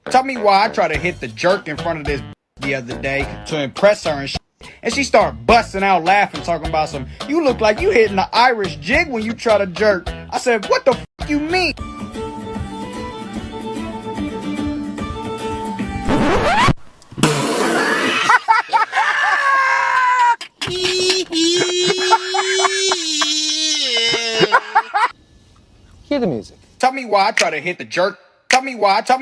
Tell me why I tried to hit the jerk in front of this the other day to impress her and shit. And she started busting out laughing, talking about some, you look like you hitting the Irish jig when you try to jerk. I said, what the f you mean? Hear the music. Tell me why I try to hit the jerk. Tell me why I try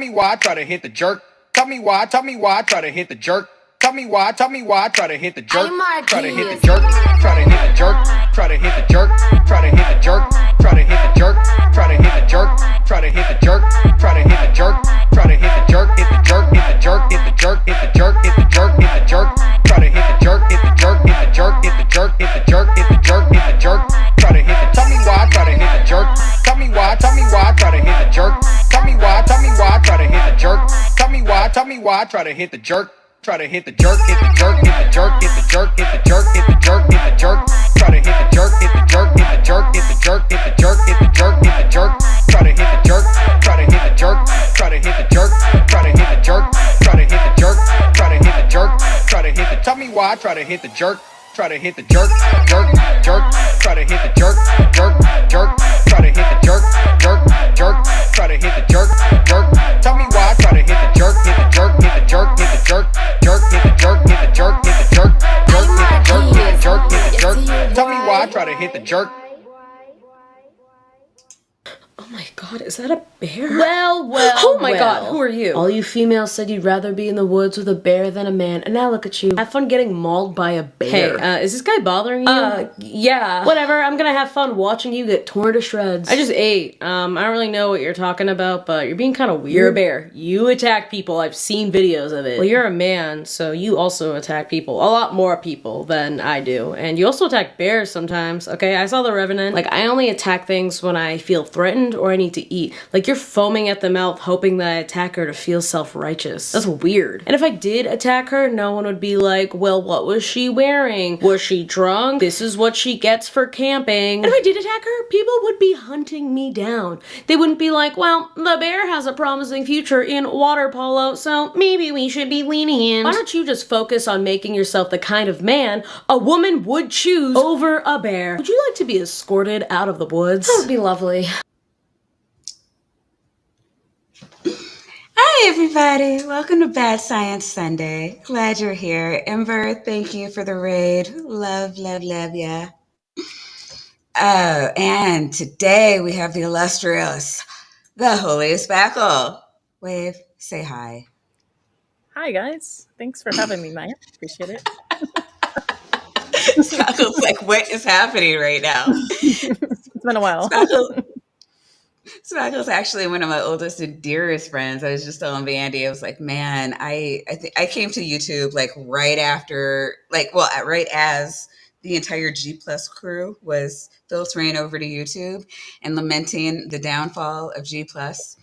to hit the jerk. Tell me why I try to hit the jerk. Tell me why I try to hit the jerk. Try to hit the jerk. Try to hit the jerk. Try to hit the jerk. Try to hit the jerk. Try to hit the jerk. Try to hit the jerk. Try to hit the jerk. Try to hit the jerk. Try to hit the jerk. Hit the jerk. Hit the jerk. Hit the jerk. Hit the jerk. Hit the jerk. Hit the jerk. Try to hit the jerk. Hit the jerk. Hit the jerk. Hit the jerk. Hit the jerk. Hit the jerk. Hit the jerk. Try to hit the. Tell me why I try to hit the jerk. Tell me why I try to hit the jerk. Tell me why I try to hit the jerk. Tell me why I try to hit the jerk. Try to hit the jerk, hit the jerk, hit the jerk, hit the jerk, hit the jerk, hit the jerk, hit the jerk. Try to hit the jerk, hit the jerk, hit the jerk, hit the jerk, hit the jerk, hit the jerk, hit the jerk. Try to hit the jerk, try to hit the jerk, try to hit the jerk, try to hit the jerk, try to hit the jerk, try to hit the jerk, try to hit the. Tell me why I try to hit the jerk. Try to hit the jerk, jerk, jerk. Try to hit the jerk, jerk, jerk. Try to hit the jerk, jerk, jerk. Try to hit the jerk, jerk. Tell me why I try to hit the jerk, hit the jerk, hit the jerk, hit the jerk, jerk, hit the jerk, hit the jerk, hit the jerk, jerk, hit the jerk, hit the jerk, hit the jerk. Tell me why I try to hit the jerk. Oh my god, is that a bear? Well, Oh my god, who are you? All you females said you'd rather be in the woods with a bear than a man, and now look at you. Have fun getting mauled by a bear. Hey, is this guy bothering you? Yeah. Whatever, I'm gonna have fun watching you get torn to shreds. I just ate. I don't really know what you're talking about, but you're being kind of weird. You're a bear. You attack people. I've seen videos of it. Well, you're a man, so you also attack people. A lot more people than I do. And you also attack bears sometimes, okay? I saw The Revenant. Like, I only attack things when I feel threatened or I need to eat. Like, you're foaming at the mouth hoping that I attack her to feel self-righteous. That's weird. And if I did attack her, no one would be like, well, what was she wearing? Was she drunk? This is what she gets for camping. And if I did attack her, people would be hunting me down. They wouldn't be like, well, the bear has a promising future in water polo, so maybe we should be lenient. Why don't you just focus on making yourself the kind of man a woman would choose over a bear? Would you like to be escorted out of the woods? That would be lovely. Hi, everybody. Welcome to Bad Science Sunday. Glad you're here. Ember, thank you for the raid. Love, love, love ya. Oh, and today we have the illustrious, the Holy Spackle. Wave, say hi. Hi, guys. Thanks for having me, Maya. Appreciate it. Spackle's like, what is happening right now? It's been a while. Spackle's actually one of my oldest and dearest friends. I was just telling Vandy, I was like, man, I think I came to YouTube like right after, right as the entire G Plus crew was filtering over to YouTube and lamenting the downfall of G Plus.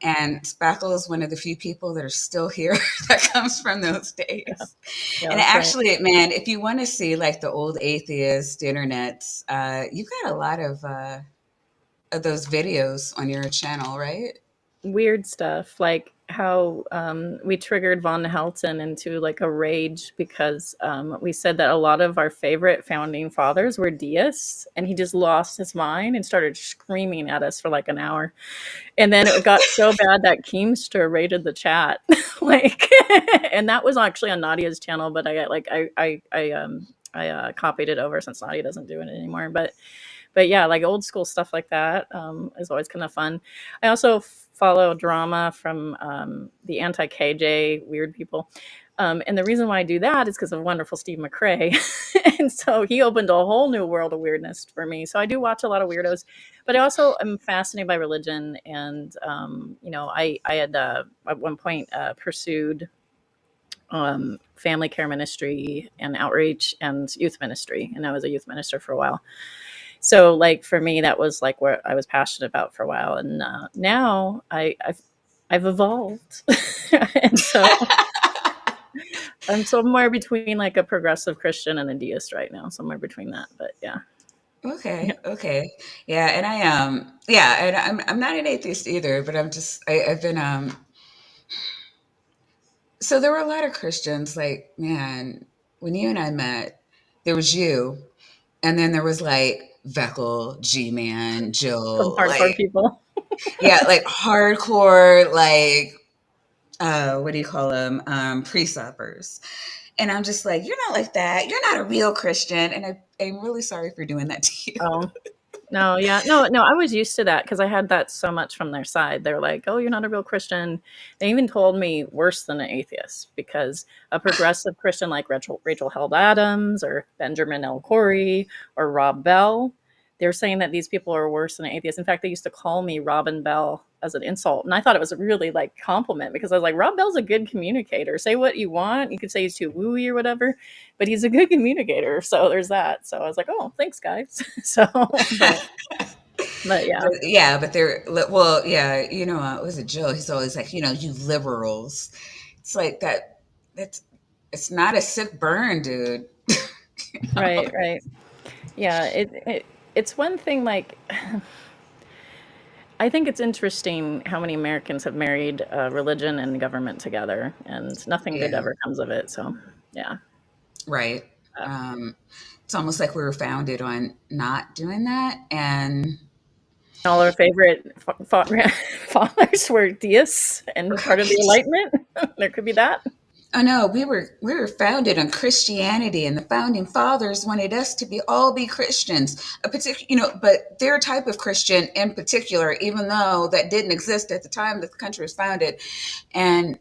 And Spackle is one of the few people that are still here that comes from those days. Yeah, and that's actually, man, if you want to see like the old atheist internets, you've got a lot of those videos on your channel, right? weird stuff, like how we triggered Von Helton into like a rage because we said that a lot of our favorite founding fathers were deists, and he just lost his mind and started screaming at us for like an hour. And then it got so bad that Keemster raided the chat, like, and that was actually on Nadia's channel, but I copied it over since Nadia doesn't do it anymore. But yeah, like old school stuff like that is always kind of fun. I also follow drama from the anti-KJ weird people. And the reason why I do that is because of wonderful Steve McRae. And so he opened a whole new world of weirdness for me. So I do watch a lot of weirdos, but I also am fascinated by religion. And, I had at one point pursued family care ministry and outreach and youth ministry. And I was a youth minister for a while. So like for me, that was like where I was passionate about for a while. And now I've evolved. And so I'm somewhere between like a progressive Christian and a deist right now, somewhere between that. But yeah. Okay. Yeah. And and I'm not an atheist either, but I've been, So there were a lot of Christians. Like, man, when you and I met, there was you, and then there was like Veckel, G-Man, Some Jill, hardcore like, people. yeah, like hardcore, like, what do you call them? Pre-suppers. And I'm just like, you're not like that. You're not a real Christian. And I'm really sorry for doing that to you. Oh, no, yeah. No, I was used to that because I had that so much from their side. They're like, oh, you're not a real Christian. They even told me worse than an atheist because a progressive Christian like Rachel Held Adams or Benjamin L. Corey or Rob Bell, they're saying that these people are worse than an atheist. In fact, they used to call me Robin Bell as an insult. And I thought it was a really like compliment because I was like, Rob Bell's a good communicator. Say what you want. You could say he's too wooey or whatever, but he's a good communicator. So there's that. So I was like, oh, thanks, guys. So, but yeah. Yeah, but they're, well, yeah, was it Jill? He's always like, you liberals. It's like that. That's, it's not a sick burn, dude. Right, right. Yeah, it's one thing like I think it's interesting how many Americans have married religion and government together, and nothing good Yeah, ever comes of it. So, yeah. right. Uh, It's almost like we were founded on not doing that, and all our favorite fathers were deists and part of the Enlightenment. There could be that. oh no, we were founded on Christianity, and the founding fathers wanted us to be Christians, a particular, but their type of Christian in particular, even though that didn't exist at the time that the country was founded, and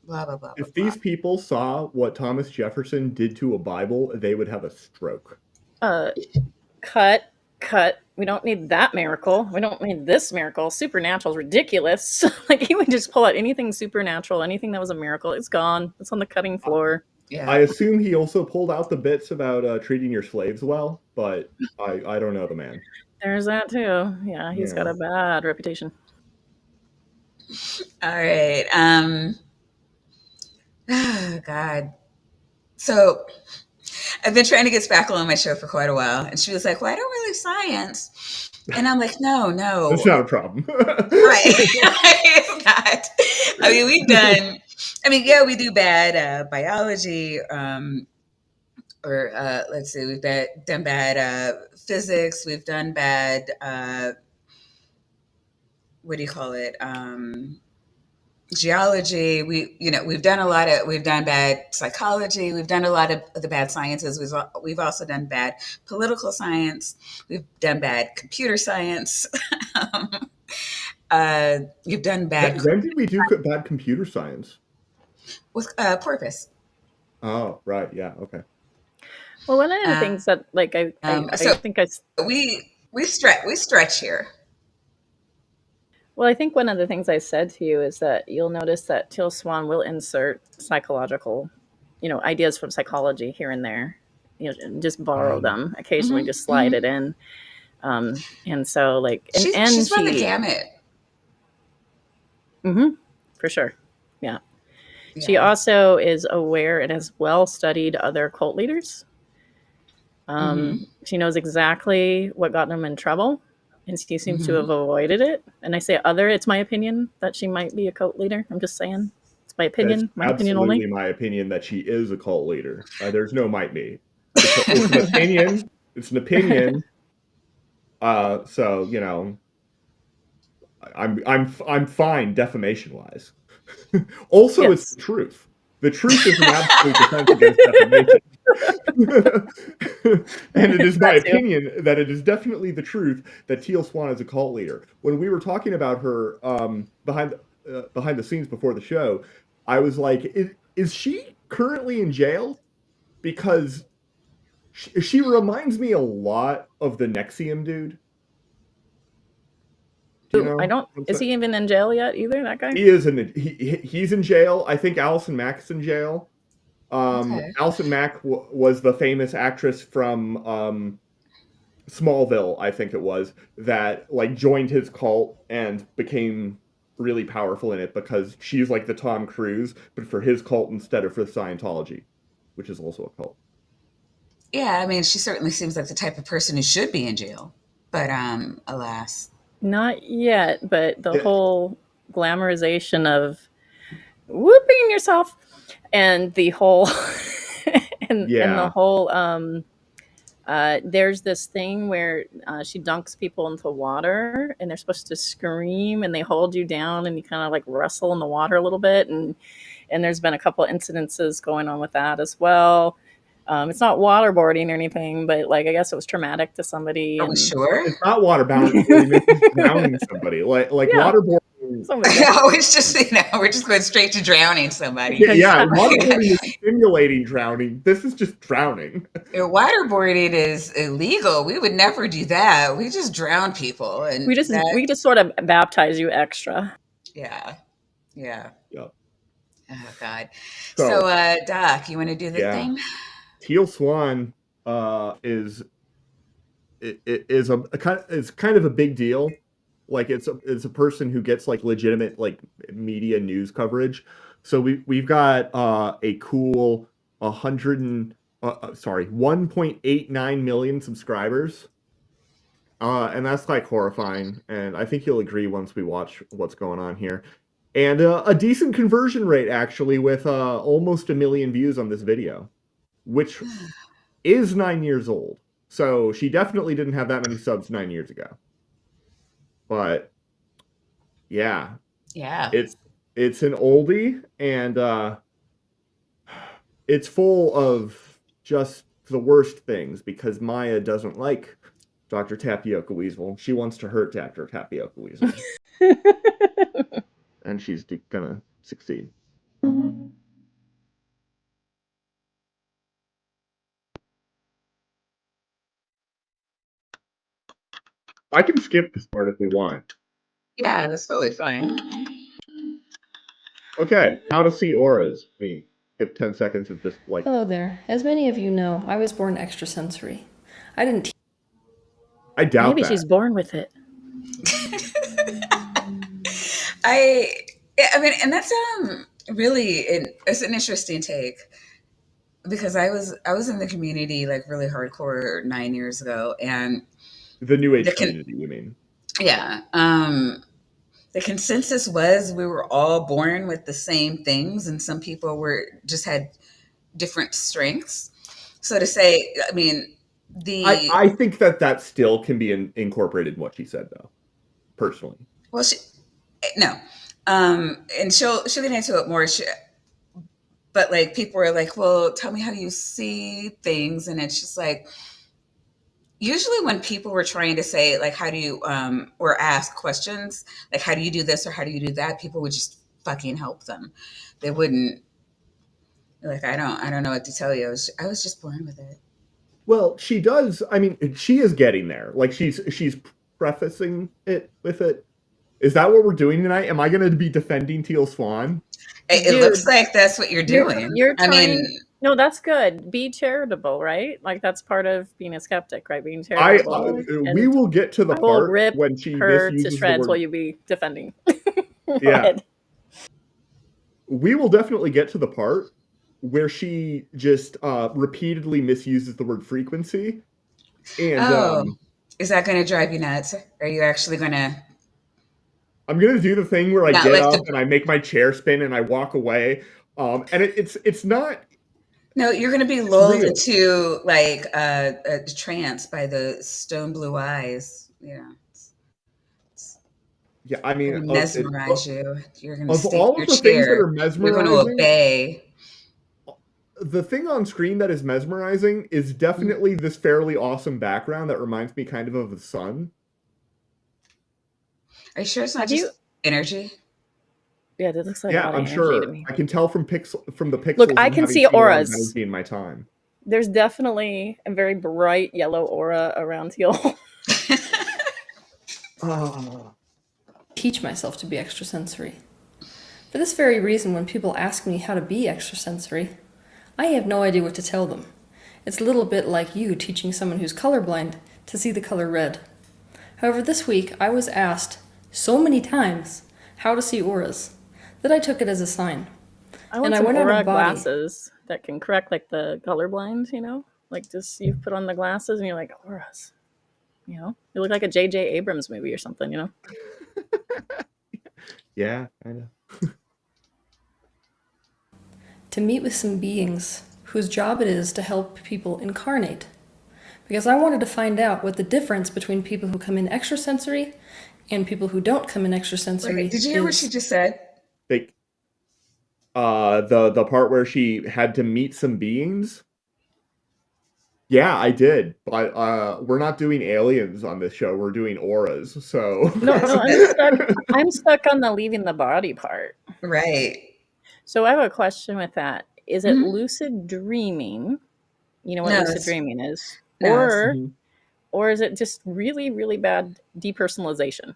blah blah blah blah If blah. these people saw what Thomas Jefferson did to a Bible, they would have a stroke. Uh, cut, cut. We don't need that miracle. We don't need this miracle. Supernatural is ridiculous. Like he would just pull out anything supernatural, anything that was a miracle. It's gone. It's on the cutting floor. Yeah, I assume he also pulled out the bits about treating your slaves well, but I don't know the man. There's that too. Yeah, he's got Yeah. a bad reputation. all right. Oh God. So I've been trying to get Spackle on my show for quite a while, and she was like, "Well, I don't really science," and I'm like, "No, That's no, not a problem. right? It's not. I mean, we've done. I mean, yeah, we do bad biology, or let's see, we've done bad physics. We've done bad. What do you call it? Geology. We've done bad psychology. We've done a lot of the bad sciences. We've also done bad political science. We've done bad computer science. um, you've done bad When did we do bad computer science? with porpoise. Oh, right. Yeah. Okay. Well, one of the Uh, things that like I so think I we stretch here. well I think one of the things I said to you is that you'll notice that Teal Swann will insert psychological, ideas from psychology here and there. Just borrow them occasionally, Hmm. just slide it in. And so like She's run the gamut. hmm for sure. Yeah. She Yeah. also is aware and has well studied other cult leaders. Hmm. She knows exactly what got them in trouble, and she seems to Hmm. have avoided it. And I say other, it's my opinion that she might be a cult leader. I'm just saying. It's my It's opinion absolutely only. my opinion that she is a cult leader. There's no might me. It's an opinion. It's an opinion. So I'm fine defamation wise. Also, it's Yes. the truth. The truth is an absolute defense against defamation. And it is my That too. opinion that it is definitely the truth that Teal Swann is a cult leader. When we were talking about her behind the scenes before the show, I was like, is she currently in jail? Because she reminds me a lot of the Nexium dude. Do you know? I don't. Is he even in jail yet? Either that guy? He is he's in jail. I think Allison Mack's in jail. Okay. Allison Mack was the famous actress from Smallville, I think it was, that like joined his cult and became really powerful in it because she's like the Tom Cruise, but for his cult instead of for Scientology, which is also a cult. Yeah, I mean, she certainly seems like the type of person who should be in jail, but alas. Not yet, but the Yeah. whole glamorization of whooping yourself And the whole and Yeah. the whole there's this thing where she dunks people into water and they're supposed to scream and they hold you down and you kind of like wrestle in the water a little bit, and there's been a couple incidences going on with that as well. It's not waterboarding or anything, but like I guess it was traumatic to somebody. Are we And sure? It's not waterbounding. It's drowning somebody. Like Yeah. waterboarding. somebody No, it's just we're just going straight to drowning somebody. Yeah, Exactly. waterboarding is simulating drowning. This is just drowning. Waterboarding is illegal. We would never do that. We just drown people, and we just sort of baptize you extra. yeah. Yeah. Oh God. So, So, Doc, you want to do the yeah. thing? Teal Swann is kind of a big deal. Like it's a person who gets like legitimate like media news coverage. So we've got a cool 1.89 million subscribers. And that's like horrifying. And I think you'll agree once we watch what's going on here. And a decent conversion rate actually, with almost 1 million views on this video, which is 9 years old. So she definitely didn't have that many subs 9 years ago. But yeah, it's an oldie, and it's full of just the worst things because Maya doesn't like Dr. Tapioca Weasel. She wants to hurt Dr. Tapioca Weasel. And she's gonna succeed. I can skip this part if we want. Yeah, that's totally fine. Okay, how to see auras. We give 10 seconds of just like. Hello there. As many of you know, I was born extrasensory. I didn't. I doubt Maybe that. she's born with it. I mean, and that's really it's an interesting take, because I was in the community like really hardcore 9 years ago, and The New Age community, you mean? Yeah. The consensus was we were all born with the same things, and some people just had different strengths. So to say, I mean, I think that still can be incorporated in what she said, though. Personally. Well, no, and she'll get into it more. But like people were like, "Well, tell me how you see things," and it's just like, usually when people were trying to say like how do you or ask questions like how do you do this or how do you do that, people would just fucking help them. They wouldn't like, I don't know what to tell you. I was just born with it. Well, she does. I mean, she is getting there. Like she's prefacing it with it. Is that what we're doing tonight? Am I going to be defending Teal Swann? It looks like that's what you're doing. You're trying, no, that's good. Be charitable, right? Like that's part of being a skeptic, right? Being charitable. We will get to the part rip when she her misuses to shreds the word. while you be defending. Yeah. We will definitely get to the part where she just repeatedly misuses the word frequency. And is that going to drive you nuts? Are you actually going to? I'm going to do the thing where I get like up and I make my chair spin and I walk away. And it's not. No, you're going to be lulled into like a trance by the stone blue eyes. Yeah. Yeah, I mean, mesmerize you. You're going to of stay all in your of the chair. things that are mesmerizing. You're going to obey. The thing on screen that is mesmerizing is definitely this fairly awesome background that reminds me kind of the sun. Are you sure it's not just energy? Yeah, that looks like yeah, I'm sure. To me. I can tell from the pixels. Look, I can see auras. Energy in my time. There's definitely a very bright yellow aura around Teal. Teach myself to be extrasensory. For this very reason, when people ask me how to be extrasensory, I have no idea what to tell them. It's a little bit like you teaching someone who's colorblind to see the color red. However, this week I was asked so many times how to see auras that I took it as a sign. I want some aura glasses that can correct like the colorblind, you know? Like just you put on the glasses and you're like, auras. You know? You look like a J.J. Abrams movie or something, you know? Yeah, I know. to meet with some beings whose job it is to help people incarnate. Because I wanted to find out what the difference between people who come in extrasensory and people who don't come in extrasensory Wait, did you hear what she just said? Like, the part where she had to meet some beings. Yeah, I did, but we're not doing aliens on this show. We're doing auras. So No, I'm stuck on the leaving the body part. Right. So I have a question with that. Is it Mhm. lucid dreaming? You know what No, lucid it's- dreaming is? no, it's- Or is it just really, really bad depersonalization?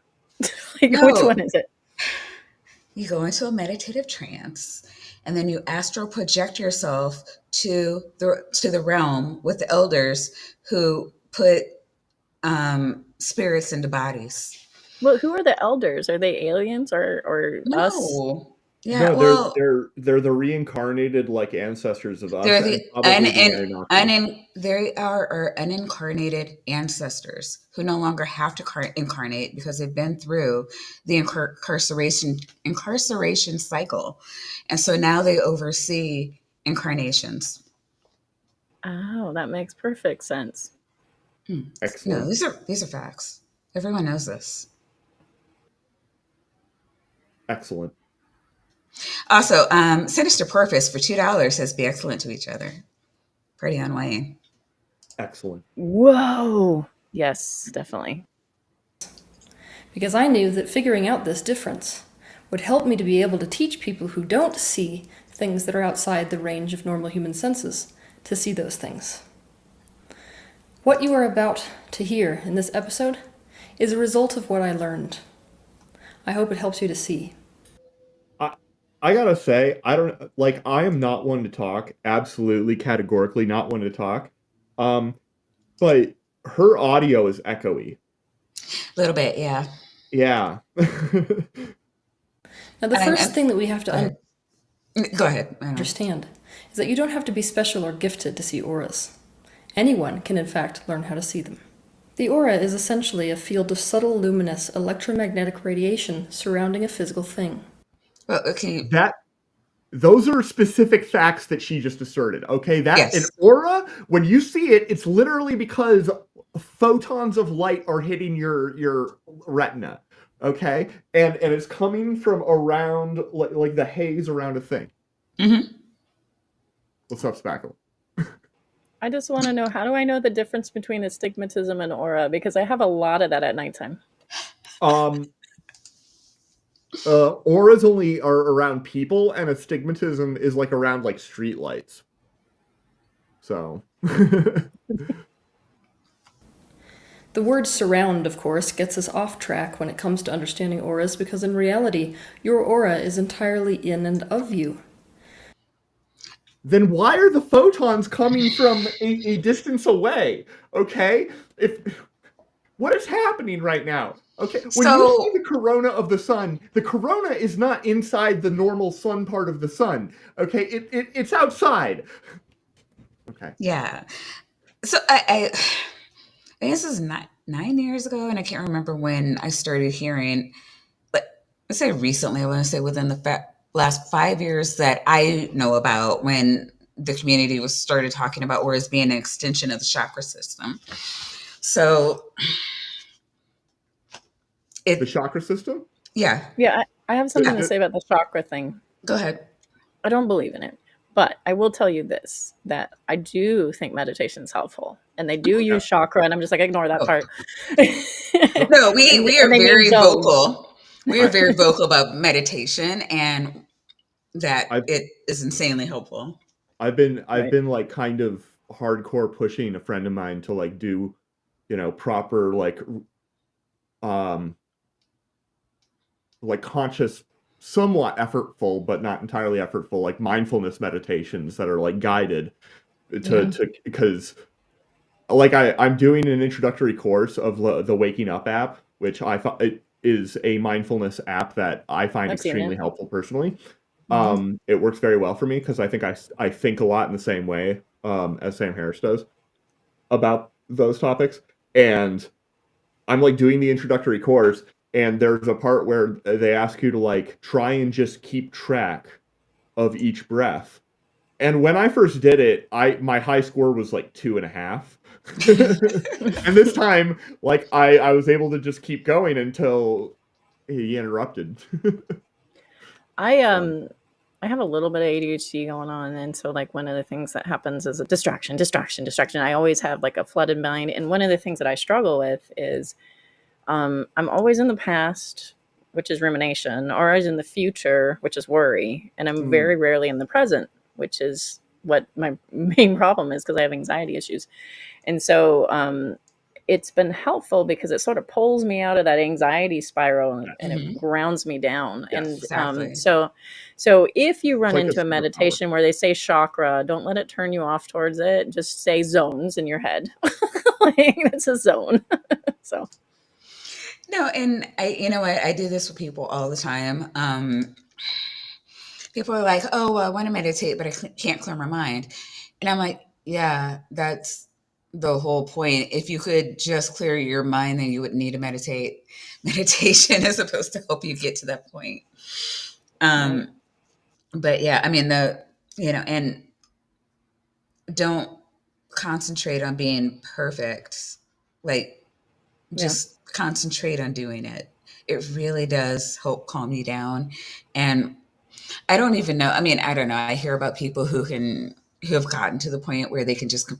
Like, No. which one is it? You go into a meditative trance, and then you astral project yourself to the realm with the elders who put spirits into bodies. Well, who are the elders? Are they aliens or us? No. Yeah, no, well, they're the reincarnated like ancestors of us, they're and the probably the Anunnaki. they are our unincarnated ancestors who no longer have to incarnate because they've been through the incarceration cycle, and so now they oversee incarnations. Oh, that makes perfect sense. No, Excellent. these are facts. Everyone knows this. Excellent. Also, Sinister Purpose for $2 says be excellent to each other. Pretty on Wayne. Excellent. Whoa. Yes, definitely. Because I knew that figuring out this difference would help me to be able to teach people who don't see things that are outside the range of normal human senses to see those things. What you are about to hear in this episode is a result of what I learned. I hope it helps you to see. I gotta say, I am not one to talk, absolutely categorically not one to talk. But her audio is echoey. A little bit, yeah. Yeah. Now, the first thing that we have to Go ahead. understand is that you don't have to be special or gifted to see auras. Anyone can, in fact, learn how to see them. The aura is essentially a field of subtle, luminous, electromagnetic radiation surrounding a physical thing. Well, okay. Those are specific facts that she just asserted. Okay, Yes. An aura, when you see it, it's literally because photons of light are hitting your retina. Okay, and it's coming from around like the haze around a thing. Mm-hmm. What's up, Spackle? I just want to know, how do I know the difference between astigmatism and aura? Because I have a lot of that at nighttime. Auras only are around people, and astigmatism is like around like street lights. So. The word surround, of course, gets us off track when it comes to understanding auras, because in reality, your aura is entirely in and of you. Then why are the photons coming from a distance away? Okay? What is happening right now? Okay, when you see the corona of the sun, the corona is not inside the normal sun part of the sun. Okay, it's outside. Okay. Yeah. So I guess this is 9 years ago, and I can't remember when I started hearing, but let's say recently, I want to say within the last 5 years that I know about, when the community was started talking about auras being an extension of the chakra system. So the chakra system? Yeah. Yeah, I have something to say about the chakra thing. Go ahead. I don't believe in it, but I will tell you this, that I do think meditation is helpful, and they do use chakra, and I'm just like, ignore that part. No, we are very vocal. We are very vocal about meditation, and that it is insanely helpful. I've been like kind of hardcore pushing a friend of mine to like do, proper like conscious, somewhat effortful, but not entirely effortful, like mindfulness meditations that are like guided to because like I'm doing an introductory course of the Waking Up app, which I thought it is a mindfulness app that I find extremely helpful personally. It works very well for me because I think I think a lot in the same way as Sam Harris does about those topics. And I'm like doing the introductory course, and there's a part where they ask you to like try and just keep track of each breath And when I first did it, my high score was like 2.5. And this time, like I was able to just keep going until he interrupted. I have a little bit of ADHD going on, and so like one of the things that happens is a distraction. I always have like a flooded mind, and one of the things that I struggle with is I'm always in the past, which is rumination, or I was in the future, which is worry, and I'm very rarely in the present, which is what my main problem is because I have anxiety issues. And so it's been helpful because it sort of pulls me out of that anxiety spiral and it grounds me down. Yes, And exactly. so if you run like a into a superpower. meditation where they say chakra, don't let it turn you off towards it. Just say zones in your head. Like, it's a zone. So No, and you know what? I do this with people all the time. People are like, "Oh, I want to meditate, but I can't clear my mind," and I'm like, "Yeah, that's the whole point. If you could just clear your mind, then you wouldn't need to meditate. Meditation is supposed to help you get to that point." right. But yeah, I mean and don't concentrate on being perfect. Like, Yeah. just concentrate on doing it. It really does help calm you down. And I don't even know. I mean, I don't know. I hear about people who have gotten to the point where they can just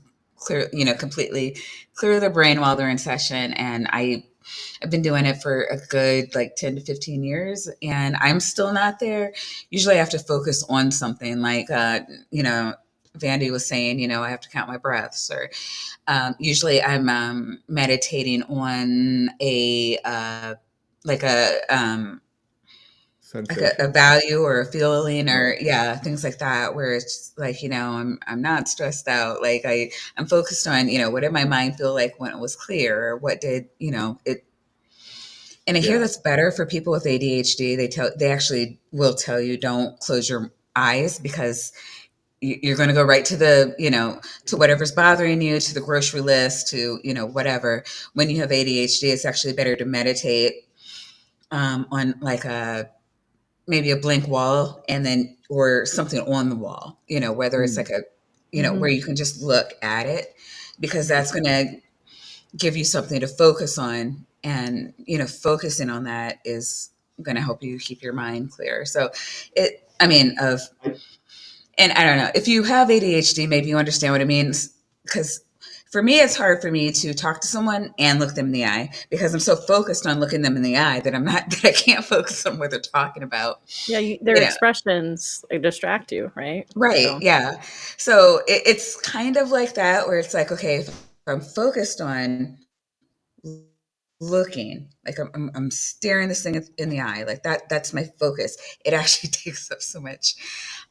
completely clear their brain while they're in session. And I've been doing it for a good like 10 to 15 years, and I'm still not there. Usually I have to focus on something like, Vandy was saying, I have to count my breaths, or usually I'm meditating on like a Sensation. value or a feeling, or things like that, where it's like, I'm not stressed out. Like I'm focused on, what did my mind feel like when it was clear, or what did, it. And I hear that's better for people with ADHD. They actually will tell you, don't close your eyes, because you're going to go right to to whatever's bothering you, to the grocery list, to, whatever. When you have ADHD, it's actually better to meditate on like maybe a blank wall, and then, or something on the wall, whether it's like where you can just look at it, because that's going to give you something to focus on. And, focusing on that is going to help you keep your mind clear. So and I don't know, if you have ADHD, maybe you understand what it means. Because for me, it's hard for me to talk to someone and look them in the eye, because I'm so focused on looking them in the eye that that I can't focus on what they're talking about. Yeah, their expressions distract you, right? Right. So Yeah. So it's kind of like that, where it's like, okay, if I'm focused on looking, like I'm staring this thing in the eye, like that's my focus. It actually takes up so much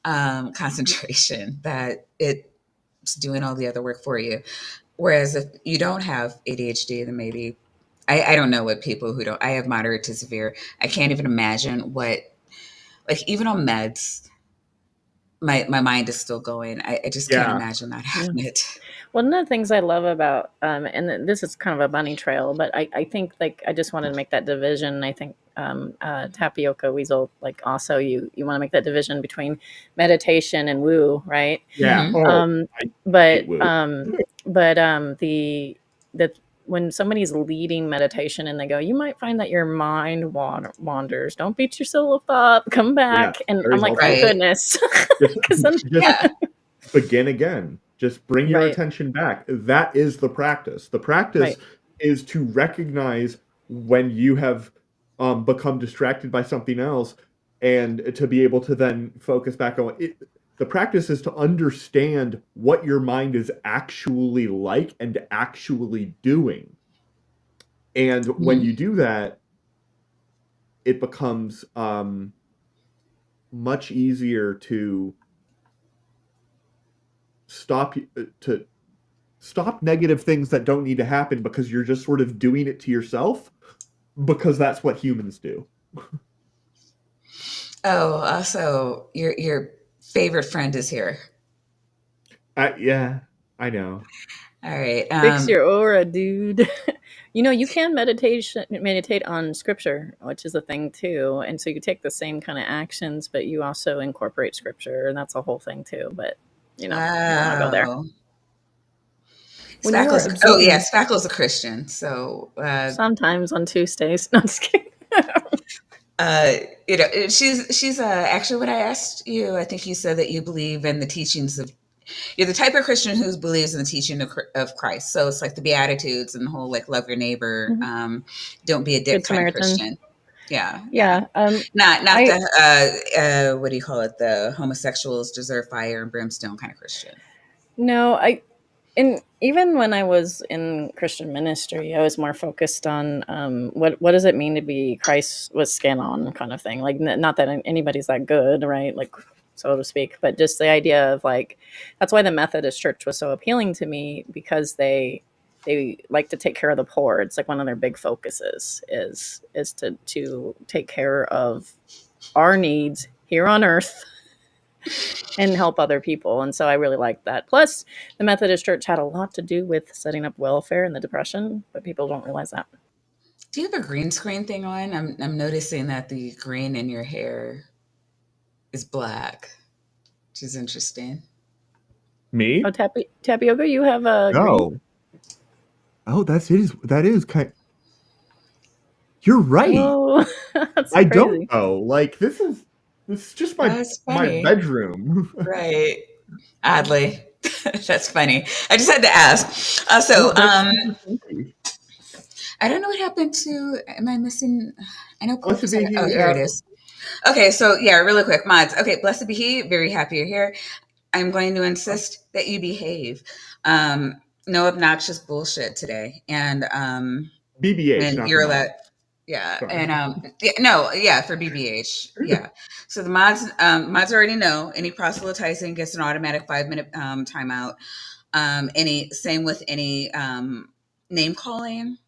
concentration that it's doing all the other work for you. Whereas if you don't have ADHD, then maybe I don't know what people who don't. I have moderate to severe. I can't even imagine what, like, even on meds, my mind is still going. I just can't imagine not having it. one of the things I love about, and this is kind of a bunny trail, but I think, like, I just wanted to make that division. I think Tapioca Weasel, like, also you want to make that division between meditation and woo, right? Yeah. Mhm. Oh, But woo. the when somebody's leading meditation and they go, you might find that your mind wanders. Don't beat yourself up. Come back. Yeah, And very I'm like, helpful. oh Right. goodness. Just Yeah. begin again. Just bring your Right. attention back. That is the practice. The practice Right. is to recognize when you have become distracted by something else, and to be able to then focus back on it. The practice is to understand what your mind is actually like and actually doing. And when Mhm. you do that, it becomes much easier to stop to stop negative things that don't need to happen, because you're just sort of doing it to yourself, because that's what humans do. Oh, also, your favorite friend is here. Yeah, I know. All right. Fix your aura, dude. You can meditate on scripture, which is a thing too. And so you take the same kind of actions, but you also incorporate scripture, and that's a whole thing too. But You know, I don't want to go there. Wow. When you are Yeah, observing, Spackle's a Christian. So, Sometimes on Tuesdays. No, I'm just kidding. uh, she's actually when I asked you, I think you said that you believe in the teachings of, you're the type of Christian who believes in the teaching of Christ. So it's like the Beatitudes and the whole like love your neighbor, Mhm. don't be a dick Good kind of Samaritan. Christian. Yeah, yeah. Yeah. Not I the what do you call it? The homosexuals deserve fire and brimstone kind of Christian. no, and even when I was in Christian ministry, I was more focused on what does it mean to be Christ with skin on kind of thing. Like not that anybody's that good, right? Like so to speak, but just the idea of like that's why the Methodist Church was so appealing to me because they like to take care of the poor. It's like one of their big focuses is to take care of our needs here on earth and help other people. And so I really liked that. Plus, the Methodist Church had a lot to do with setting up welfare in the Depression, but people don't realize that. Do you have a green screen thing on? I'm noticing that the green in your hair is black, which is interesting. Me? Oh, Tapioca, you have a green. No. Oh, that is kind. You're right. Oh, that's so I crazy. don't know. Like this is just That's my funny. bedroom. Right. Oddly. That's funny. I just had to ask. No, Also, that's super funny. I don't know what happened to. Am I missing? I know Blessed Corpus be had. Oh, he. here it is. Okay, so yeah, really quick, mods. Okay, blessed be he. Very happy you're here. I'm going to insist that you behave. No obnoxious bullshit today, BBH, and not the you're mod. allowed. Yeah, Sorry. and yeah, no, yeah, for BBH, yeah. So the mods already know any proselytizing gets an automatic 5 minute timeout. Any same with any name calling.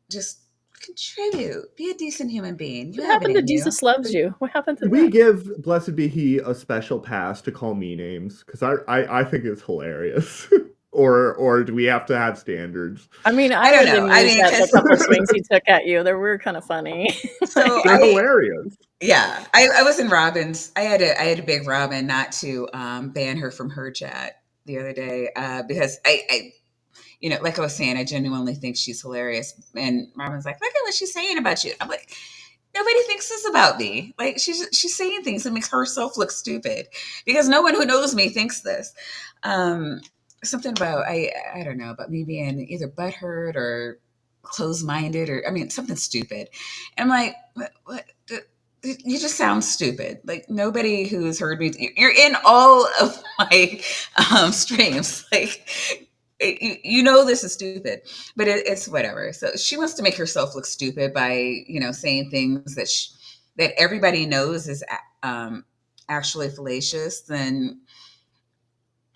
Just contribute. Be a decent human being. You What have it happened to in you. Jesus loves you? What happened to Can we that? give Blessed be he a special pass to call me names? Because I think it's hilarious. Or do we have to have standards? I mean, I I don't was know. I amused mean, at the because couple swings he took at you. They were kind of funny. so They're hilarious. yeah, I was in Robin's. I had to beg Robin not to ban her from her chat the other day because like I was saying, I genuinely think she's hilarious. And Robin's like, look at what she's saying about you. I'm like, nobody thinks this about me. Like she's saying things that makes herself look stupid because no one who knows me thinks this. Something about I don't know about me being either butthurt or closed minded or I mean something stupid. And I'm like, what? You just sound stupid. Like nobody who's heard me. You're in all of my streams. Like you know this is stupid, but it's whatever. So she wants to make herself look stupid by saying things that everybody knows is actually fallacious. Then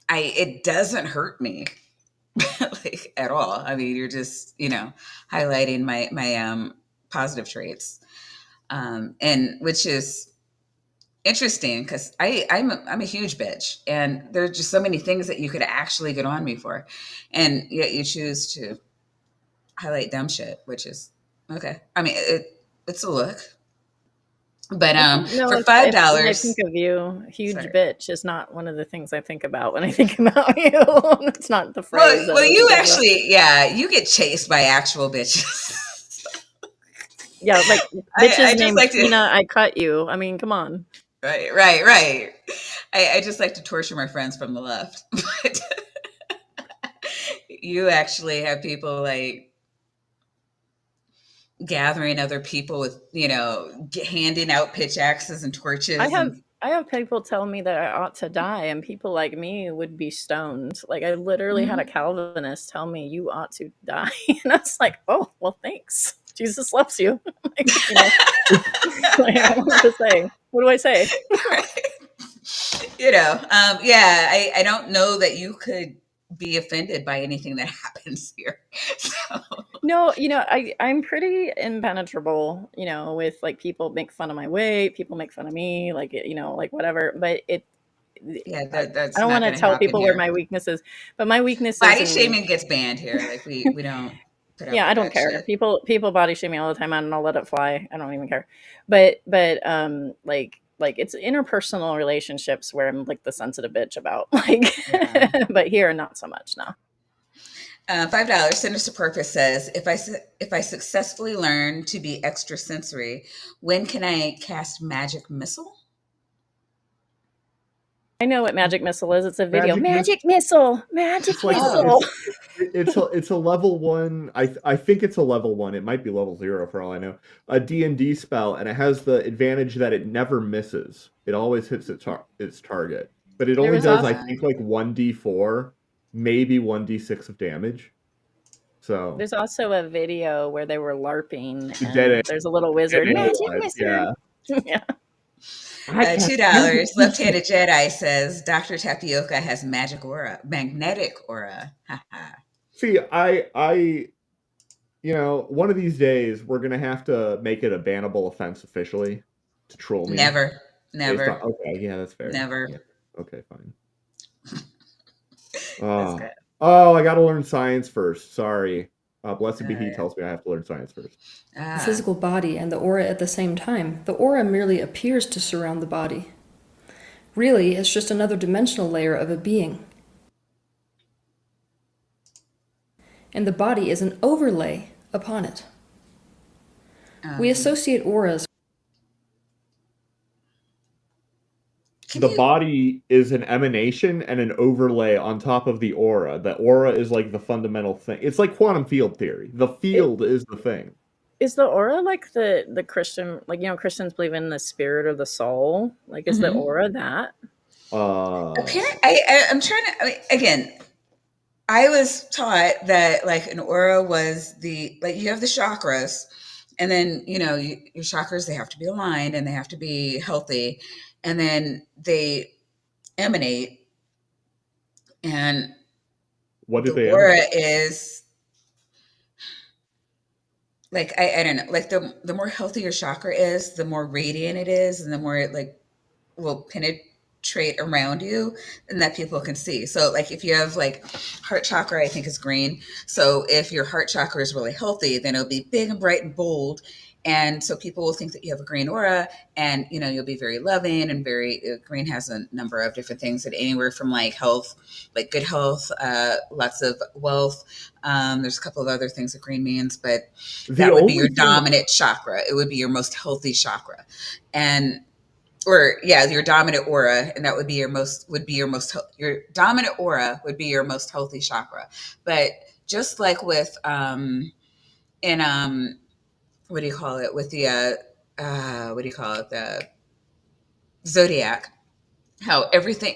it doesn't hurt me like at all. I mean, you're just highlighting my positive traits, and which is interesting because I'm a huge bitch, and there's just so many things that you could actually get on me for, and yet you choose to highlight dumb shit, which is okay. I mean, it's a look, but No, for it's when I think $5, of you, huge sorry. bitch is not one of the things I think about when I think about you. It's not the phrase that Well, I you think about. actually, yeah, you get chased by actual bitches. Yeah, like I bitches just named like to, Tina, I cut you. I mean, come on. right. I just like to torture my friends from the left, but you actually have people like gathering other people with handing out pitch axes and torches and I have people tell me that I ought to die, and people like me would be stoned. Like I literally had a Mhm. Calvinist tell me you ought to die, and I was like, oh well, thanks. Jesus loves you. Like, like, I don't know what to say. What do I say? Yeah, I don't know that you could be offended by anything that happens here. So No, I'm pretty impenetrable, with like people make fun of my weight, people make fun of me, like like whatever. But yeah, I, that's I don't not want to going to tell happen people where here. my weakness is, but my weakness is Body in shaming gets banned here. Like we don't put up yeah, I with don't that care. shit. People body shame me all the time and I'll let it fly. I don't even care. But like like it's interpersonal relationships where I'm like the sensitive bitch about, like, but here not so much now. $5. Sinister Purpose says, if I successfully learn to be extrasensory, when can I cast Magic Missile? I know what Magic Missile is. It's a video. Magic Missile. It's a level 1. I think it's a level 1. It might be level 0 for all I know. A D&D spell, and it has the advantage that it never misses. It always hits its target, but it only does I think like 1d4, maybe 1d6 of damage. So there's also a video where they were LARPing, and there's a little wizard. Magic Missile. Yeah. $2. Left-handed Jedi says Dr. Tapioca has magnetic aura. See, I one of these days we're gonna have to make it a bannable offense officially to troll me. Never. Okay, yeah, that's fair. Never. Yeah. Okay, fine. Oh, I gotta learn science first. Sorry. Blessed be he tells me I have to learn science first. The physical body and the aura at the same time. The aura merely appears to surround the body. Really, it's just another dimensional layer of a being. And the body is an overlay upon it. We associate auras. The body is an emanation and an overlay on top of the aura. The aura is like the fundamental thing. It's like quantum field theory. The field is the thing. Is the aura like the Christian, like, Christians believe in the spirit or the soul? Like, is the aura that? Apparently, I'm trying to, again, I was taught that like an aura was you have the chakras, and then, your chakras, they have to be aligned and they have to be healthy. And then they emanate, and what do the aura is like, I don't know, like the more healthy your chakra is, the more radiant it is, and the more it like will penetrate around you, and that people can see. So like if you have like heart chakra, I think is green. So if your heart chakra is really healthy, then it'll be big and bright and bold. And so people will think that you have a green aura, and, you'll be very loving and green has a number of different things, that anywhere from like health, like good health, lots of wealth. There's a couple of other things that green means, but that would be your dominant chakra. It would be your most healthy chakra, your dominant aura. And that would be your dominant aura would be your most healthy chakra. But just like with, what do you call it? With the, the zodiac, how everything,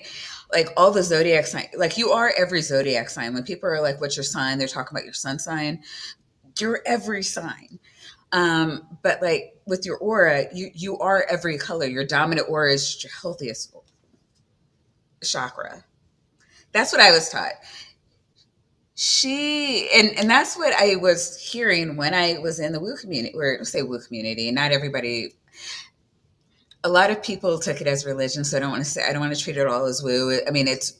like all the zodiac sign, like you are every zodiac sign. When people are like, what's your sign? They're talking about your sun sign. You're every sign. But like with your aura, you are every color. Your dominant aura is just your healthiest chakra. That's what I was taught. And that's what I was hearing when I was in the woo community, or say woo community. Not everybody, a lot of people took it as religion. So I don't want to treat it all as woo. I mean, it's,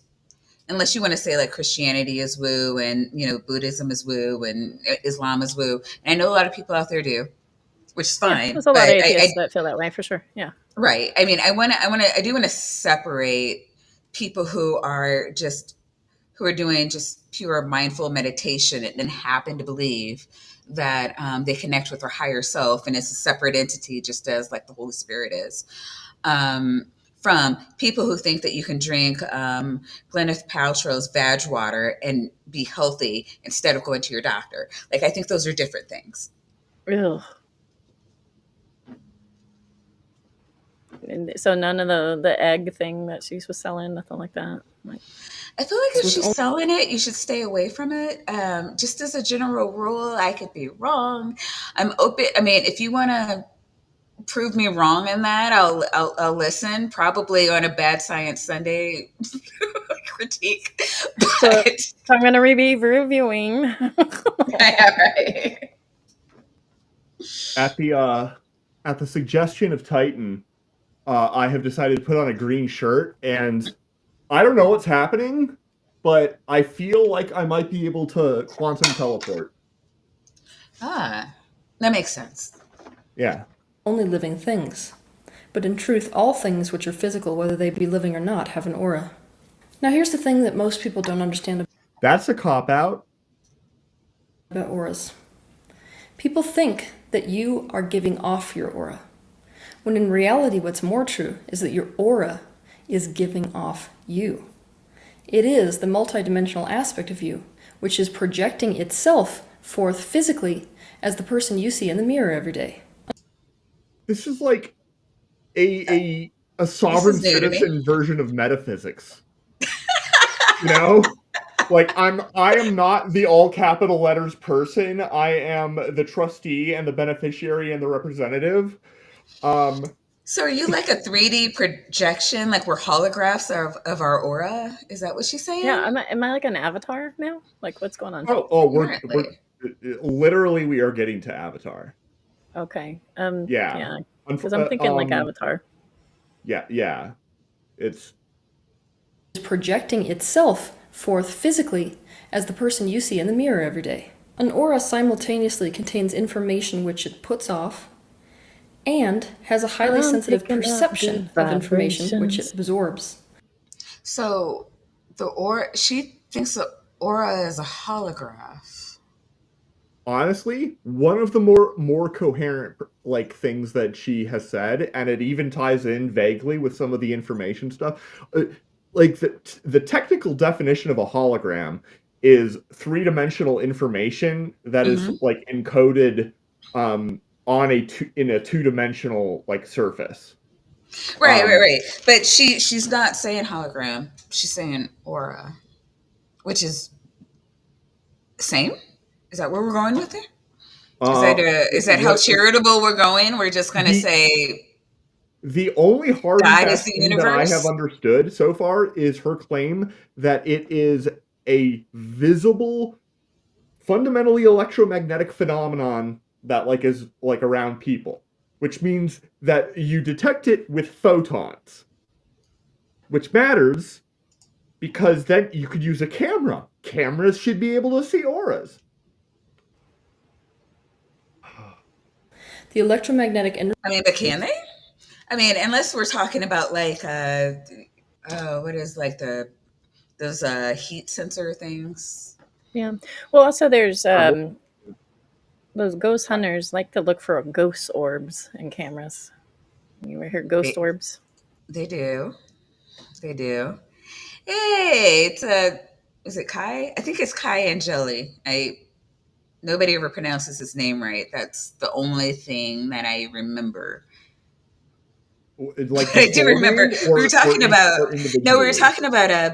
unless you want to say like Christianity is woo, and, Buddhism is woo, and Islam is woo. And I know a lot of people out there do, which is fine. Yeah, there's a lot of atheists that feel that way, for sure. Yeah. Right. I mean, I do want to separate people who are doing just pure mindful meditation and happen to believe that they connect with their higher self, and it's a separate entity, just as like the Holy Spirit is. From people who think that you can drink Gwyneth Paltrow's vag water and be healthy instead of going to your doctor. Like, I think those are different things. Ugh. And so none of the egg thing that she was selling, nothing like that. I feel like if she's selling it, you should stay away from it. Just as a general rule, I could be wrong. I'm open. I mean, if you want to prove me wrong in that, I'll listen. Probably on a Bad Science Sunday critique. So I'm going to be reviewing. Right. At the suggestion of Titan, I have decided to put on a green shirt, and I don't know what's happening, but I feel like I might be able to quantum teleport. That makes sense. Yeah. Only living things. But in truth, all things which are physical, whether they be living or not, have an aura. Now here's the thing that most people don't understand That's a cop-out. about auras. People think that you are giving off your aura, when in reality what's more true is that your aura is giving off you. It is the multidimensional aspect of you, which is projecting itself forth physically as the person you see in the mirror every day. This is like a sovereign citizen version of metaphysics. You know? Like, I am not the all capital letters person. I am the trustee and the beneficiary and the representative. So are you like a 3D projection? Like we're holographs of our aura? Is that what she's saying? Yeah, am I like an avatar now? Like, what's going on? We're literally, we are getting to Avatar. Okay. Yeah. Because I'm thinking like Avatar. Yeah. It's projecting itself forth physically as the person you see in the mirror every day. An aura simultaneously contains information which it puts off and has a highly sensitive perception of information which it absorbs. So the aura, she thinks the aura is a holograph. Honestly, one of the more coherent like things that she has said, and it even ties in vaguely with some of the information stuff. Like the technical definition of a hologram is three-dimensional information that is like encoded in a two-dimensional like surface. Right. But she's not saying hologram. She's saying aura, which is the same. Is that where we're going with it? Is that how charitable we're going? We're just going to say the only hard God and is fast the thing that I have understood so far is her claim that it is a visible, fundamentally electromagnetic phenomenon that like is like around people, which means that you detect it with photons, which matters because then you could use a camera. Cameras should be able to see auras. The electromagnetic energy. I mean, but can they? I mean, unless we're talking about like what is like those heat sensor things. Yeah. Well, also there's those ghost hunters like to look for ghost orbs in cameras. You ever hear ghost orbs? They do. Hey, is it Kai? I think it's Kai Angeli. Nobody ever pronounces his name right. That's the only thing that I remember. Like I do remember we were talking about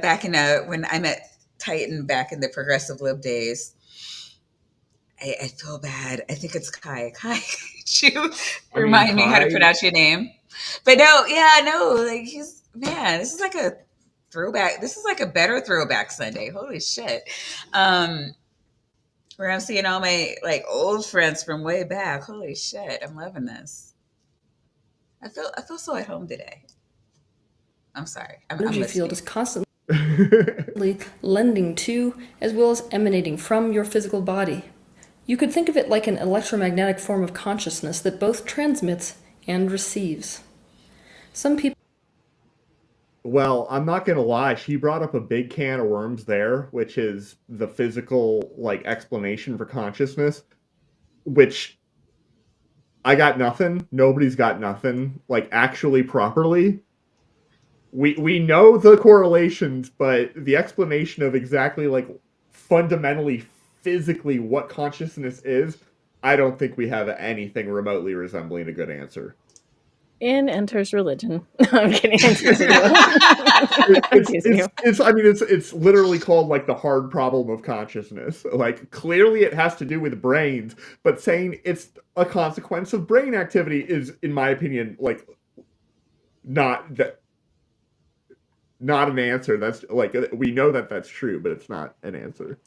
back in when I met Titan back in the progressive lib days. I feel bad. I think it's Kai. Kai, could you remind me how to pronounce your name? But like this is like a throwback. This is like a better throwback Sunday. Holy shit. Where I'm seeing all my like old friends from way back. Holy shit. I'm loving this. I feel so at home today. I'm sorry. Energy field is constantly lending to as well as emanating from your physical body. You could think of it like an electromagnetic form of consciousness that both transmits and receives. Some people. Well, I'm not gonna lie. She brought up a big can of worms there, which is the physical like explanation for consciousness, which I got nothing. Nobody's got nothing. Like actually properly. We know the correlations, but the explanation of exactly like fundamentally physically what consciousness is, I don't think we have anything remotely resembling a good answer. In enters religion. I'm kidding. It's literally called like the hard problem of consciousness. Like clearly it has to do with brains, but saying it's a consequence of brain activity is, in my opinion, like not an answer. That's like we know that that's true, but it's not an answer.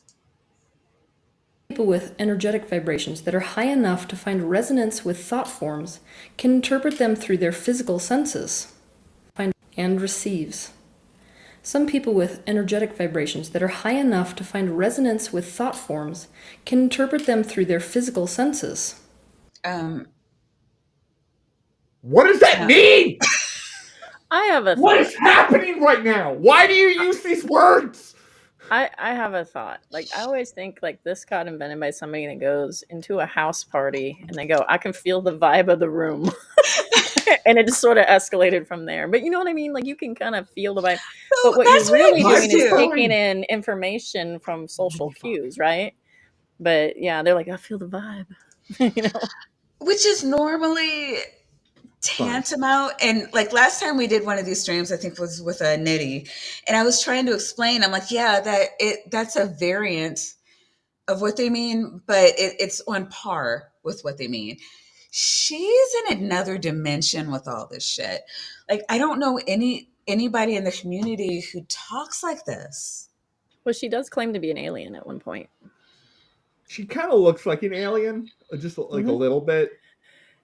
People with energetic vibrations that are high enough to find resonance with thought forms can interpret them through their physical senses and receives. Some people with energetic vibrations that are high enough to find resonance with thought forms can interpret them through their physical senses. What does that mean? I have a What thought. is happening right now? Why do you use these words? I have a thought. Like, I always think like this got invented by somebody that goes into a house party and they go, I can feel the vibe of the room. And it just sort of escalated from there. But you know what I mean? Like, you can kind of feel the vibe. But what That's you're really what I doing used is to. taking in information from social cues, right? But yeah, they're like, I feel the vibe. You know? Which is normally tantamount. And like last time we did one of these streams, I think was with a Nitty, and I was trying to explain. I'm like, yeah, that's a variant of what they mean, but it's on par with what they mean. She's in another dimension with all this shit. Like, I don't know anybody in the community who talks like this. Well, she does claim to be an alien at one point. She kind of looks like an alien, just like a little bit.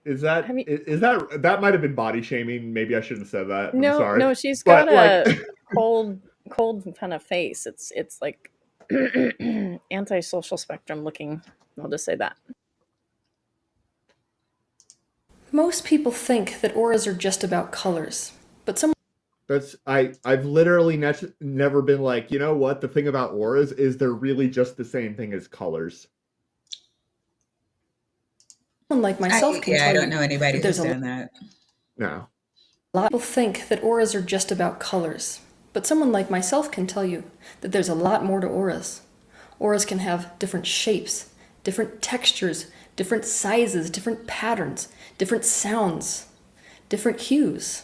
Is that that might have been body shaming? Maybe I shouldn't have said that. I'm sorry. No, she's got a cold kind of face. It's like antisocial spectrum looking. I'll just say that. Most people think that auras are just about colors, but some I've literally never been like, you know what? The thing about auras is they're really just the same thing as colors. someone like myself can tell I you. don't know anybody who's done that. No. A lot of people think that auras are just about colors, but someone like myself can tell you that there's a lot more to auras. Auras can have different shapes, different textures, different sizes, different patterns, different sounds, different hues.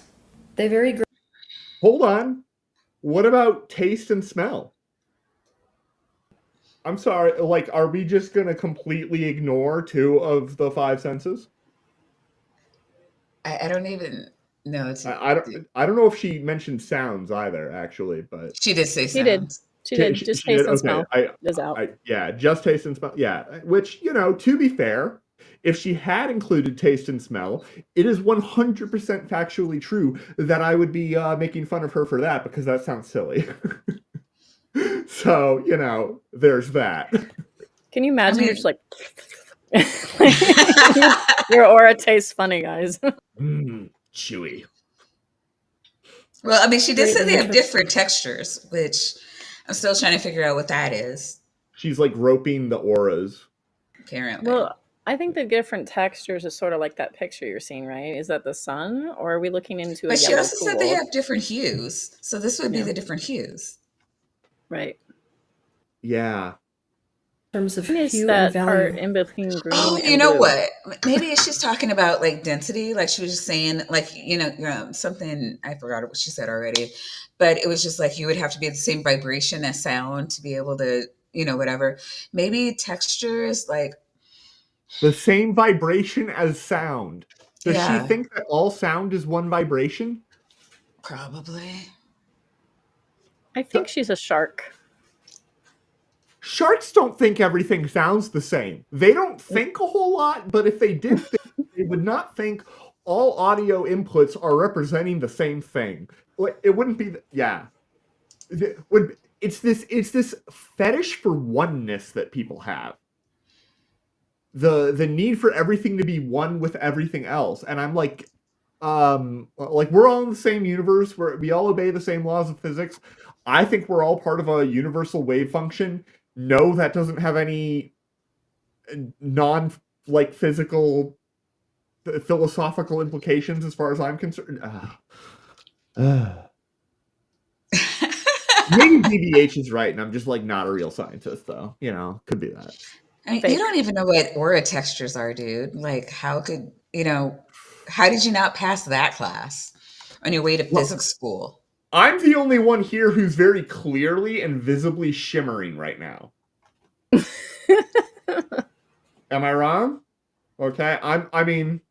They vary greatly. Hold on. What about taste and smell? I'm sorry, like, are we just going to completely ignore 2 of the 5 senses? I don't even know. I don't know if she mentioned sounds either, actually, but She did say sounds. She did. She did. Just taste and smell is out. Yeah, just taste and smell. Yeah, which, you know, to be fair, if she had included taste and smell, it is 100% factually true that I would be making fun of her for that, because that sounds silly. So, you know, there's that. Can you imagine you're just like your aura tastes funny, guys. Chewy. Well, I mean, she did say they have different textures, which I'm still trying to figure out what that is. She's like roping the auras. Apparently. Well, I think the different textures is sort of like that picture you're seeing, right? Is that the sun, or are we looking into but a she yellow also pool? said they have different hues. So this would be the different hues. Right. Yeah. In terms of It's hue that and value. part in between green and you know blue. what? Maybe she's talking about like density. Like she was just saying, like, you know, something, I forgot what she said already, but it was just like you would have to be the same vibration as sound to be able to, you know, whatever. Maybe texture is like the same vibration as sound. Does Yeah. she think that all sound is one vibration? Probably. I think she's a shark. Sharks don't think everything sounds the same. They don't think a whole lot, but if they did think, they would not think all audio inputs are representing the same thing. It wouldn't be, it's this fetish for oneness that people have. The need for everything to be one with everything else. And I'm like we're all in the same universe where we all obey the same laws of physics. I think we're all part of a universal wave function. No, that doesn't have any physical philosophical implications as far as I'm concerned. Maybe DBH is right, and I'm just like not a real scientist, though. You know, could be that. I mean, you don't even know what aura textures are, dude. Like, how did you not pass that class on your way to physics school? I'm the only one here who's very clearly and visibly shimmering right now. Am I wrong? Okay, I mean,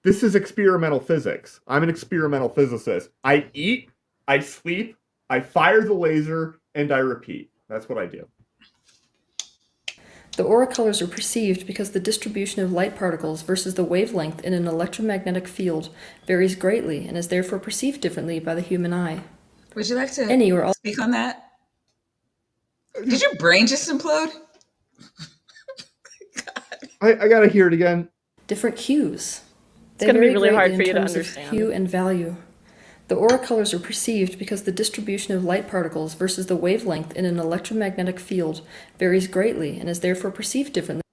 this is experimental physics. I'm an experimental physicist. I eat, I sleep, I fire the laser, and I repeat. That's what I do. The aura colors are perceived because the distribution of light particles versus the wavelength in an electromagnetic field varies greatly and is therefore perceived differently by the human eye. Would you like to speak on that? Did your brain just implode? I gotta hear it again. Different hues. They gonna be vary really hard greatly for in you to terms of understand. hue and value. The aura colors are perceived because the distribution of light particles versus the wavelength in an electromagnetic field varies greatly and is therefore perceived differently.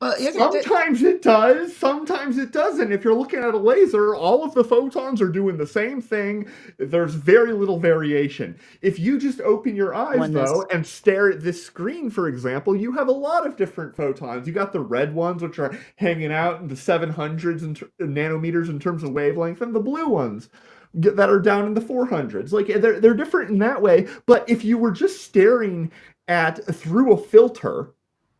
Well, Sometimes it does, sometimes it doesn't. If you're looking at a laser, all of the photons are doing the same thing. There's very little variation. If you just open your eyes, though, and stare at this screen, for example, you have a lot of different photons. You got the red ones, which are hanging out in the 700s nanometers in terms of wavelength, and the blue ones that are down in the 400s. Like, they're different in that way, but if you were just staring at through a filter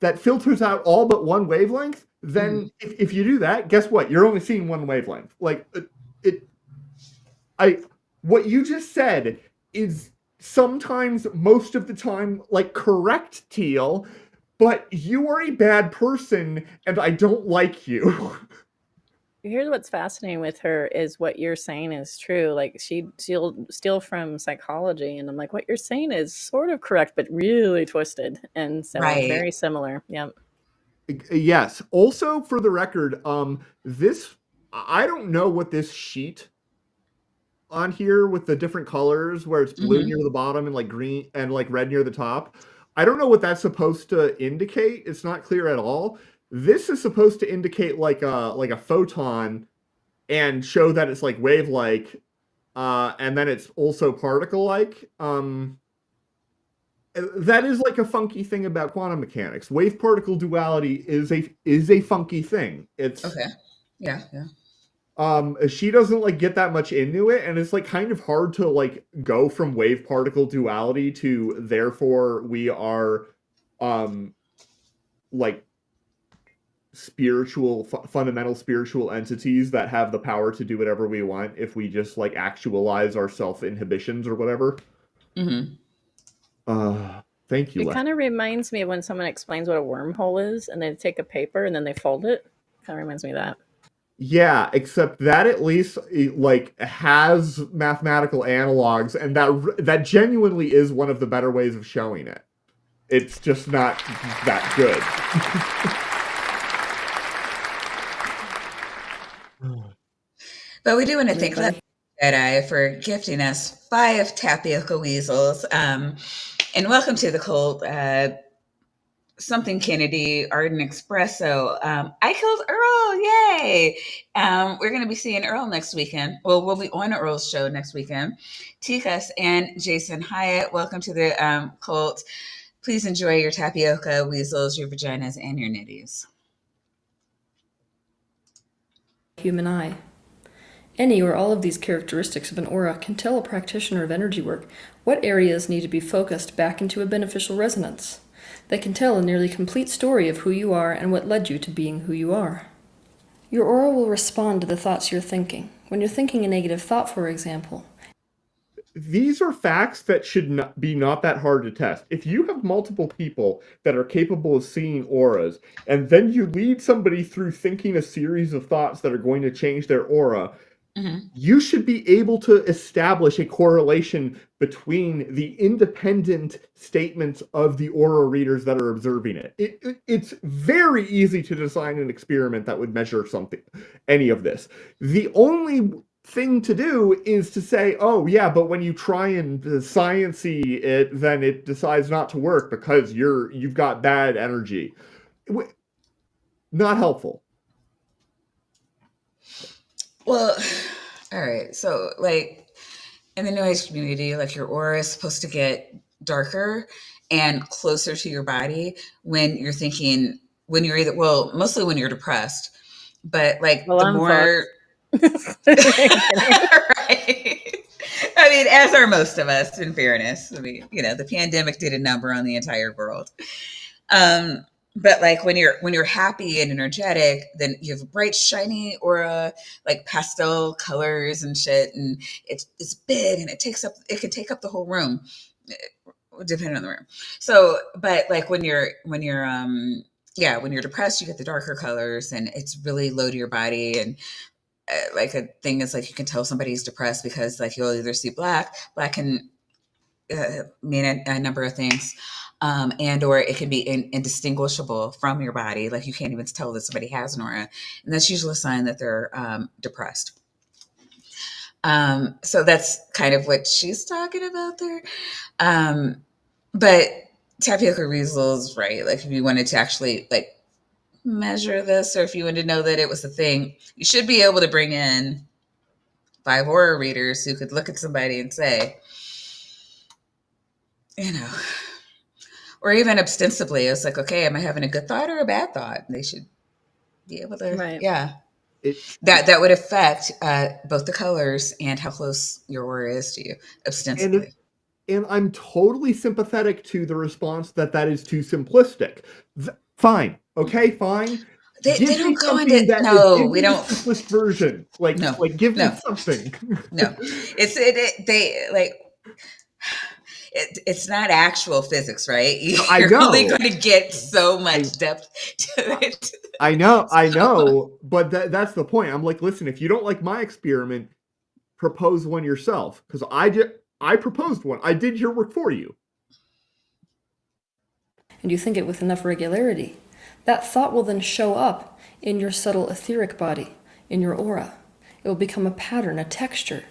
that filters out all but one wavelength, then if you do that, guess what? You're only seeing one wavelength. Like what you just said is sometimes, most of the time, like, correct, Teal, but you are a bad person and I don't like you. Here's what's fascinating with her is what you're saying is true. Like she'll steal from psychology, and I'm like, what you're saying is sort of correct, but really twisted, and so very similar. Yeah. Yes. Also, for the record, this, I don't know what this sheet on here with the different colors, where it's blue near the bottom and like green and like red near the top. I don't know what that's supposed to indicate. It's not clear at all. This is supposed to indicate like a photon and show that it's like wave-like, and then it's also particle-like. That is like a funky thing about quantum mechanics. Wave-particle duality is a funky thing. It's okay. Yeah. she doesn't like get that much into it, and it's like kind of hard to like go from wave-particle duality to therefore we are like fundamental spiritual entities that have the power to do whatever we want if we just like actualize our self-inhibitions or whatever. Thank you. It kind of reminds me of when someone explains what a wormhole is and they take a paper and then they fold it. Kind of reminds me of that. Yeah, except that at least like has mathematical analogs, and that genuinely is one of the better ways of showing it. It's just not that good. But we do want to thank Jedi for gifting us 5 tapioca weasels. And welcome to the cult. Something Kennedy, Arden Espresso. I killed Earl. Yay. We're going to be seeing Earl next weekend. Well, we'll be on Earl's show next weekend. Tikas and Jason Hyatt, welcome to the cult. Please enjoy your tapioca weasels, your vaginas, and your nitties. Human eye. Any or all of these characteristics of an aura can tell a practitioner of energy work what areas need to be focused back into a beneficial resonance. They can tell a nearly complete story of who you are and what led you to being who you are. Your aura will respond to the thoughts you're thinking. When you're thinking a negative thought, for example. These are facts that should not be that hard to test. If you have multiple people that are capable of seeing auras, and then you lead somebody through thinking a series of thoughts that are going to change their aura, you should be able to establish a correlation between the independent statements of the aura readers that are observing it. It's very easy to design an experiment that would measure any of this. The only thing to do is to say, oh yeah, but when you try and science-y it, then it decides not to work because you've got bad energy. Not helpful. Well, all right. So, like, in the New Age community, like, your aura is supposed to get darker and closer to your body when you're thinking, when you're either, well, mostly when you're depressed, but like the more, right? I mean, as are most of us, in fairness. I mean, the pandemic did a number on the entire world. But like when you're happy and energetic, then you have a bright, shiny aura, like pastel colors and shit, and it's big and it can take up the whole room, depending on the room. So, but like when you're depressed, you get the darker colors and it's really low to your body. And like a thing is like you can tell somebody's depressed because like you'll either see black can mean a number of things. and or it can be indistinguishable from your body. Like you can't even tell that somebody has an aura, and that's usually a sign that they're depressed. So that's kind of what she's talking about there. But Tapioca Weasel's right. Like if you wanted to actually like measure this, or if you wanted to know that it was a thing, you should be able to bring in 5 aura readers who could look at somebody and say, you know, or even ostensibly, it's like, okay, am I having a good thought or a bad thought? And they should be able to, Right. yeah. That would affect both the colors and how close your aura is to you, ostensibly. And I'm totally sympathetic to the response that is too simplistic. Fine, okay, fine. They don't go into give we me don't. The simplest version, give me something. No, it's not actual physics, right? You're only going to get so much depth to it. I know, but that's the point. I'm like, listen, if you don't like my experiment, propose one yourself, because I proposed one. I did your work for you. And you think it with enough regularity, that thought will then show up in your subtle etheric body, in your aura. It will become a pattern, a texture,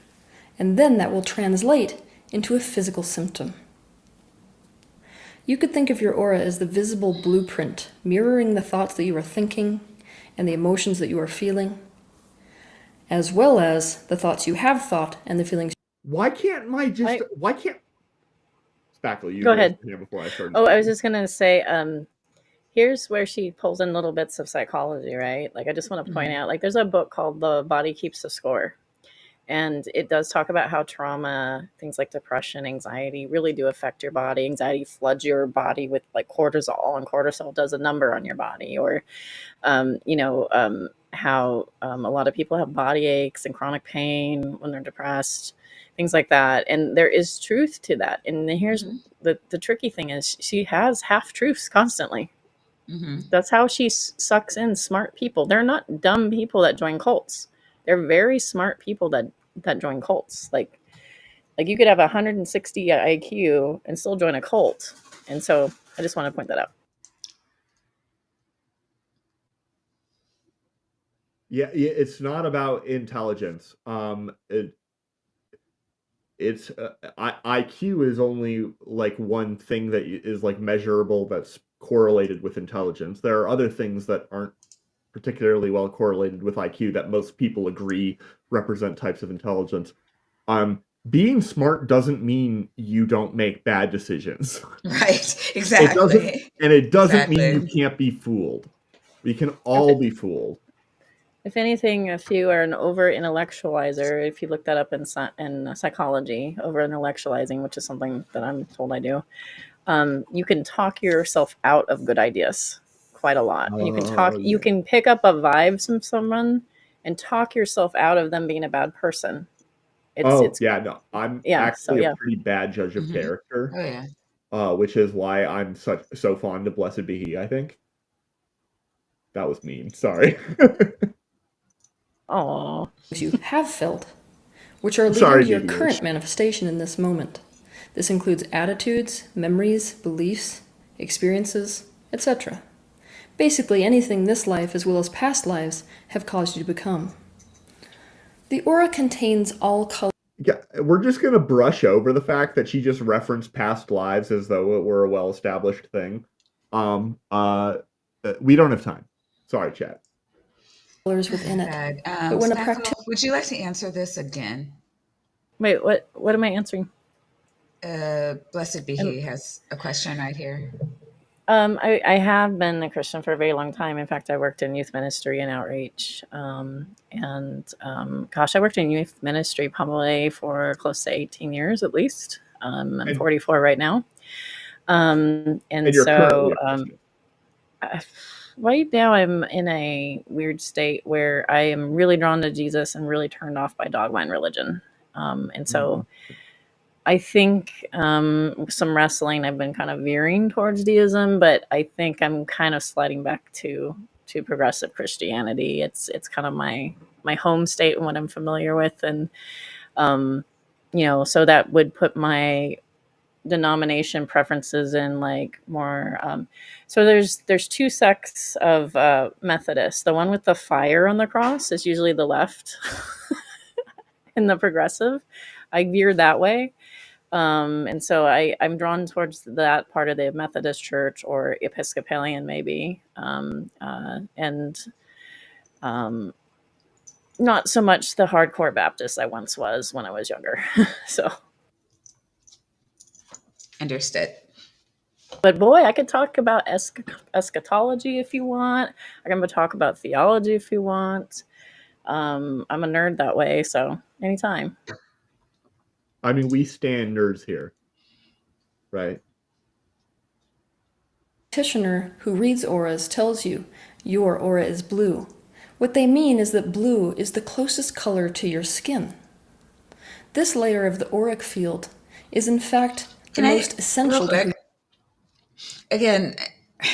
and then that will translate into a physical symptom. You could think of your aura as the visible blueprint, mirroring the thoughts that you are thinking and the emotions that you are feeling, as well as the thoughts you have thought and the feelings. Why can't Spackle, you go ahead before I started. Oh, I was just gonna say, here's where she pulls in little bits of psychology, right? Like I just want to point out, like there's a book called The Body Keeps the Score. And it does talk about how trauma, things like depression, anxiety really do affect your body. Anxiety floods your body with like cortisol, and cortisol does a number on your body. Or, how a lot of people have body aches and chronic pain when they're depressed, things like that. And there is truth to that. And here's the tricky thing is she has half truths constantly. Mm-hmm. That's how she sucks in smart people. They're not dumb people that join cults. They're very smart people that join cults. Like you could have 160 IQ and still join a cult. And so I just want to point that out. Yeah, it's not about intelligence. It's IQ is only like one thing that is like measurable that's correlated with intelligence. There are other things that aren't particularly well correlated with IQ that most people agree represent types of intelligence. Being smart doesn't mean you don't make bad decisions. Right, exactly. It doesn't mean you can't be fooled. We can all be fooled. If anything, if you are an over-intellectualizer, if you look that up in psychology, over-intellectualizing, which is something that I'm told I do, you can talk yourself out of good ideas quite a lot. You can pick up a vibe from someone and talk yourself out of them being a bad person. I'm actually a pretty bad judge of character. Oh yeah. Which is why I'm so fond of Blessed Be He, I think. That was mean. Sorry. Oh. You have felt, which are leading to your current manifestation in this moment. This includes attitudes, memories, beliefs, experiences, etc. Basically anything this life as well as past lives have caused you to become. The aura contains all colors. Yeah, we're just going to brush over the fact that she just referenced past lives as though it were a well-established thing. We don't have time. Sorry, chat. Within it. But when would you like to answer this again? Wait, what am I answering? Blessed Be He has a question right here. I have been a Christian for a very long time. In fact, I worked in youth ministry and outreach. I worked in youth ministry probably for close to 18 years at least. I'm 44 right now. Right now I'm in a weird state where I am really drawn to Jesus and really turned off by dogma and religion. I think some wrestling, I've been kind of veering towards deism, but I think I'm kind of sliding back to progressive Christianity. It's kind of my home state and what I'm familiar with. And, so that would put my denomination preferences in like more. So there's two sects of Methodists. The one with the fire on the cross is usually the left, and the progressive. I veer that way. And so I'm drawn towards that part of the Methodist Church or Episcopalian, maybe, and not so much the hardcore Baptist I once was when I was younger. So, Understood. but boy, I could talk about eschatology if you want. I can talk about theology if you want. I'm a nerd that way, so anytime. I mean, we stand nerds here, right? Practitioner who reads auras tells you your aura is blue. What they mean is that blue is the closest color to your skin. This layer of the auric field is in fact the most essential real quick, again, I'm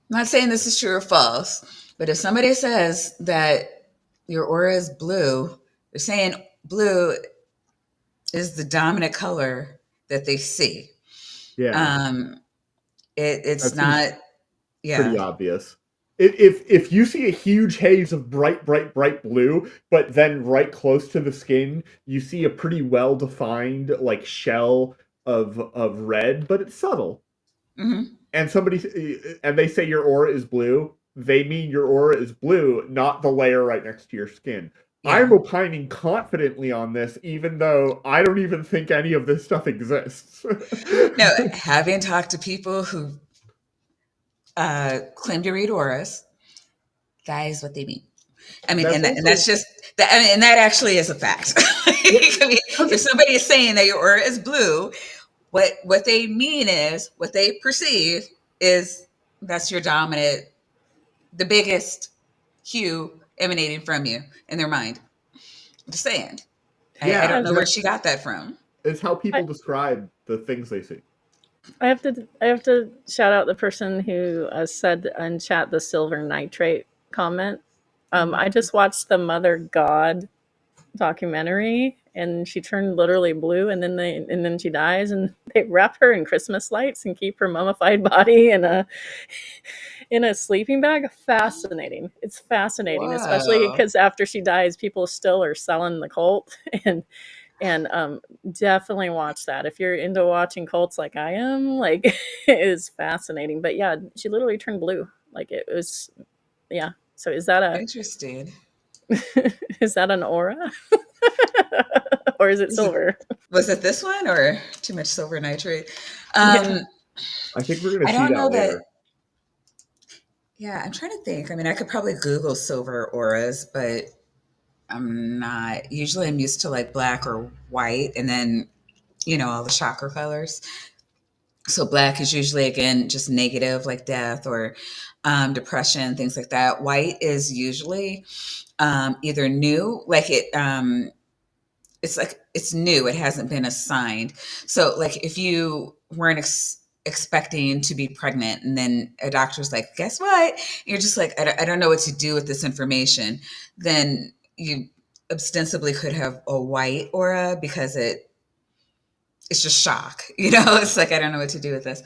not saying this is true or false, but if somebody says that your aura is blue, they're saying blue is the dominant color that they see. Yeah. It's not, pretty obvious. If you see a huge haze of bright blue, but then right close to the skin, you see a pretty well defined like shell of red, but it's subtle. Mm-hmm. And they say your aura is blue, they mean your aura is blue, not the layer right next to your skin. Yeah. I'm opining confidently on this, even though I don't even think any of this stuff exists. No, having talked to people who claim to read auras, that is what they mean. I mean, and that's just that. I mean, and that actually is a fact. I mean, if somebody is saying that your aura is blue, what they mean is what they perceive is that's your dominant, the biggest hue emanating from you in their mind. I'm just saying. I don't know where she got that from. It's how people describe the things they see. I have to shout out the person who said in chat the silver nitrate comment. I just watched the Mother God documentary, and she turned literally blue, and then she dies, and they wrap her in Christmas lights and keep her mummified body in a sleeping bag. Fascinating. It's fascinating, wow. Especially because after she dies, people still are selling the cult, and definitely watch that if you're into watching cults like I am. Like, it is fascinating. But yeah, she literally turned blue. Like, it was, yeah. So is that interesting? Is that an aura? Or is it silver? Was it this one or too much silver nitrate? I think we're gonna see that later. Yeah, I'm trying to think. I mean, I could probably Google silver auras, but I'm not. Usually I'm used to like black or white, and then, all the chakra colors. So black is usually, again, just negative, like death or depression, things like that. White is usually either new, like it's like it's new. It hasn't been assigned. So like if you weren't expecting to be pregnant, and then a doctor's like, guess what? You're just like, I don't know what to do with this information. Then you ostensibly could have a white aura because it's just shock. It's like, I don't know what to do with this,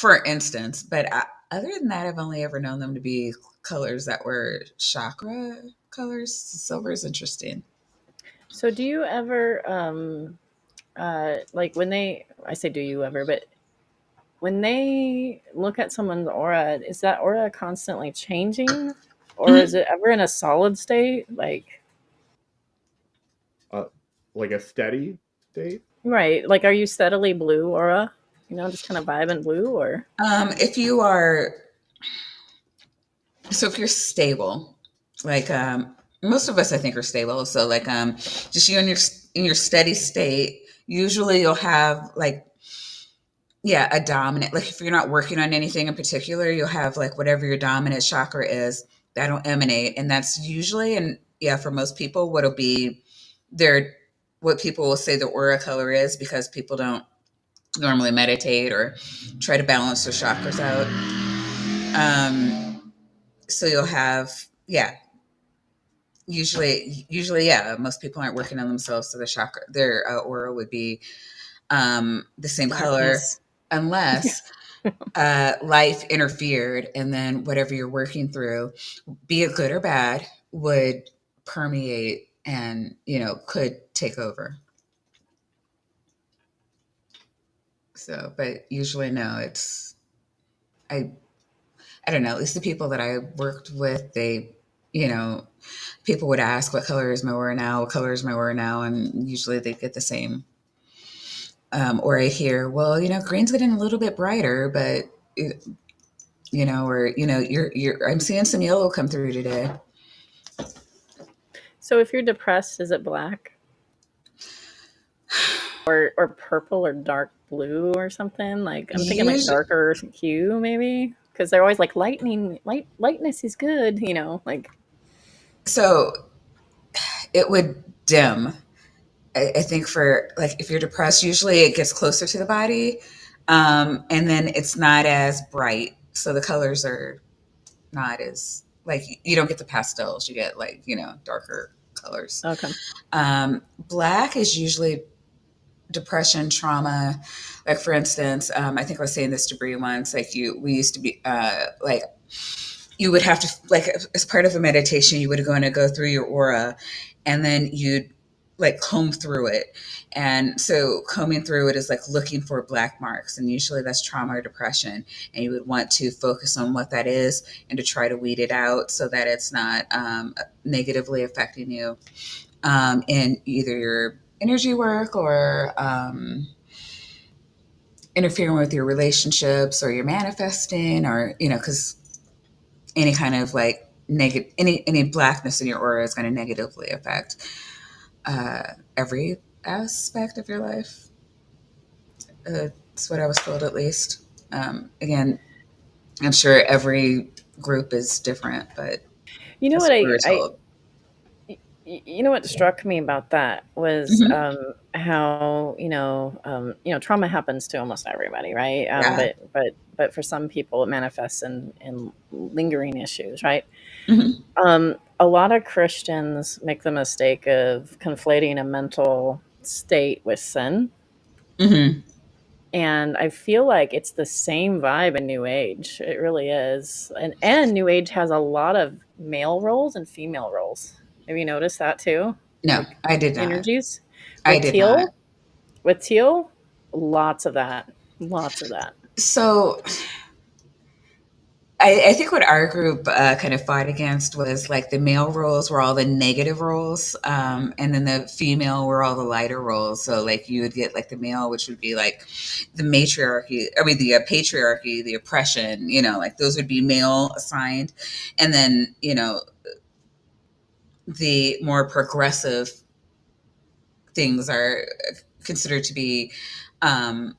for instance. But other than that, I've only ever known them to be colors that were chakra colors. Silver is interesting. So do you ever, like when I say do you ever, but when they look at someone's aura, is that aura constantly changing, or is it ever in a solid state? Like a steady state? Right. Like, are you steadily blue aura? Just kind of vibing blue, or? If you're stable, like, most of us, I think, are stable. So like, just you in your steady state, usually you'll have like, a dominant, like if you're not working on anything in particular, you'll have like whatever your dominant chakra is, that'll emanate. And that's usually, and for most people, what'll be what people will say the aura color is, because people don't normally meditate or try to balance their chakras out. So you'll have, usually, yeah, most people aren't working on themselves, so their aura would be the same color, Darkness. unless life interfered, and then whatever you're working through, be it good or bad, would permeate and could take over. So, but usually no, I I don't know. At least the people that I worked with, you know, people would ask, "What color is my aura now? What color is my aura now?" And usually they get the same. Or I hear, "Well, green's getting a little bit brighter, but or you're I'm seeing some yellow come through today." So if you're depressed, is it black or purple or dark blue or something? Like I'm thinking like Usually, darker hue maybe, because they're always like lightness is good, like. so it would dim. I think for like if you're depressed, usually it gets closer to the body, and then it's not as bright, so the colors are not as like you don't get the pastels. You get like darker colors. Okay. Black is usually depression, trauma. Like for instance, I think I was saying this to Bree once. Like we used to be like you would have to like as part of a meditation, you would go through your aura, and then you'd like comb through it. And so combing through it is like looking for black marks, and usually that's trauma or depression. And you would want to focus on what that is and to try to weed it out so that it's not negatively affecting you in either your energy work or interfering with your relationships or your manifesting, or because any kind of like negative any blackness in your aura is going to negatively affect every aspect of your life. That's what I was told, at least. Again, I'm sure every group is different, but You know that's what what we were told. you know what struck me about that was Hmm. how trauma happens to almost everybody, right? Yeah. But for some people it manifests in lingering issues, right? Hmm. A lot of Christians make the mistake of conflating a mental state with sin. Hmm. And I feel like it's the same vibe in New Age. It really is. And New Age has a lot of male roles and female roles. Have you noticed that too? No, Like I did not. energies I with did not. Teal, lots of that. Lots of that. So I think what our group kind of fought against was like the male roles were all the negative roles, and then the female were all the lighter roles. So like you would get like the male, which would be like the matriarchy, I mean the patriarchy, the oppression. Like those would be male assigned, and then the more progressive things are considered to be um,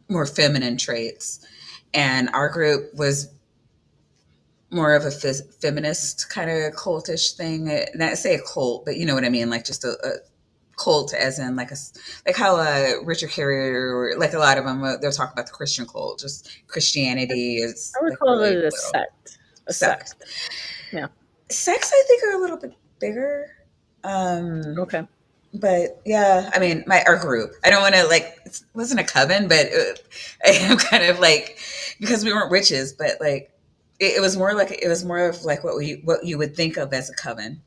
more feminine traits. And our group was more of a feminist kind of cultish thing. Not say a cult, but you know what I mean, like just a cult, as in like how Richard Carrier, or like a lot of them, they'll talk about the Christian cult. Just Christianity is I would like call really it a little. sect. A Sect. sect. Yeah. Sects, I think, are a little bit bigger. Okay. But yeah, I mean, our group. I don't want to like. It wasn't a coven, but I am kind of like because we weren't witches, but like it was more like it was more of like what you would think of as a coven.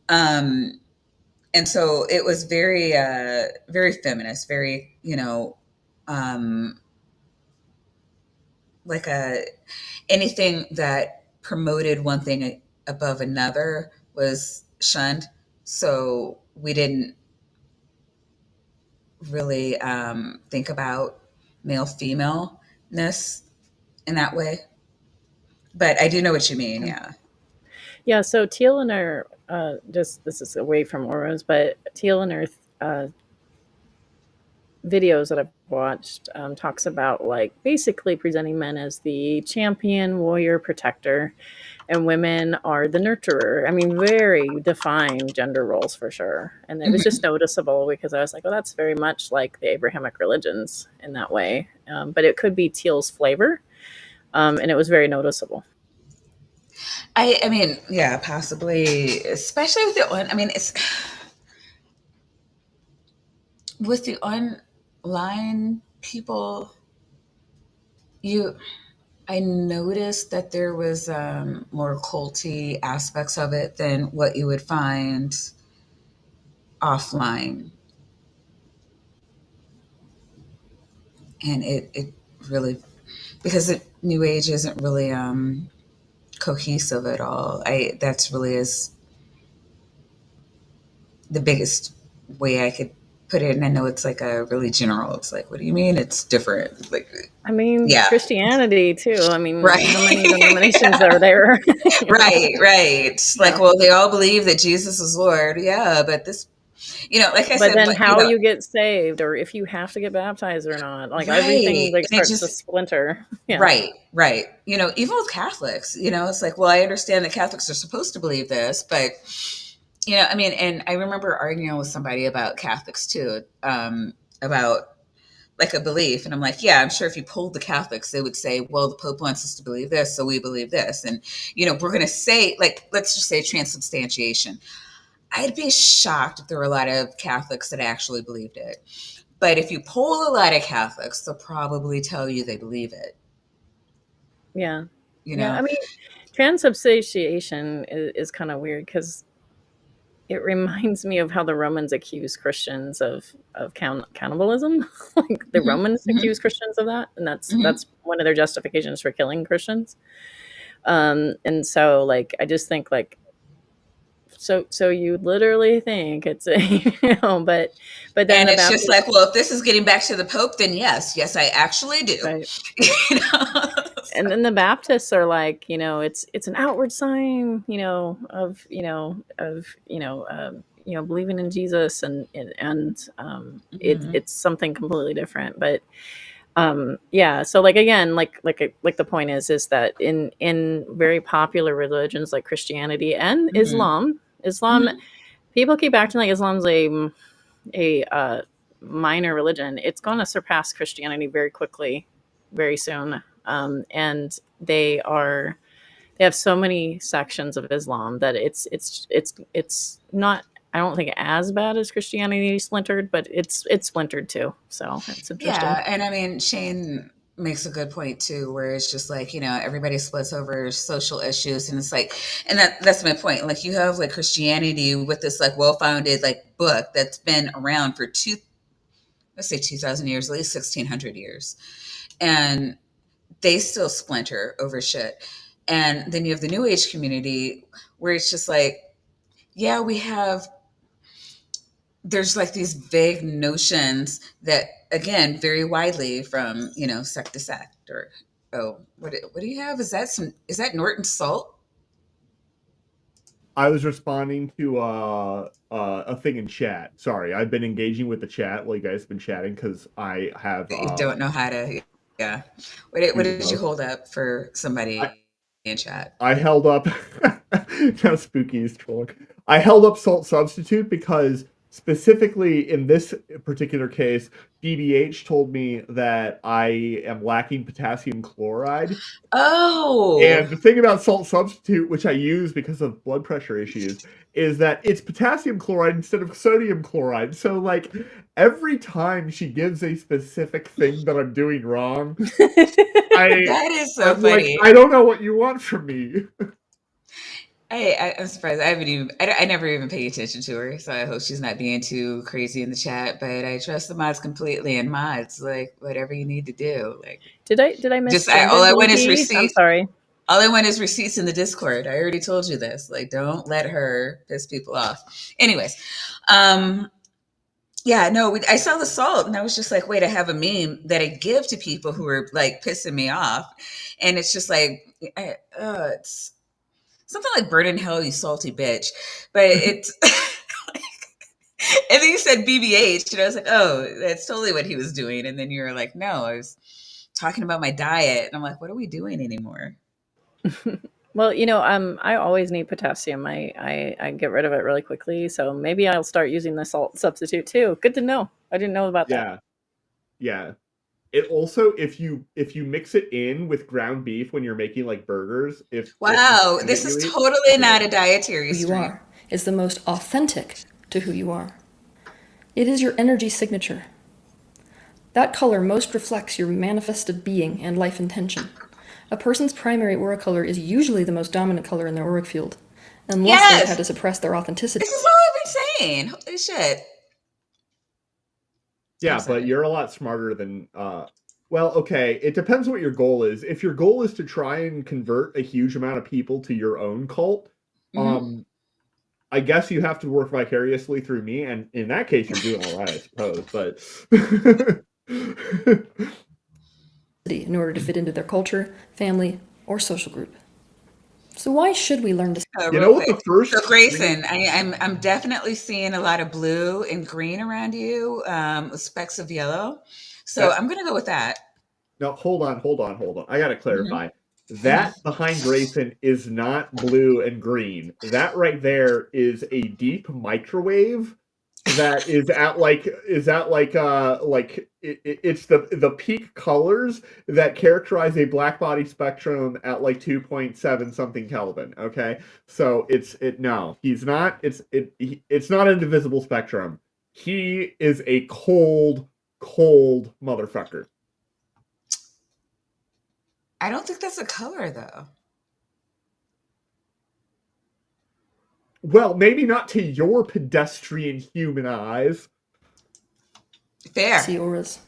Um, and so it was very very feminist, very um, like anything that promoted one thing above another was shunned. So we didn't really think about male femaleness in that way. But I do know what you mean. Yeah. Yeah, so Teal and her, just this is away from auras, but Teal and her videos that I've watched talks about like basically presenting men as the champion, warrior, protector, and women are the nurturer. I mean, very defined gender roles for sure. And it was just Hmm. noticeable because I was like, oh, that's very much like the Abrahamic religions in that way. But it could be Teal's flavor. And it was very noticeable. I mean, yeah, possibly, especially with the I mean, it's with the online people. You, I noticed that there was more culty aspects of it than what you would find offline, and it really, because it, New Age isn't really cohesive at all. I That's really is the biggest way I could put it. And I know it's like a really general. It's like, what do you mean? It's different. Like, I mean, yeah, Christianity too. I mean, right, how many denominations are there? right, right. Like, Yeah. well, they all believe that Jesus is Lord. Yeah, but this, like I But said, then how you get saved, or if you have to get baptized or not, like everything right, like and it starts to just splinter. Yeah. right, right. Even with Catholics, it's like, well, I understand that Catholics are supposed to believe this, but I mean, and I remember arguing with somebody about Catholics too, about like a belief. And I'm like, yeah, I'm sure if you polled the Catholics, they would say, well, the Pope wants us to believe this, so we believe this. And, we're going to say, like, let's just say transubstantiation. I'd be shocked if there were a lot of Catholics that actually believed it. But if you poll a lot of Catholics, they'll probably tell you they believe it, Yeah. you Yeah. know? I mean, transubstantiation is kind of weird because it reminds me of how the Romans accused Christians of cannibalism. Like the Hmm. Romans Hmm. accused Christians of that, and Hmm. that's one of their justifications for killing Christians. And so like I just think like so you literally think it's a but then And the it's just Baptist, like, well, if this is getting back to the Pope, then yes, I actually do. right? you know? And then the Baptists are like, it's an outward sign, of believing in Jesus, and Mhm. it's something completely different. But yeah, so like again, like the point is that in very popular religions like Christianity and Mhm. Islam, Mhm. people keep acting like Islam's a minor religion. It's going to surpass Christianity very quickly, very soon. And they have so many sections of Islam that it's not. I don't think as bad as Christianity splintered, but it's splintered too. So it's interesting. Yeah, and I mean, Shane makes a good point too, where it's just like, everybody splits over social issues, and it's like, and that's my point. Like, you have like Christianity with this like well-founded like book that's been around for let's say 2,000 years, at least 1,600 years, and they still splinter over shit. And then you have the New Age community where it's just like, yeah, there's like these vague notions that, again, vary widely from sect to sect. Or, oh, what do you have? Is that Norton salt? I was responding to a thing in chat. Sorry, I've been engaging with the chat while you guys have been chatting because I have That you don't know how to? Yeah. What do did you both. hold up for I, somebody in chat? I held up how spooky is trolling. I held up salt substitute because specifically in this particular case, DBH told me that I am lacking potassium chloride. Oh, And the thing about salt substitute, which I use because of blood pressure issues, is that it's potassium chloride instead of sodium chloride. So, like, every time she gives a specific thing that I'm doing wrong, that is so I'm like, funny. I don't know what you want from me. I'm surprised. I haven't even. I never even pay attention to her, so I hope she's not being too crazy in the chat. But I trust the mods completely, and mods like whatever you need to do. Like, Did I just misgender all I want is DP? I'm receipts. sorry. All I want is receipts in the Discord. I already told you this. Like, don't let her piss people off. Anyways, um, yeah, no, I saw the salt, and I was just like, wait, I have a meme that I give to people who are like pissing me off, and it's just like, it's something like "burn in hell, you salty bitch," but it's. And then you said BBH, and I was like, oh, that's totally what he was doing. And then you were like, no, I was talking about my diet, and I'm like, what are we doing anymore? Well, I always need potassium. I get rid of it really quickly, so maybe I'll start using the salt substitute too. Good to know. I didn't know about that. Yeah, yeah. It also, if you mix it in with ground beef when you're making like burgers, if Wow, this you is eat, totally not a dietary Who you stream. are is the most authentic to who you are. It is your energy signature. That color most reflects your manifested being and life intention. A person's primary aura color is usually the most dominant color in their auric field, unless they've had to Yes, suppress their authenticity. this is all I've been saying. Holy shit. I'm yeah, but sorry. you're a lot smarter than well, okay, it depends what your goal is. If your goal is to try and convert a huge amount of people to your own cult, Hmm. I guess you have to work vicariously through me, and in that case, you're doing all right, I suppose. But In order to fit into their culture, family, or social group. So why should we learn to you Real know what quick. the first So screen? Grayson, I'm definitely seeing a lot of blue and green around you, with specks of yellow. So That I'm gonna go with that. No, hold on, hold on, hold on. I gotta Hmm. clarify. That behind Grayson is not blue and green. That right there is a deep microwave that it's the peak colors that characterize a black body spectrum at like 2.7 something Kelvin. Okay, so no, he's not. It's not an divisible spectrum. He is a cold motherfucker. I don't think that's a color though. Well, maybe not to your pedestrian human eyes. Fair. see auras?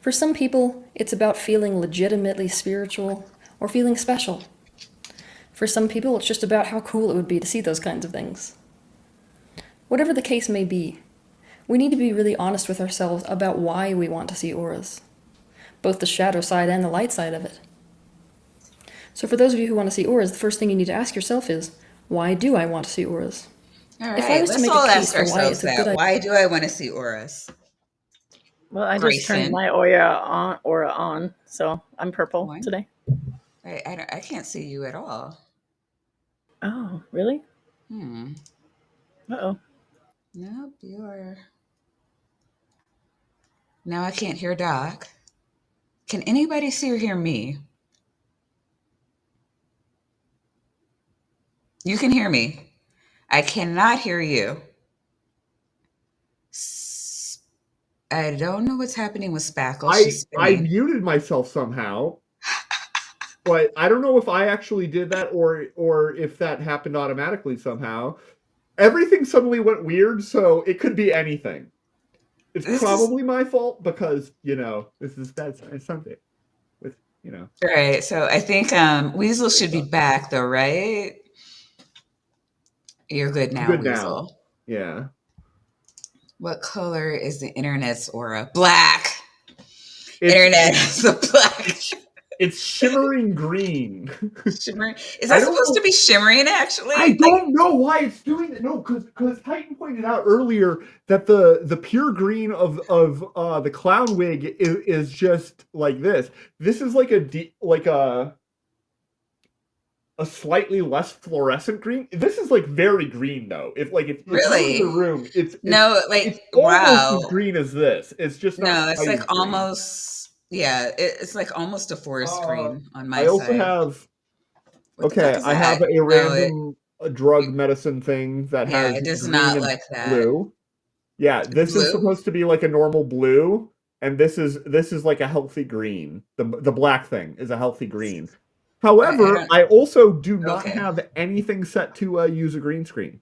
For some people, it's about feeling legitimately spiritual or feeling special. For some people, it's just about how cool it would be to see those kinds of things. Whatever the case may be, we need to be really honest with ourselves about why we want to see auras, both the shadow side and the light side of it. So for those of you who want to see auras, the first thing you need to ask yourself is, why do I want to see auras? All If I right, was to let's make all a case ask for why ourselves it's a good that. idea, Why do I want to see auras? Well, I just turned Grayson. my aura on, so I'm purple One. today. I can't see you at all. Oh, really? Hmm. Uh-oh. Nope, now I can't hear Doc. Can anybody see or hear me? You can hear me. I cannot hear you. I don't know what's happening with Spackle. She's I spinning. muted myself somehow, but I don't know if I actually did that or if that happened automatically somehow. Everything suddenly went weird, so it could be anything. It's This is probably my fault because this is that's Sunday with right. So I think Weasel should be back though, right? You're good now, good now. Weasel. Yeah. What color is the internet's aura? Black. It's Internet is a black. it's it's shimmering green. Shimmering. Is I that don't supposed know to be shimmering I actually? Like, don't know why it's doing that. No, because Titan pointed out earlier that the pure green of the clown wig is just like this. This is like a slightly less fluorescent green. This is like very green though. If you're in the really? room, No, it's like, almost as wow. green as this. It's just not No, it's quite like as green. almost, yeah, it's like almost a forest Uh, green on I my also side. have What the fuck Okay, is I have that? a No, random drug medicine thing that yeah, has it does green not and like that. blue. Yeah, this is Blue? supposed to be like a normal blue, and this is like a healthy green. The black thing is a healthy green. I However, don't, I also do not okay. have anything set to use a green screen.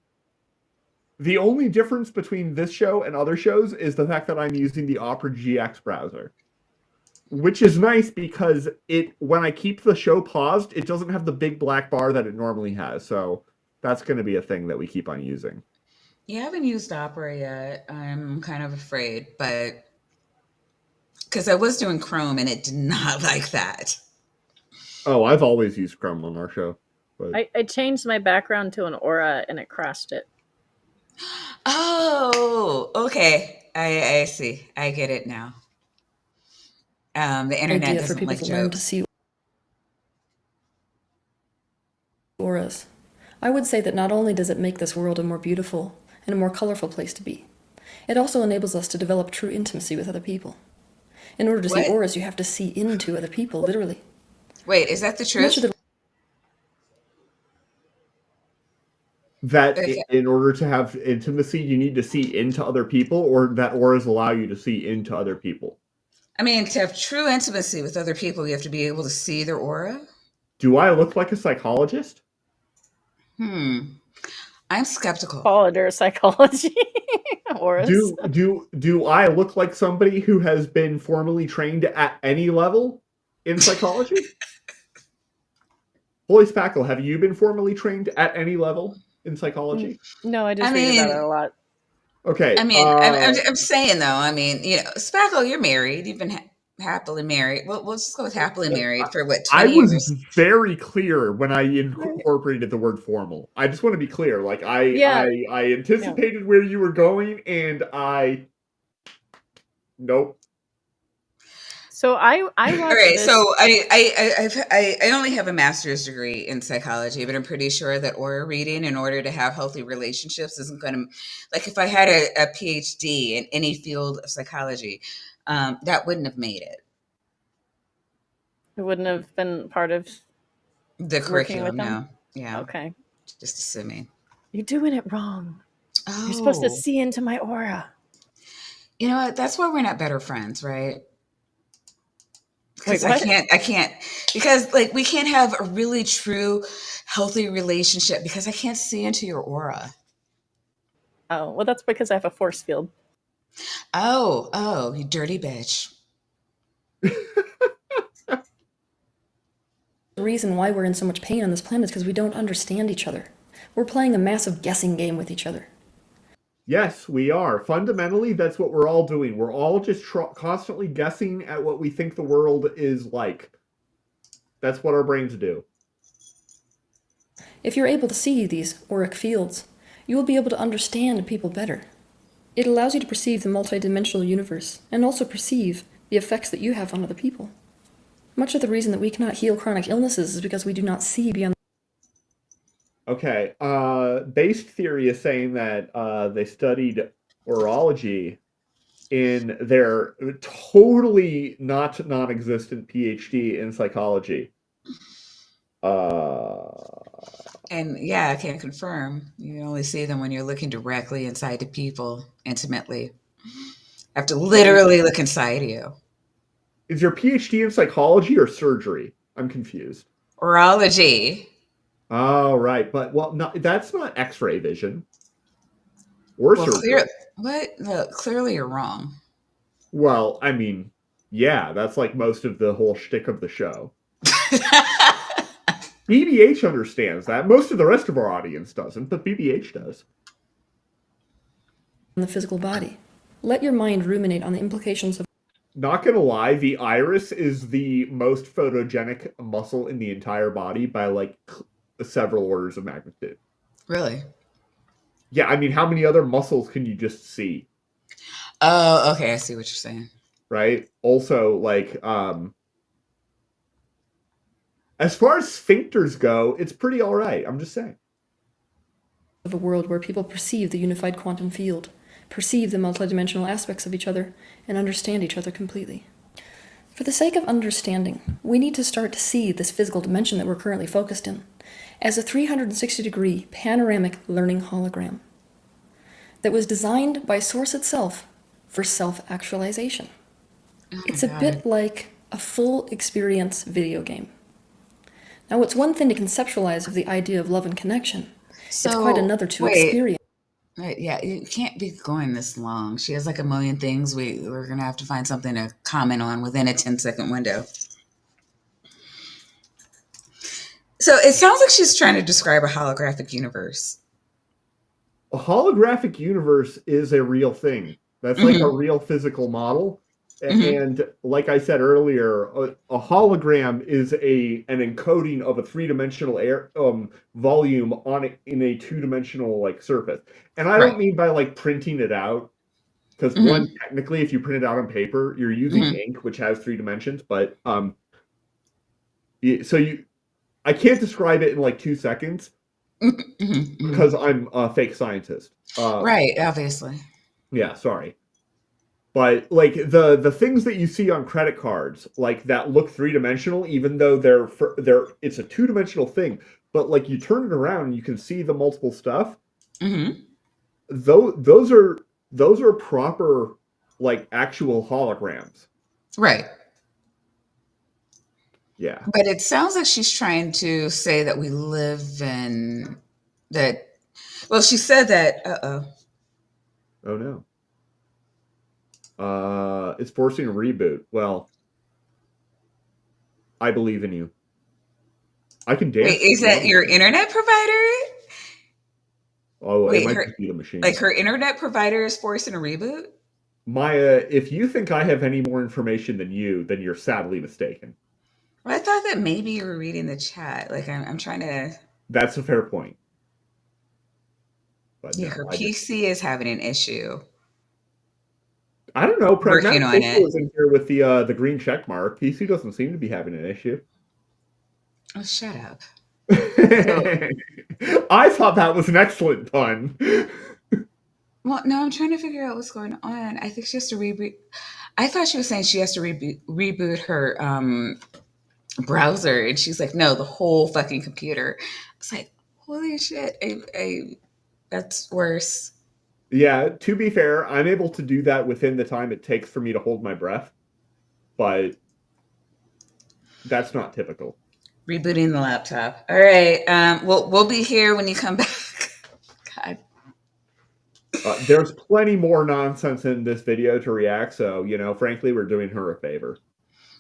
The only difference between this show and other shows is the fact that I'm using the Opera GX browser, which is nice because when I keep the show paused, it doesn't have the big black bar that it normally has. So that's going to be a thing that we keep on using. You haven't used Opera yet. I'm kind of afraid, but because I was doing Chrome and it did not like that. Oh, I've always used Chrome on our show, but I changed my background to an aura and it crashed it. Oh, okay. I see. I get it now. The internet idea for doesn't people like to learn to jokes. see auras. I would say that not only does it make this world a more beautiful and a more colorful place to be, it also enables us to develop true intimacy with other people. In order to see What? auras, you have to see into other people, literally. Wait, is that the Much truth? of the That Okay. in order to have intimacy, you need to see into other people, or that auras allow you to see into other people? I mean, to have true intimacy with other people, you have to be able to see their aura. Do I look like a psychologist? I'm skeptical. College psychology. Auras. Do I look like somebody who has been formally trained at any level in psychology? Holy Spackle, have you been formally trained at any level in psychology? No, I I just read about it mean, a lot. Okay. I'm saying though. I mean, Spackle, you're married. You've been happily married. Well, we'll just go with happily married for what, I 20 was years? very clear when I incorporated the word formal. I just want to be clear. Like Yeah. I anticipated where you were going, and nope. So I All watched right, this. so I only have a master's degree in psychology, but I'm pretty sure that aura reading, in order to have healthy relationships, isn't going to, like, if I had a PhD in any field of psychology, that wouldn't have made it It wouldn't have been part of the working with curriculum. them. No, yeah, Okay. just assuming. You're doing it wrong. You're supposed to Oh, see into my aura. you know what? That's why we're not better friends, right? Wait, Because what? I can't, because like we can't have a really true, healthy relationship because I can't see into your aura. Oh, well, that's because I have a force field. Oh, you dirty bitch. reason why we're in so much pain on this planet is because we don't understand each other. We're playing a massive guessing game with each other. Yes, we are. Fundamentally, that's what we're all doing. We're all just constantly guessing at what we think the world is like. That's what our brains do. If you're able to see these auric fields, you will be able to understand people better. It allows you to perceive the multidimensional universe and also perceive the effects that you have on other people. Much of the reason that we cannot heal chronic illnesses is because we do not see beyond. Okay, based theory is saying that they studied orology in their totally not non-existent PhD in psychology. And yeah, I can confirm. You only see them when you're looking directly inside the people intimately. I have to literally look inside you. Is your PhD in psychology or surgery? I'm confused. Orology. Oh, right. But, well, no, that's not X-ray vision. Or Well, surgery. clearly you're wrong. Well, I mean, yeah, that's like most of the whole shtick of the show. BBH understands that. Most of the rest of our audience doesn't, but BBH does. The physical body. Let your mind ruminate on the implications of. Not gonna lie, the iris is the most photogenic muscle in the entire body by like several orders of magnitude. Really? Yeah, I mean, how many other muscles can you just see? Oh, okay. I see what you're saying. Right? Also, like, as far as sphincters go, it's pretty all right. I'm just saying. Of a world where people perceive the unified quantum field, perceive the multidimensional aspects of each other, and understand each other completely. For the sake of understanding, we need to start to see this physical dimension that we're currently focused in as a 360-degree panoramic learning hologram that was designed by Source itself for self-actualization. It's a bit like a full experience video game. Now, it's one thing to conceptualize of the idea of love and connection. It's quite another to experience. Right, yeah, you can't be going this long. She has like a million things. We're going to have to find something to comment on within a 10-second window. So it sounds like she's trying to describe a holographic universe. A holographic universe is a real thing. That's like a real physical model. And like I said earlier, a hologram is an encoding of a three-dimensional volume in a two-dimensional like surface. And I don't mean by like printing it out, because one, technically, if you print it out on paper, you're using ink, which has 3 dimensions. But I can't describe it in like 2 seconds because I'm a fake scientist. Right, obviously. Yeah, sorry. But like the things that you see on credit cards, like that look 3-dimensional, even though it's a 2-dimensional thing, but like you turn it around and you can see the multiple stuff. Mm-hmm. Those are proper, like, actual holograms. Right. Yeah. But it sounds like she's trying to say that we live in that. Well, she said that. Oh no. It's forcing a reboot. Well, I believe in you. I can dance. Wait, is that your internet provider? Oh, Wait, it might just be the machine. like her internet provider is forcing a reboot? Maya, if you think I have any more information than you, then you're sadly mistaken. Well, I thought that maybe you were reading the chat. Like I'm trying to. That's a fair point. But Yeah, no, her PC is having an issue. I don't know. Working on it. Was in here with the green check mark. PC doesn't seem to be having an issue. Oh, shut up. I thought that was an excellent pun. Well, no, I'm trying to figure out what's going on. I think she has to reboot. I thought she was saying she has to reboot her browser, and she's like, no, the whole fucking computer. It's like, holy shit, that's worse. Yeah, to be fair, I'm able to do that within the time it takes for me to hold my breath, but that's not typical. Rebooting the laptop. All right, we'll be here when you come back. God. There's plenty more nonsense in this video to react, so, frankly, we're doing her a favor.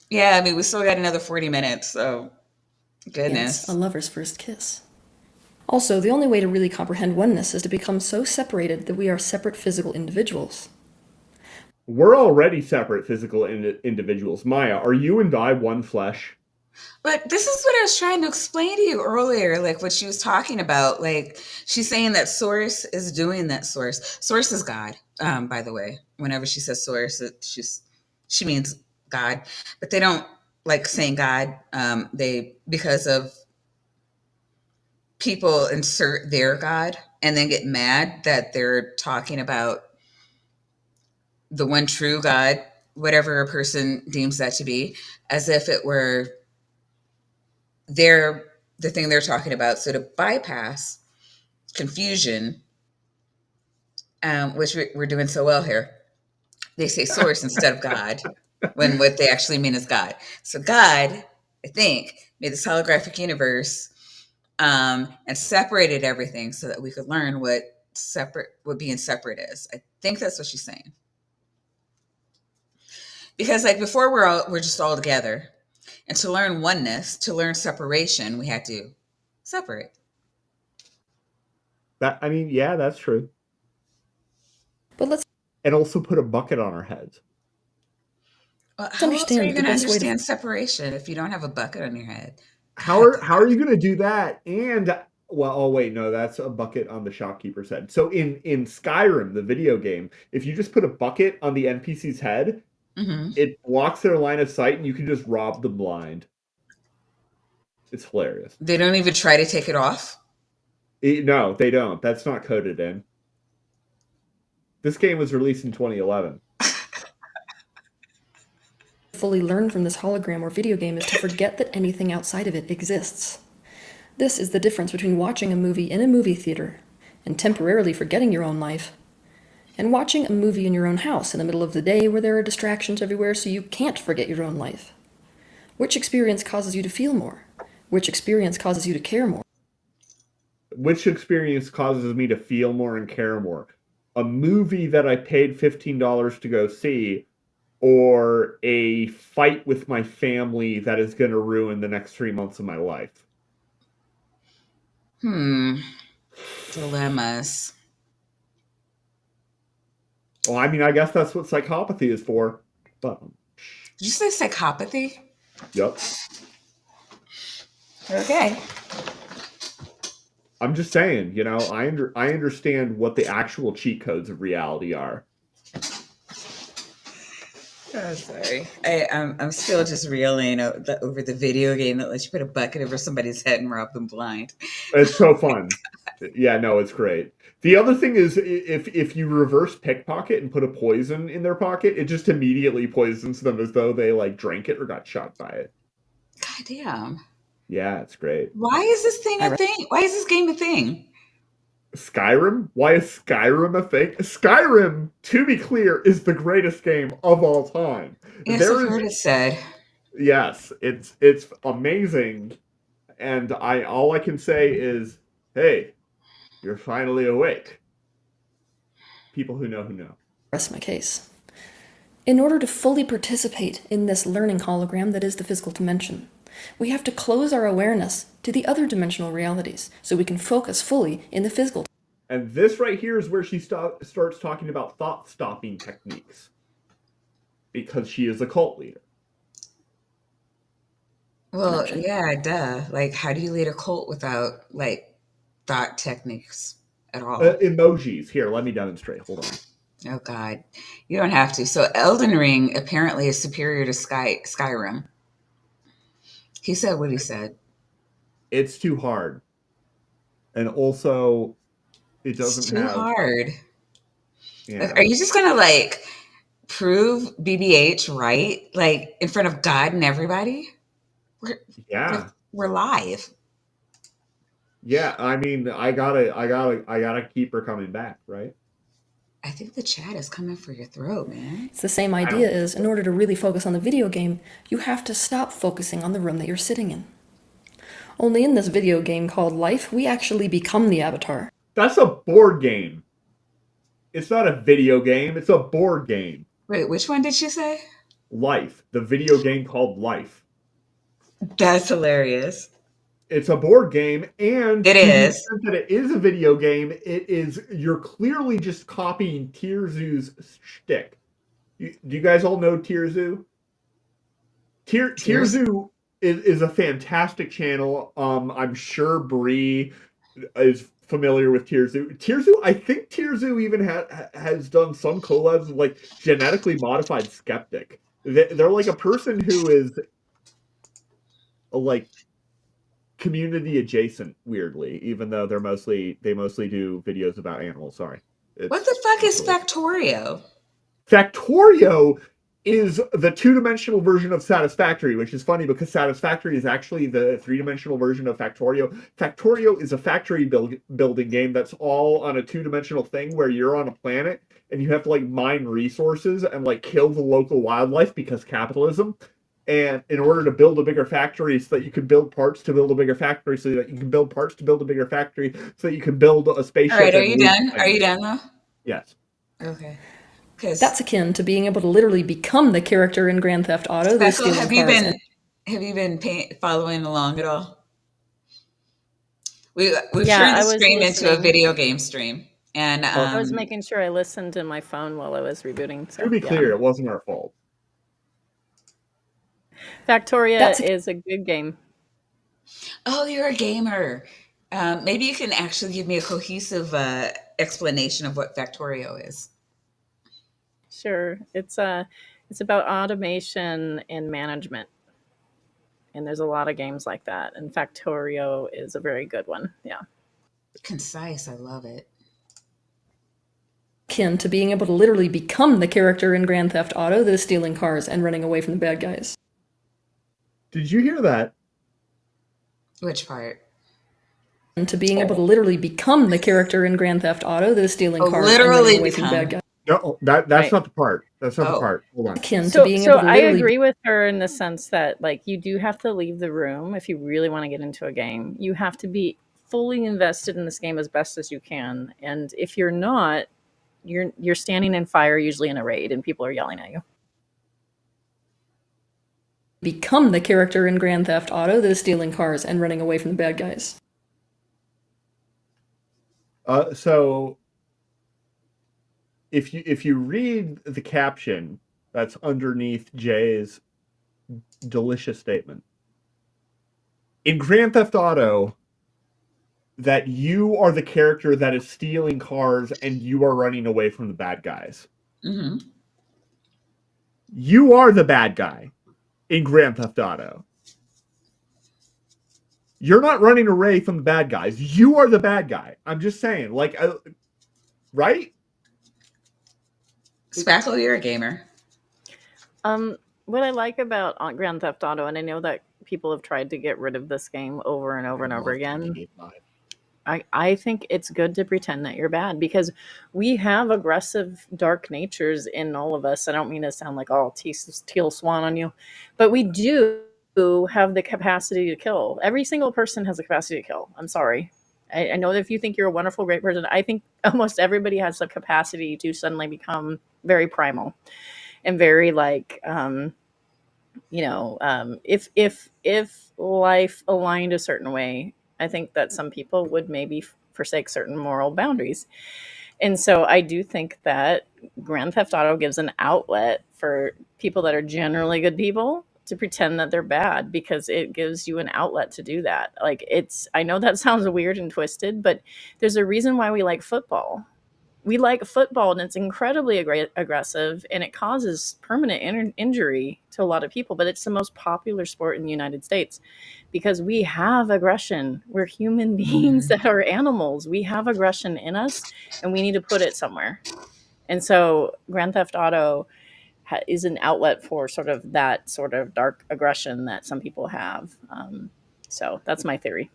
Yeah, I mean, we still got another 40 minutes, so goodness. Yes, a lover's first kiss. Also, the only way to really comprehend oneness is to become so separated that we are separate physical individuals. We're already separate physical individuals. Maya, are you and I one flesh? But this is what I was trying to explain to you earlier, like what she was talking about. Like she's saying that Source is doing that Source. Source is God, by the way. Whenever she says Source, she means God. But they don't like saying God. Because of people insert their God and then get mad that they're talking about the one true God, whatever a person deems that to be, as if it were the thing they're talking about. So to bypass confusion, which we're doing so well here, they say source instead of God, when what they actually mean is God. So God, I think, made this holographic universe and separated everything so that we could learn what being separate is. I think that's what she's saying. Because like before we're just all together. And to learn oneness, to learn separation, we had to separate. Yeah, that's true. But let's also put a bucket on our heads. Well, how else are you going to understand separation if you don't have a bucket on your head? How are you going to do that? And oh wait, no, that's a bucket on the shopkeeper's head. So in Skyrim, the video game, if you just put a bucket on the NPC's head, it blocks their line of sight, and you can just rob them blind. It's hilarious. They don't even try to take it off? No, they don't. That's not coded in. This game was released in 2011. Fully learn from this hologram or video game is to forget that anything outside of it exists. This is the difference between watching a movie in a movie theater and temporarily forgetting your own life, and watching a movie in your own house in the middle of the day where there are distractions everywhere so you can't forget your own life. Which experience causes you to feel more? Which experience causes you to care more? Which experience causes me to feel more and care more? A movie that I paid $15 to go see, or a fight with my family that is going to ruin the next 3 months of my life? Dilemmas. Well, I mean, I guess that's what psychopathy is for. But did you say psychopathy? Yep. Okay. I'm just saying, I understand what the actual cheat codes of reality are. Oh, sorry. I'm still just reeling over the video game that lets you put a bucket over somebody's head and rob them blind. It's so fun. Yeah, no, it's great. The other thing is if you reverse pickpocket and put a poison in their pocket, it just immediately poisons them as though they like drank it or got shot by it. God damn. Yeah, it's great. Why is this thing a thing? Why is this game a thing? Skyrim? Why is Skyrim a thing? Skyrim, to be clear, is the greatest game of all time. Yes, I've heard it said. Yes, it's amazing, and all I can say is, hey, you're finally awake. People who know. Rest my case. In order to fully participate in this learning hologram that is the physical dimension, we have to close our awareness to the other dimensional realities so we can focus fully in the physical. And this right here is where she starts talking about thought-stopping techniques. Because she is a cult leader. Well, yeah, duh. Like, how do you lead a cult without, like, thought techniques at all? Emojis. Here, let me demonstrate. Hold on. Oh, God. You don't have to. So Elden Ring apparently is superior to Skyrim. He said what he said. It's too hard. And also, it doesn't have... It's too hard. Yeah. Are you just going to, like, prove BBH right? Like, in front of God and everybody? We're live. Yeah, I mean, I gotta keep her coming back, right? I think the chat is coming for your throat, man. It's the same idea as, in order to really focus on the video game, you have to stop focusing on the room that you're sitting in. Only in this video game called Life, we actually become the avatar. That's a board game. It's not a video game, it's a board game. Wait, which one did she say? Life, the video game called Life. That's hilarious. It's a board game, and it is. To the extent that it is a video game, you're clearly just copying Tirzu's shtick. Do you guys all know Tirzu? Tirzu is a fantastic channel. I'm sure Bree is familiar with Tirzu. I think Tirzu even has done some collabs with like genetically modified skeptic. They're like a person who is like community adjacent, weirdly, even though they mostly do videos about animals. Sorry. What the fuck is Factorio? Factorio is the two-dimensional version of Satisfactory, which is funny because Satisfactory is actually the three-dimensional version of Factorio. Factorio is a factory building game that's all on a two-dimensional thing where you're on a planet and you have to like mine resources and like kill the local wildlife because capitalism. And in order to build a bigger factory so that you can build parts to build a bigger factory so that you can build parts to build a bigger factory so that you can build a spaceship. All right, are you done? Are you done though? Yes. Okay. That's akin to being able to literally become the character in Grand Theft Auto. Spackle, have you been following along at all? We've turned the stream into a video game stream, and I was making sure I listened to my phone while I was rebooting. So, to be clear, it wasn't our fault. Factoria is a good game. Oh, you're a gamer. Maybe you can actually give me a cohesive explanation of what Factorio is. Sure. It's about automation and management. And there's a lot of games like that. And Factorio is a very good one. Yeah. Concise. I love it. Akin to being able to literally become the character in Grand Theft Auto that is stealing cars and running away from the bad guys. Did you hear that? Which part? And to being able to literally become the character in Grand Theft Auto that is stealing cars and running away from the bad guys. No, that's not the part. That's not the part. Hold on. So I agree with her in the sense that like you do have to leave the room if you really want to get into a game. You have to be fully invested in this game as best as you can. And if you're not, you're standing in fire, usually in a raid, and people are yelling at you. Become the character in Grand Theft Auto that is stealing cars and running away from the bad guys. So if you read the caption that's underneath Jay's delicious statement in Grand Theft Auto, that you are the character that is stealing cars and you are running away from the bad guys. Mm-hmm. You are the bad guy in Grand Theft Auto. You're not running away from the bad guys. You are the bad guy. I'm just saying, like, right? Spackle, you're a gamer. What I like about Grand Theft Auto, and I know that people have tried to get rid of this game over and over and over again. I think it's good to pretend that you're bad because we have aggressive, dark natures in all of us. I don't mean to sound like all Teal Swann on you, but we do have the capacity to kill. Every single person has the capacity to kill. I'm sorry. I know that if you think you're a wonderful, great person, I think almost everybody has the capacity to suddenly become very primal and very like, if life aligned a certain way, I think that some people would maybe forsake certain moral boundaries. And so I do think that Grand Theft Auto gives an outlet for people that are generally good people to pretend that they're bad because it gives you an outlet to do that. Like I know that sounds weird and twisted, but there's a reason why we like football. We like football and it's incredibly aggressive and it causes permanent injury to a lot of people, but it's the most popular sport in the United States because we have aggression. We're human beings that are animals. We have aggression in us and we need to put it somewhere. And so Grand Theft Auto is an outlet for sort of that sort of dark aggression that some people have. So that's my theory.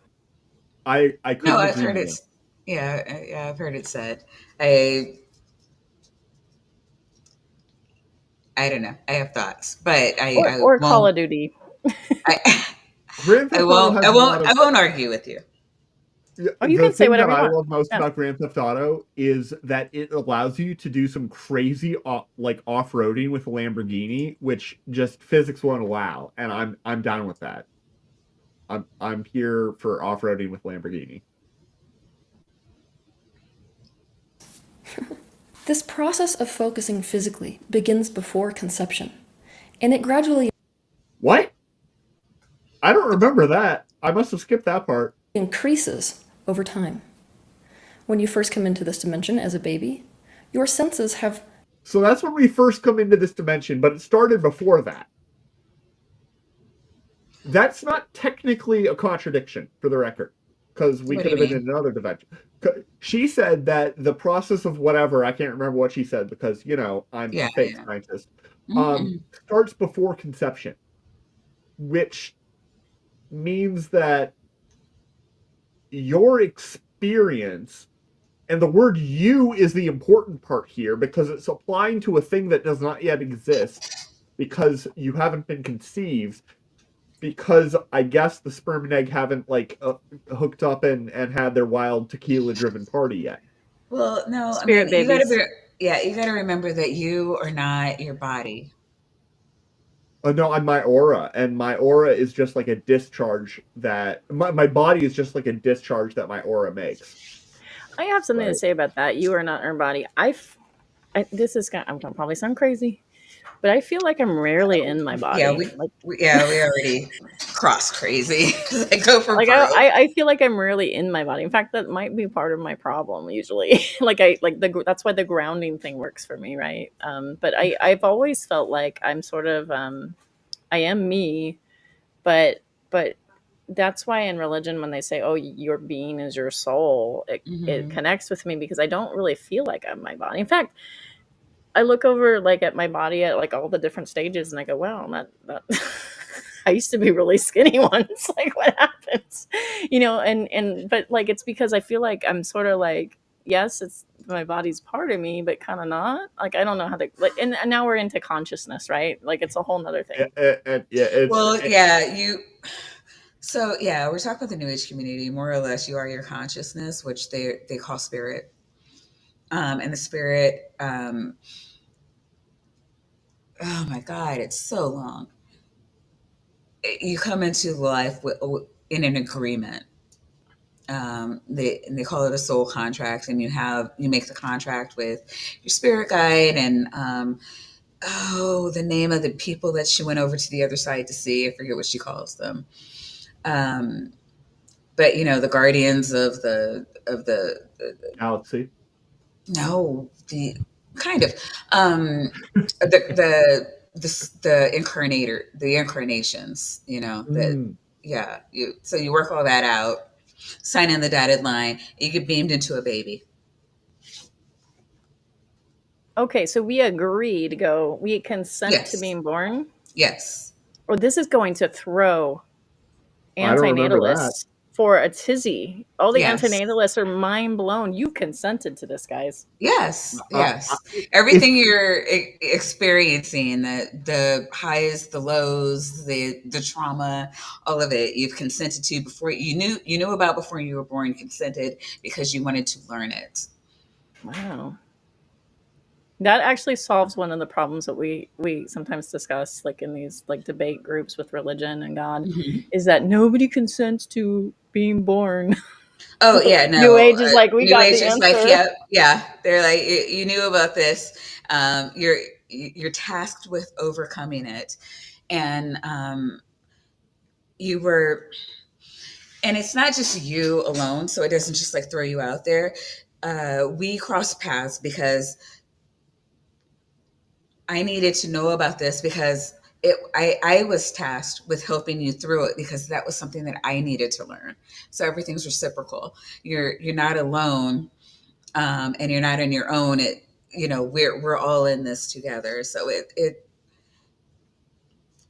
I couldn't No, I've agree heard more. it. Yeah, I've heard it said. I don't know. I have thoughts, but I Or Call won't. of Duty. I Grand I Theft Auto won't. has I a lot won't. of. I won't argue with you. Oh, you The can say thing that whatever you I want. love most Yeah. about Grand Theft Auto is that it allows you to do some crazy like off-roading with a Lamborghini, which just physics won't allow, and I'm down with that. I'm here for off-roading with Lamborghini. This process of focusing physically begins before conception, and it gradually What? I don't remember that. I must have skipped that part. increases over time. When you first come into this dimension as a baby, your senses have So that's when we first come into this dimension, but it started before that. That's not technically a contradiction, for the record, because we What do could you have been mean? in another dimension. She said that the process of whatever, I can't remember what she said because, I'm a Yeah, fake yeah. scientist, Mm-hmm. starts before conception, which means that your experience, and the word you is the important part here because it's applying to a thing that does not yet exist because you haven't been conceived, because I guess the sperm and egg haven't like hooked up and had their wild tequila driven party yet. Well, no, I mean, Spirit babies. you got to remember that you are not your body. No, I'm my aura, and my aura is just like a discharge that my body is just like a discharge that my aura makes. I have something to Right? say about that. You are not your body. This is I'm gonna probably sound crazy, but I feel like I'm rarely in my Yeah, body. we already crossed crazy. I go for Like broke. I feel like I'm rarely in my body. In fact, that might be part of my problem usually. That's why the grounding thing works for me, right? But I've always felt like I'm sort of I am me, but that's why in religion when they say, "Oh, your being is your soul," it Hmm. connects with me because I don't really feel like I'm my body. In fact, I look over like at my body at like all the different stages and I go, wow, that I used to be really skinny once. Like what happens? And but like it's because I feel like I'm sort of like, yes, it's my body's part of me, but kind of not. Like I don't know how to like and now we're into consciousness, right? Like it's a whole nother thing. And yeah, Well, yeah, you. So yeah, we're talking about the New Age community. More or less, you are your consciousness, which they call spirit. And the spirit. Oh my God, it's so long. You come into life in an agreement. They call it a soul contract, and you make the contract with your spirit guide and the name of the people that she went over to the other side to see. I forget what she calls them. Um, but the guardians of the galaxy. no, the kind of the incarnator, the incarnations, that Mm. yeah, so you work all that out, sign in the dotted line, you get beamed into a baby. Okay, so we agree to go. We consent to Yes. being born. Yes. Or this is going to throw I don't remember that. antinatalists for a tizzy. All the Yes. antinatalists are mind blown. You consented to this, guys. Yes. Yes. If Everything you're experiencing, the highs, the lows, the trauma, all of it, you've consented to before you knew about before you were born. You consented because you wanted to learn it. Wow. That actually solves one of the problems that we sometimes discuss, like in these like debate groups with religion and God, Mhm. is that nobody consents to being born. Oh yeah, New no. Age is like, we New got Age the is like, answer. yeah, yeah. They're like, you knew about this. You're tasked with overcoming it, and you were, and it's not just you alone. So it doesn't just like throw you out there. We crossed paths because I needed to know about this because I was tasked with helping you through it because that was something that I needed to learn. So everything's reciprocal. You're not alone, and you're not on your own. We're all in this together. So it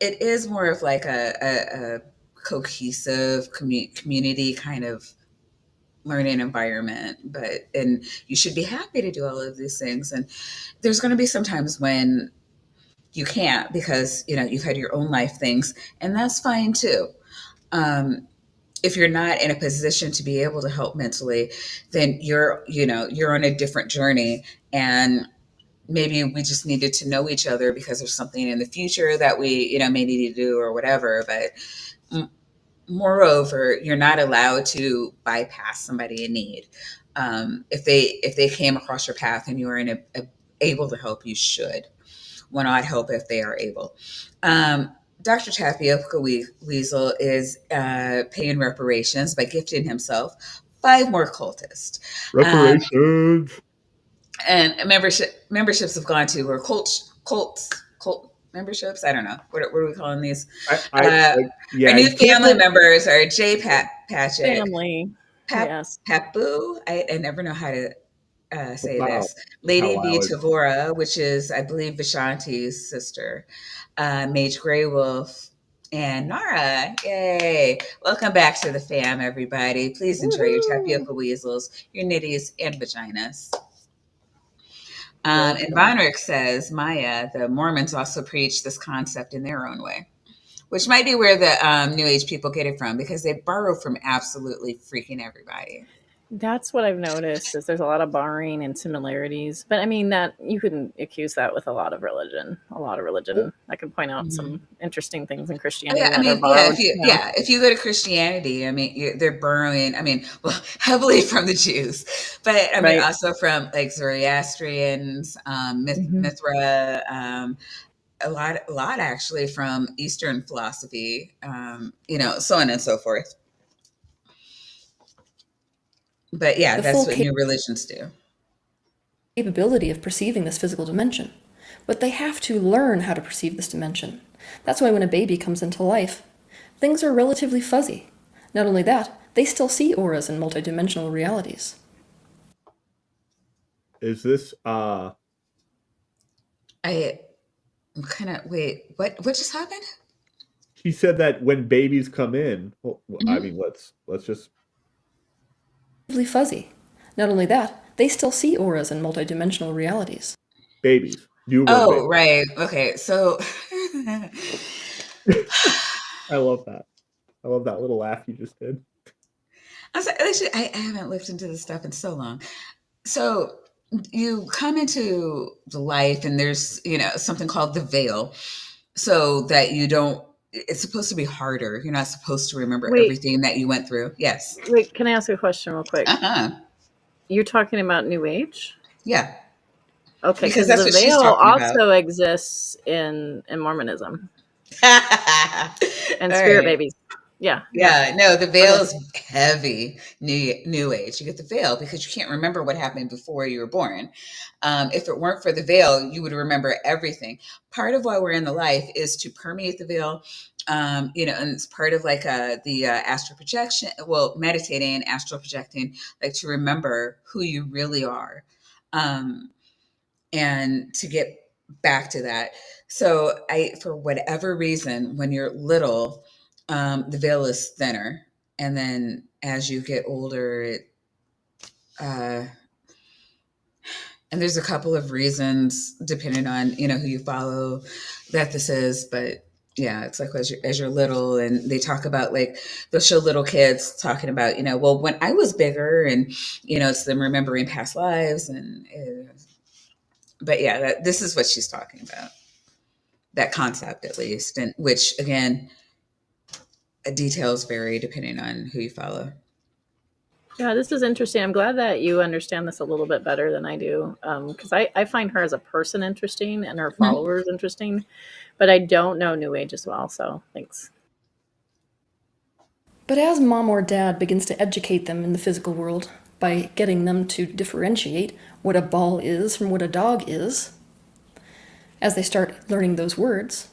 is more of like a cohesive community kind of learning environment. And you should be happy to do all of these things. And there's going to be some times when you can't because you've had your own life things, and that's fine too. If you're not in a position to be able to help mentally, then you're on a different journey, and maybe we just needed to know each other because there's something in the future that we may need to do or whatever. But moreover, you're not allowed to bypass somebody in need. If they came across your path and you were able to help, you should will not help if they are able. Dr. Tapioca Weasel is paying reparations by gifting himself 5 more cultists. reparations. And memberships have gone to, or cult memberships. I don't know. What are we calling these? I Our yeah, new you can't family put members are Jay Patchett, Family. Yes. Papu. I never know how to say wow this. how Lady V loud. Tavora, which is, I believe, Vishanti's sister, Mage Grey Wolf, and Nara. Yay! Welcome back to the fam, everybody. Please enjoy your Woohoo! tapioca weasels, your nitties, and vaginas. Well, And Vonrick says, Maya, the Mormons also preach this concept in their own way, which might be where the New Age people get it from because they borrow from absolutely freaking everybody. That's what I've noticed is there's a lot of borrowing and similarities. But I mean that you couldn't accuse that with a lot of religion. A lot of religion. I can point out Mhm. some interesting things in Oh, Christianity yeah, I that are mean, yeah. borrowed. If you go to Christianity, I mean, they're borrowing. I mean, well, heavily from the Jews, but I mean, Right. also from like Zoroastrians, Hmm. Mithra, a lot actually from Eastern philosophy, so on and so forth. But yeah, The that's full what new religions do. capability of perceiving this physical dimension. But they have to learn how to perceive this dimension. That's why when a baby comes into life, things are relatively fuzzy. Not only that, they still see auras and multidimensional realities. is this I kind of wait. What just happened? he said that when babies come in, well, I Mhm. mean let's just Relatively fuzzy. Not only that, they still see auras and multidimensional realities. babies, newborn Oh, babies. right. Okay, so I love that. I love that little laugh you just did. actually, I haven't looked into this stuff in so long. So you come into the life, and there's something called the veil, so that you don't. It's supposed to be harder. You're not supposed to remember Wait, everything that you went through. Yes. wait, can I ask you a question real quick? Uh-huh. You're talking about New Age? Yeah, Okay, because because that's the what she's veil talking about. also exists in Mormonism All and spirit right. babies. Yeah. Yeah, no, the veil is heavy new age. You get the veil because you can't remember what happened before you were born. If it weren't for the veil, you would remember everything. Part of why we're in the life is to permeate the veil. And it's part of like the astral projection. Well, meditating, astral projecting, like to remember who you really are, and to get back to that. So for whatever reason, when you're little, the veil is thinner, and then as you get older, uh, and there's a couple of reasons depending on who you follow that this is, but yeah, it's like as you're little, and they talk about like they'll show little kids talking about well, when I was bigger, and it's them remembering past lives, and but yeah, this is what she's talking about, that concept at least, and which again, details vary depending on who you follow. Yeah, this is interesting. I'm glad that you understand this a little bit better than I do, because I find her as a person interesting and her followers interesting, but I don't know New Age as well, so thanks. But as mom or dad begins to educate them in the physical world by getting them to differentiate what a ball is from what a dog is, as they start learning those words,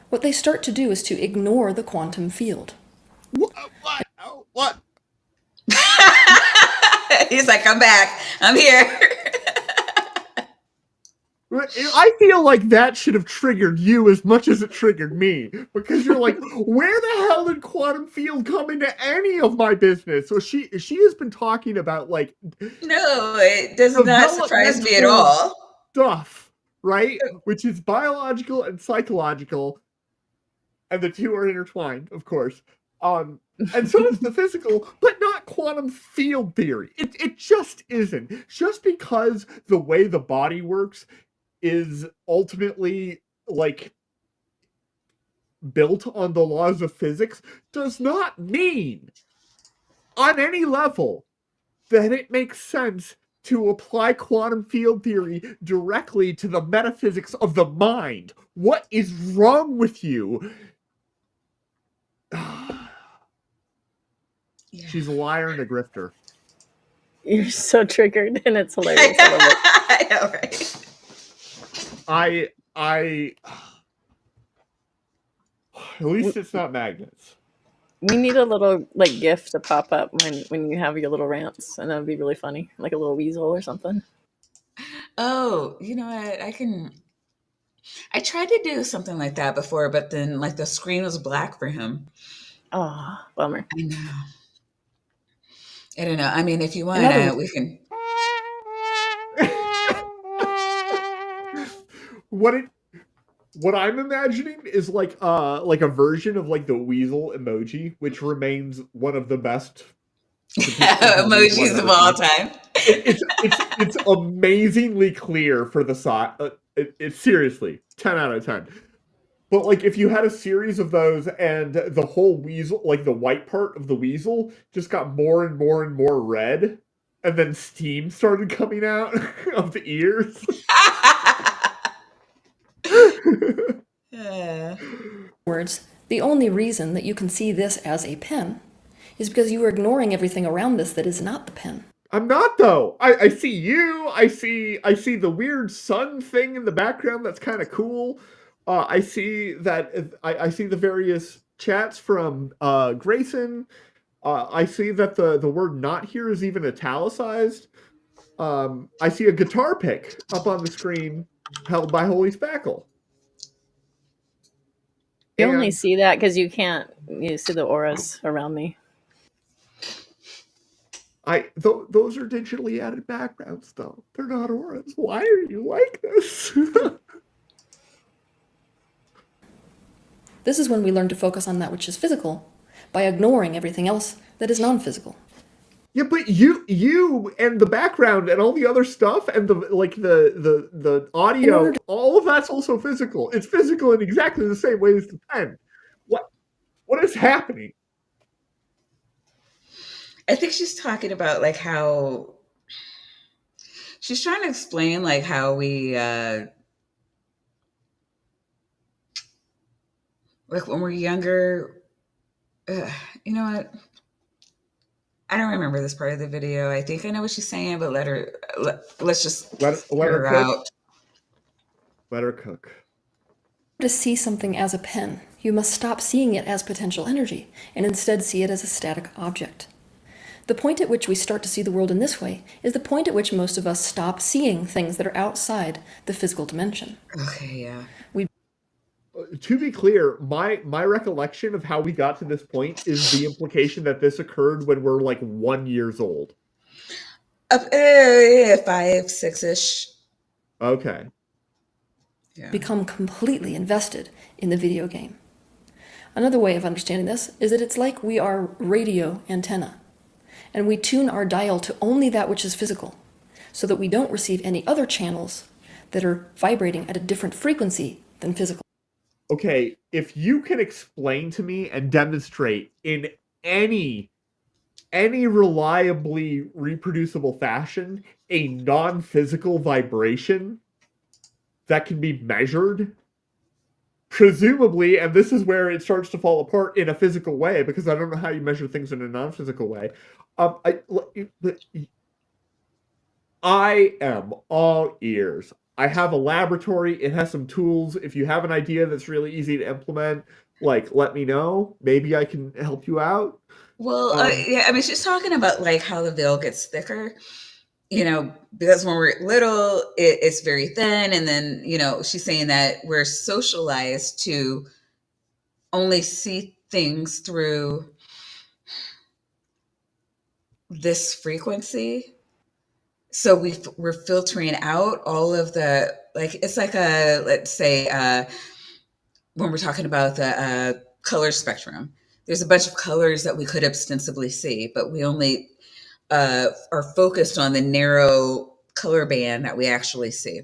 what they start to do is to ignore the quantum field. What? Oh, what? He's like, I'm back. I'm here. I feel like that should have triggered you as much as it triggered me, because you're like, where the hell did quantum field come into any of my business? So she has been talking about like No, it does not surprise me at all. Stuff, right? Which is biological and psychological, and the two are intertwined, of course. And so is the physical, but not quantum field theory. It just isn't. Just because the way the body works is ultimately like built on the laws of physics does not mean on any level that it makes sense to apply quantum field theory directly to the metaphysics of the mind. What is wrong with you? Yeah. She's a liar and a grifter. You're so triggered, and it's hilarious. I love it. I know, right? At least it's not magnets. We need a little like GIF to pop up when you have your little rants, and that would be really funny, like a little weasel or something. Oh, you know what? I tried to do something like that before, but then like the screen was black for him. Oh, bummer. I know. I don't know. I mean, if you want, we can. What I'm imagining is like a version of like the weasel emoji, which remains one of the best emojis of all time. It's amazingly clear for the size. It's seriously 10 out of 10. But like if you had a series of those and the whole weasel, like the white part of the weasel, just got more and more and more red, and then steam started coming out of the ears. Words, the only reason that you can see this as a pen is because you are ignoring everything around this that is not the pen. I'm not though. I see you. I see the weird sun thing in the background. That's kind of cool. I see that. I see the various chats from Grayson. I see that the word "not" here is even italicized. I see a guitar pick up on the screen held by Holy Spackle. You only see that because you see the auras around me. Those are digitally added backgrounds, though. They're not auras. Why are you like this? This is when we learn to focus on that which is physical by ignoring everything else that is non-physical. Yeah, but you and the background and all the other stuff and the audio, all of that's also physical. It's physical in exactly the same way as the pen. What is happening? I think she's talking about like how she's trying to explain like how we like when we're younger, You know what? I don't remember this part of the video. I think I know what she's saying, but let's just Let hear her her cook. out. Let her cook. To see something as a pen, you must stop seeing it as potential energy and instead see it as a static object. The point at which we start to see the world in this way is the point at which most of us stop seeing things that are outside the physical dimension. Okay, yeah. To be clear, my recollection of how we got to this point is the implication that this occurred when we're like 1 year old. 5, 6-ish. Okay. Yeah. Become completely invested in the video game. Another way of understanding this is that it's like we are radio antenna, and we tune our dial to only that which is physical, so that we don't receive any other channels that are vibrating at a different frequency than physical. Okay, if you can explain to me and demonstrate in any reliably reproducible fashion a non-physical vibration that can be measured, presumably, and this is where it starts to fall apart in a physical way, because I don't know how you measure things in a non-physical way. I am all ears. I have a laboratory. It has some tools. If you have an idea that's really easy to implement, like, let me know. Maybe I can help you out. Well, yeah, I mean, she's talking about like how the veil gets thicker, because when we're little, it's very thin. And then, she's saying that we're socialized to only see things through this frequency. So we're filtering out all of the, like, it's like let's say, when we're talking about the color spectrum, there's a bunch of colors that we could ostensibly see, but we only are focused on the narrow color band that we actually see.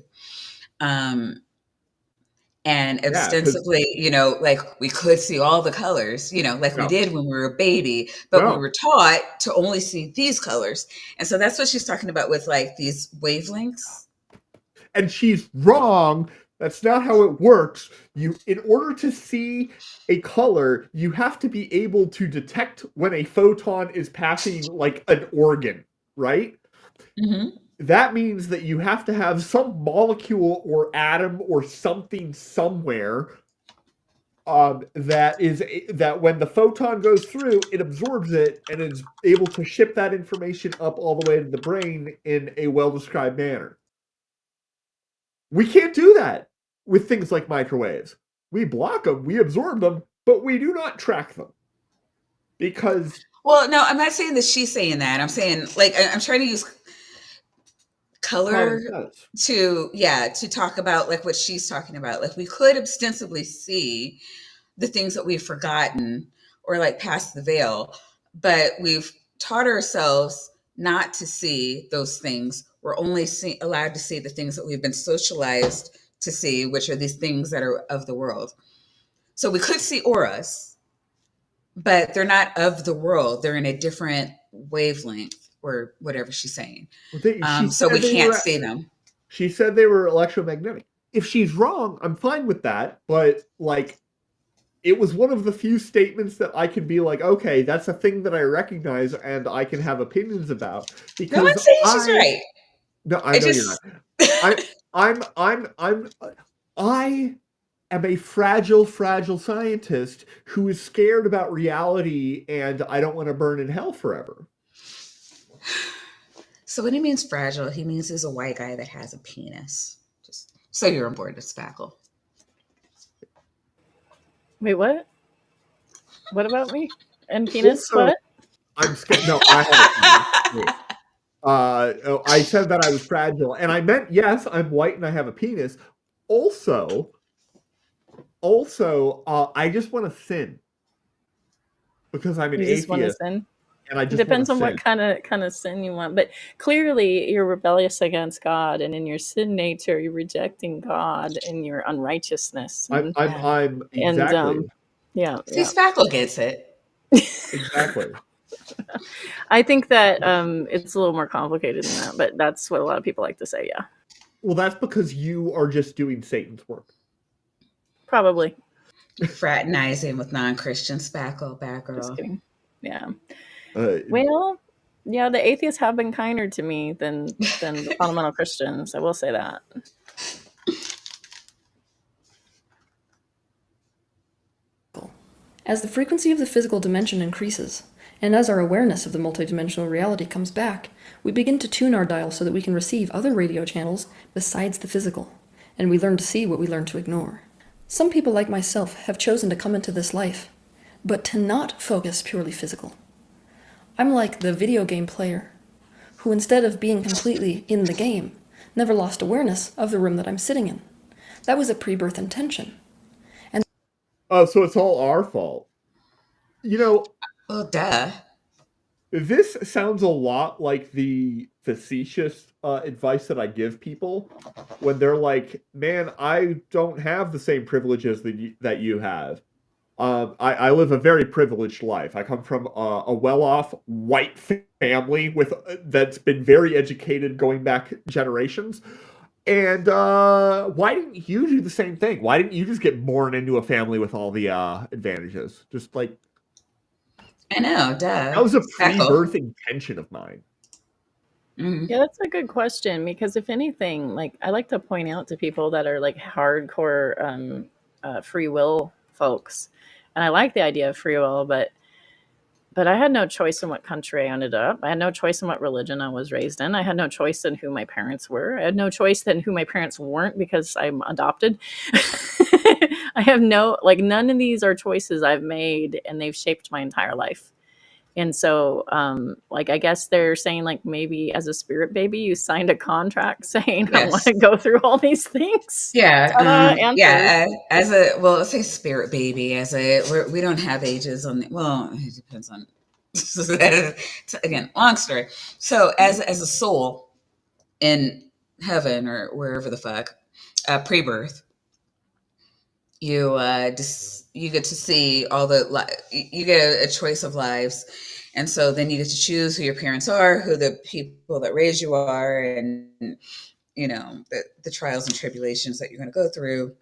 And ostensibly, like we could see all the colors, like we did when we were a baby, but we were taught to only see these colors. And so that's what she's talking about with like these wavelengths. And she's wrong. That's not how it works. In order to see a color, you have to be able to detect when a photon is passing like an organ, right? Mm-hmm. That means that you have to have some molecule or atom or something somewhere that when the photon goes through, it absorbs it and is able to ship that information up all the way to the brain in a well-described manner. We can't do that with things like microwaves. We block them, we absorb them, but we do not track them. Because... Well, no, I'm not saying that she's saying that. I'm saying, like, I'm trying to use color to talk about like what she's talking about. Like we could ostensibly see the things that we've forgotten or like past the veil, but we've taught ourselves not to see those things. We're only allowed to see the things that we've been socialized to see, which are these things that are of the world. So we could see auras, but they're not of the world. They're in a different wavelength or whatever she's saying. So we can't see them. She said they were electromagnetic. If she's wrong, I'm fine with that. But like, it was one of the few statements that I can be like, okay, that's a thing that I recognize and I can have opinions about. Because no one's saying she's right. No, I know you're not. I am a fragile scientist who is scared about reality, and I don't want to burn in hell forever. So when he means fragile, he means he's a white guy that has a penis. Just so you're on board with Spackle. Wait, what? What about me? And penis? Also, what? I'm scared. No, I have a penis. I said that I was fragile, and I meant, yes, I'm white and I have a penis. Also, I just want to sin because I'm an atheist. Want to sin? And I just depends on what kind of sin you want, but clearly you're rebellious against God, and in your sin nature, you're rejecting God in your unrighteousness. I'm exactly. See, Spackle gets it. Exactly. I think that it's a little more complicated than that, but that's what a lot of people like to say. Yeah. Well, that's because you are just doing Satan's work. Probably. Fraternizing with non-Christian Spackle, bad Just girl. kidding. Yeah. Uh, Well, yeah, the atheists have been kinder to me than the fundamental Christians. I will say that. As the frequency of the physical dimension increases, and as our awareness of the multidimensional reality comes back, we begin to tune our dial so that we can receive other radio channels besides the physical, and we learn to see what we learn to ignore. Some people like myself have chosen to come into this life, but to not focus purely physical. I'm like the video game player, who instead of being completely in the game, never lost awareness of the room that I'm sitting in. That was a pre-birth intention. oh, so it's all our fault. You know, Well, duh. this sounds a lot like the facetious advice that I give people when they're like, "Man, I don't have the same privileges that you have. I live a very privileged life. I come from a well-off white family with that's been very educated going back generations. And why didn't you do the same thing? Why didn't you just get born into a family with all the advantages? Just like I know, duh. that was a Spackle. pre-birth intention of mine." Mm. Yeah, that's a good question because if anything, like I like to point out to people that are like hardcore free will folks, and I like the idea of free will, but I had no choice in what country I ended up. I had no choice in what religion I was raised in. I had no choice in who my parents were. I had no choice in who my parents weren't because I'm adopted. I have like none of these are choices I've made, and they've shaped my entire life. And so, like, I guess they're saying, like, maybe as a spirit baby, you signed a contract saying, I want to Yes. go through all these things. Yeah. Ta-da, answers. Yeah. As a, well, let's say spirit baby, we don't have ages on the, well, it depends on, again, long story. So as a soul in heaven or wherever the fuck, pre-birth, you just you get to see all you get a choice of lives, and so then you get to choose who your parents are, who the people that raised you are, and the trials and tribulations that you're going to go through.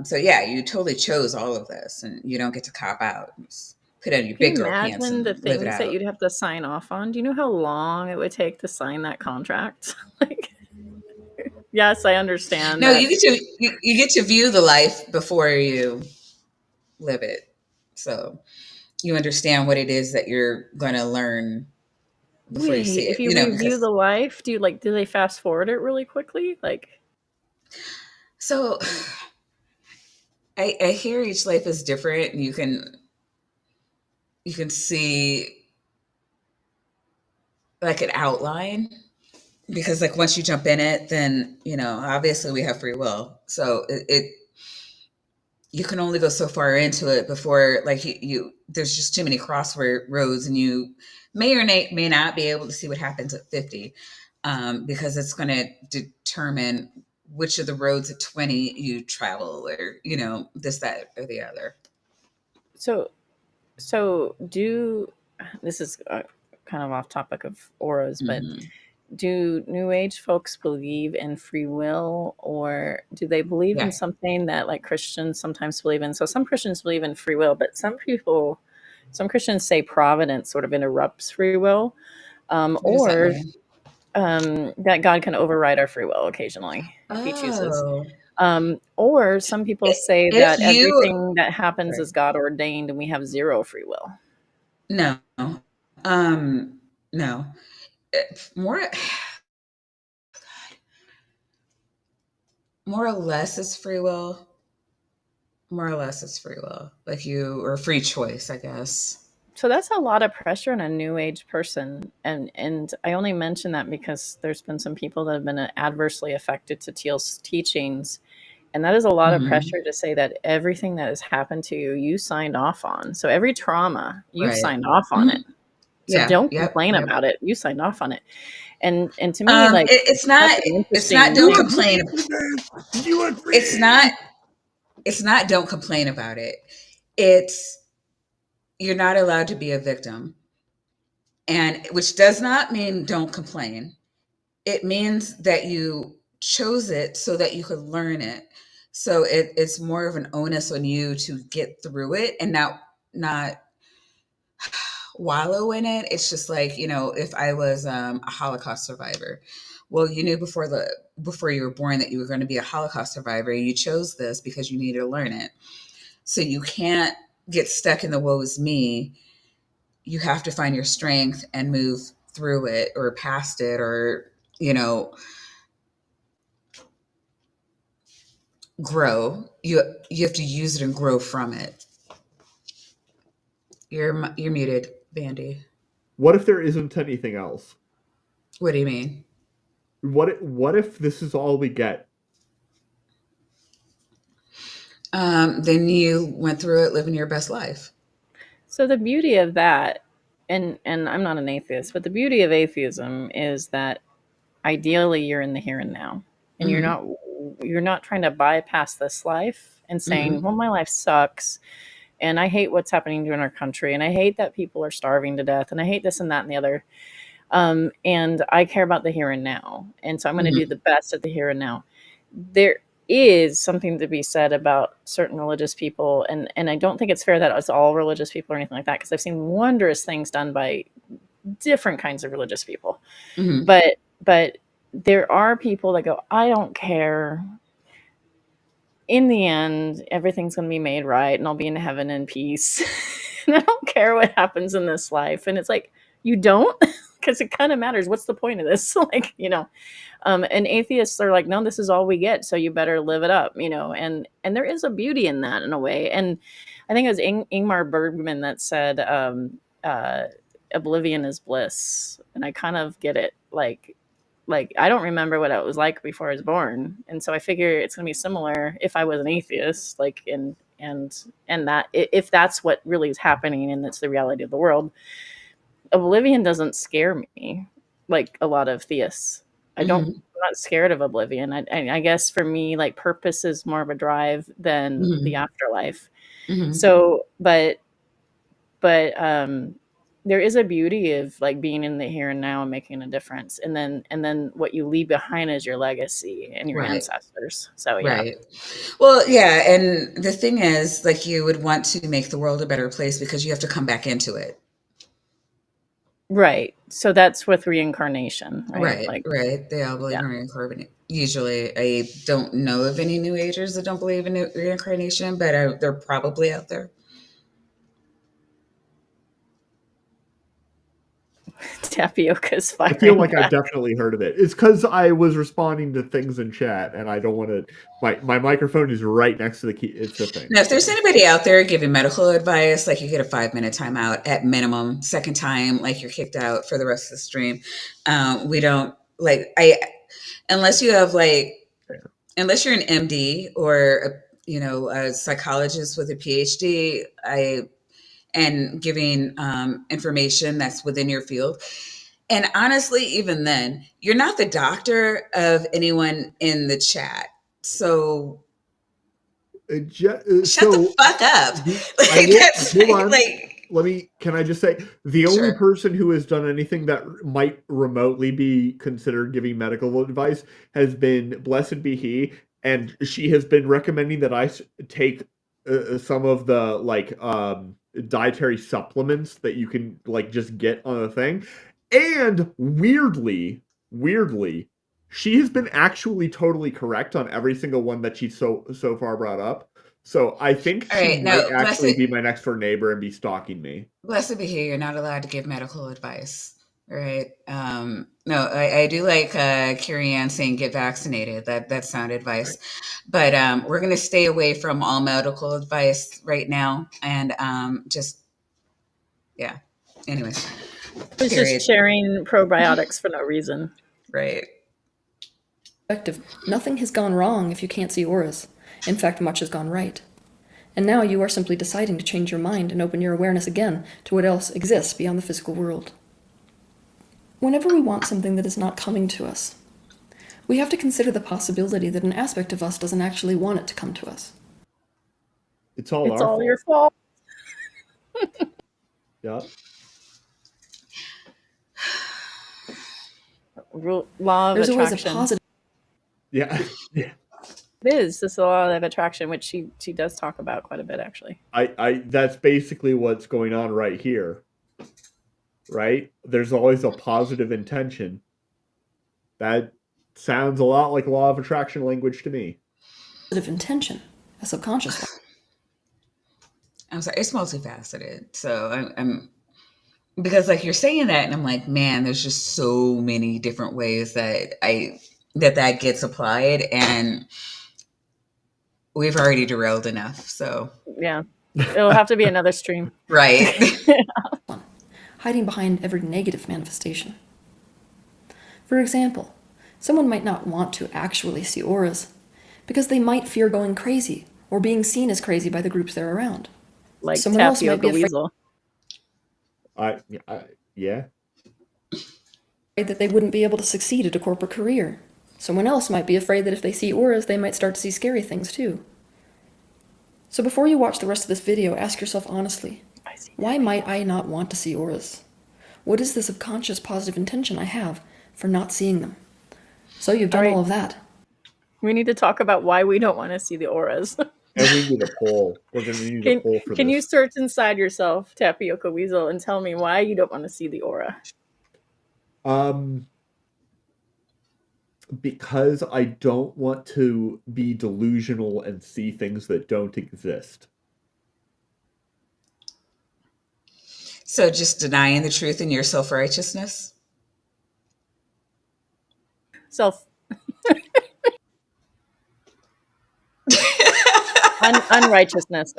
So yeah, you totally chose all of this, and you don't get to cop out. Just put on your Can big you girl pants imagine and the live it things that out. you'd have to sign off on? Do you know how long it would take to sign that contract? Like, yes, I understand No, that. you get to view the life before you live it, so you understand what it is that you're going to learn before you see Wait, if it. you review Because the life, do they fast forward it really quickly? Like, so I hear each life is different, and you can see like an outline, because like once you jump in it, then obviously we have free will, so it you can only go so far into it before like you there's just too many crossroads, and you may or may not be able to see what happens at 50, because it's going to determine which of the roads at 20 you travel, or this, that, or the other. so do this is kind of off topic of auras, but Mm-hmm. do New Age folks believe in free will, or do they believe in Yeah. something that like Christians sometimes believe in? So some Christians believe in free will, but some Christians say providence sort of interrupts free will, What does that or mean? that God can override our free will occasionally if He chooses. Oh, Or some people say if that you everything that happens sorry. is God ordained and we have zero free will. No, um, no. More, more or less is free will. More or less is free will, like or free choice, I guess. So that's a lot of pressure on a new age person, and I only mention that because there's been some people that have been adversely affected to Teal's teachings, and that is a lot of Hmm. pressure to say that everything that has happened to you, you signed off on. So every trauma, you Right. signed off on Mhm. it. So Yeah. don't Yep. complain Yep. about it. You signed off on it. And to me, like It's that's not. an It's not. interesting. You Don't agree complain. with this? You It's agree? not. It's not. Don't complain about it. It's you're not allowed to be a victim, and which does not mean don't complain. It means that you chose it so that you could learn it. So it's more of an onus on you to get through it and not wallow in it. It's just like, if I was a Holocaust survivor, well, you knew before you were born that you were going to be a Holocaust survivor. You chose this because you needed to learn it. So you can't get stuck in the woe is me. You have to find your strength and move through it or past it, or, grow. You have to use it and grow from it. You're muted, Bandy. What if there isn't anything else? What do you mean? What if this is all we get? Then you went through it living your best life. So the beauty of that, and I'm not an atheist, but the beauty of atheism is that ideally you're in the here and now, and you're not trying to bypass this life and saying, well, my life sucks, and I hate what's happening in our country, and I hate that people are starving to death, and I hate this and that and the other. And I care about the here and now, and so I'm going to do the best at the here and now. There is something to be said about certain religious people, and I don't think it's fair that it's all religious people or anything like that, because I've seen wondrous things done by different kinds of religious people. But there are people that go, I don't care. In the end, everything's going to be made right, and I'll be in heaven in peace. And I don't care what happens in this life. And it's like, you don't? Because it kind of matters. What's the point of this? And atheists are like, no, this is all we get, so you better live it up, and there is a beauty in that in a way. And I think it was Ingmar Bergman that said, oblivion is bliss. And I kind of get it. Like I don't remember what it was like before I was born. And so I figure it's going to be similar if I was an atheist, and that if that's what really is happening and it's the reality of the world, oblivion doesn't scare me like a lot of theists. I'm not scared of oblivion. I guess for me, like, purpose is more of a drive than the afterlife. So, but there is a beauty of like being in the here and now and making a difference. And then what you leave behind is your legacy and your ancestors. So, yeah. Right. Well, yeah. And the thing is, like, you would want to make the world a better place because you have to come back into it. Right. So that's with reincarnation, right? Right. They all believe in reincarnation. Usually, I don't know of any New Agers that don't believe in reincarnation, but they're probably out there. Tapioca's fine. I feel like I've definitely heard of it. It's because I was responding to things in chat, and I don't want to. My microphone is right next to the key. It's a thing. Now, if there's anybody out there giving medical advice, like, you get a 5-minute timeout at minimum. Second time, like, you're kicked out for the rest of the stream. We don't unless you have unless you're an MD or a psychologist with a PhD. And giving information that's within your field. And honestly, even then, you're not the doctor of anyone in the chat. So shut the fuck up. Can I just say, the only person who has done anything that might remotely be considered giving medical advice has been, blessed be he, and she has been recommending that I take some of the dietary supplements that you can just get on a thing. And weirdly, she has been actually totally correct on every single one that she's so far brought up. So I think she might actually be my next door neighbor and be stalking me. Blessed be he, you're not allowed to give medical advice. Right. No, I do like Carrie Ann saying get vaccinated. That's sound advice. But we're going to stay away from all medical advice right now. And anyways. It's just sharing probiotics for no reason. Right. Nothing has gone wrong if you can't see auras. In fact, much has gone right. And now you are simply deciding to change your mind and open your awareness again to what else exists beyond the physical world. Whenever we want something that is not coming to us, we have to consider the possibility that an aspect of us doesn't actually want it to come to us. It's all your fault. Yeah. Law of There's attraction. always a positive. Yeah. It is just a lot of attraction, which she does talk about quite a bit, actually. That's basically what's going on right here. Right? There's always a positive intention. That sounds a lot like law of attraction language to me. Positive intention, a subconscious one. I'm sorry, it's multifaceted. So I'm because like you're saying that, and I'm like, man, there's just so many different ways that that gets applied, and we've already derailed enough. So Yeah, it'll have to be another stream. right. Hiding behind every negative manifestation. For example, someone might not want to actually see auras because they might fear going crazy or being seen as crazy by the groups they're around. Like Someone else might be Tapioca afraid Weasel. Yeah. that they wouldn't be able to succeed at a corporate career. Someone else might be afraid that if they see auras, they might start to see scary things too. So before you watch the rest of this video, ask yourself honestly, why might I not want to see auras? What is the subconscious positive intention I have for not seeing them? So you've done all of that. We need to talk about why we don't want to see the auras. And we need a poll. We're going to need a poll for this. Can you search inside yourself, Tapioca Weasel, and tell me why you don't want to see the aura? Because I don't want to be delusional and see things that don't exist. So just denying the truth in your self-righteousness? Unrighteousness.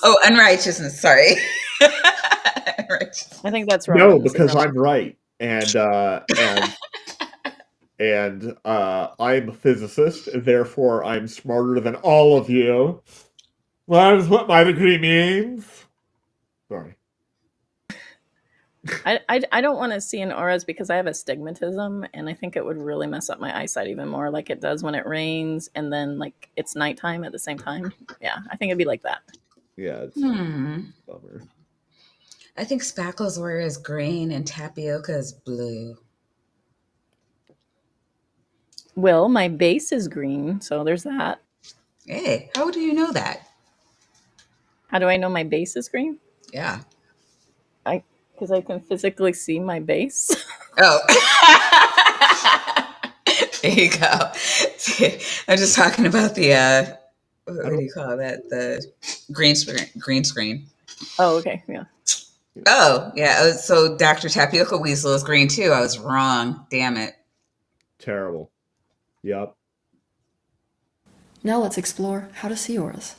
Oh, unrighteousness. Sorry. I think that's wrong. No, because I'm right, and I'm a physicist, and therefore I'm smarter than all of you. That is what my degree means. Sorry. I don't want to see an auras because I have astigmatism, and I think it would really mess up my eyesight even more, like it does when it rains and then like it's nighttime at the same time. Yeah, I think it'd be like that. Yeah, it's bummer. I think Spackle's aura is green and Tapioca is blue. Well, my base is green, so there's that. Hey, how do you know that? How do I know my base is green? Yeah. Because I can physically see my base. Oh. There you go. I'm just talking about the what do you call that? The green screen. Oh, okay. Yeah. Oh, yeah. So Dr. Tapioca Weasel is green too. I was wrong. Damn it. Terrible. Yep. Now let's explore how to see auras.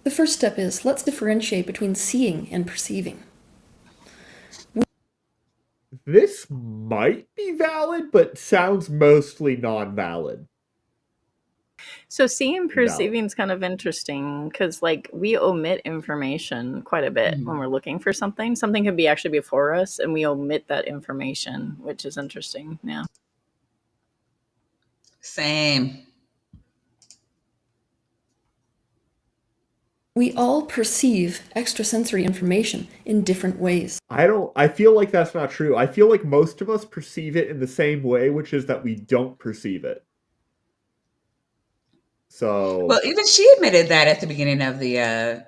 The first step is, let's differentiate between seeing and perceiving. This might be valid, but sounds mostly non-valid. So seeing and perceiving is kind of interesting because like we omit information quite a bit when we're looking for something. Something could be actually before us and we omit that information, which is interesting. Yeah. Same. We all perceive extrasensory information in different ways. I feel like that's not true. I feel like most of us perceive it in the same way, which is that we don't perceive it. So well, even she admitted that at the beginning of the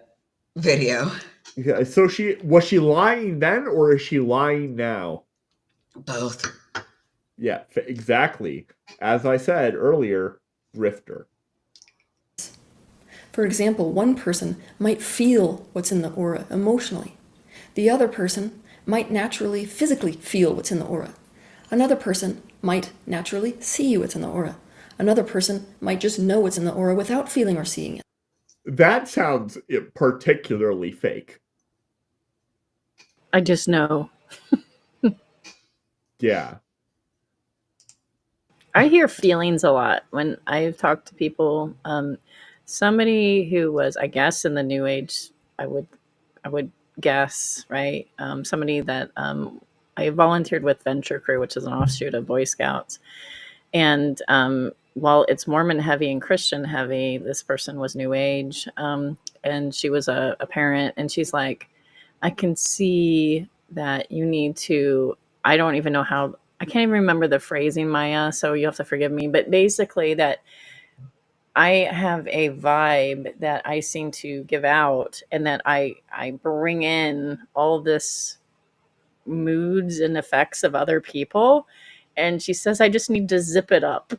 video. Yeah, so was she lying then, or is she lying now? Both. Yeah, exactly. As I said earlier, grifter. For example, one person might feel what's in the aura emotionally. The other person might naturally physically feel what's in the aura. Another person might naturally see what's in the aura. Another person might just know what's in the aura without feeling or seeing it. That sounds particularly fake. I just know. Yeah. I hear feelings a lot when I've talked to people. Somebody who was, I guess, in the New Age, I would guess, right? Somebody that I volunteered with Venture Crew, which is an offshoot of Boy Scouts. And while it's Mormon heavy and Christian heavy, this person was New Age. And she was a parent. And she's like, I can see that you need to, I don't even know how, I can't even remember the phrasing, Maya, so you have to forgive me. But basically that I have a vibe that I seem to give out, and that I bring in all this moods and effects of other people. And she says I just need to zip it up.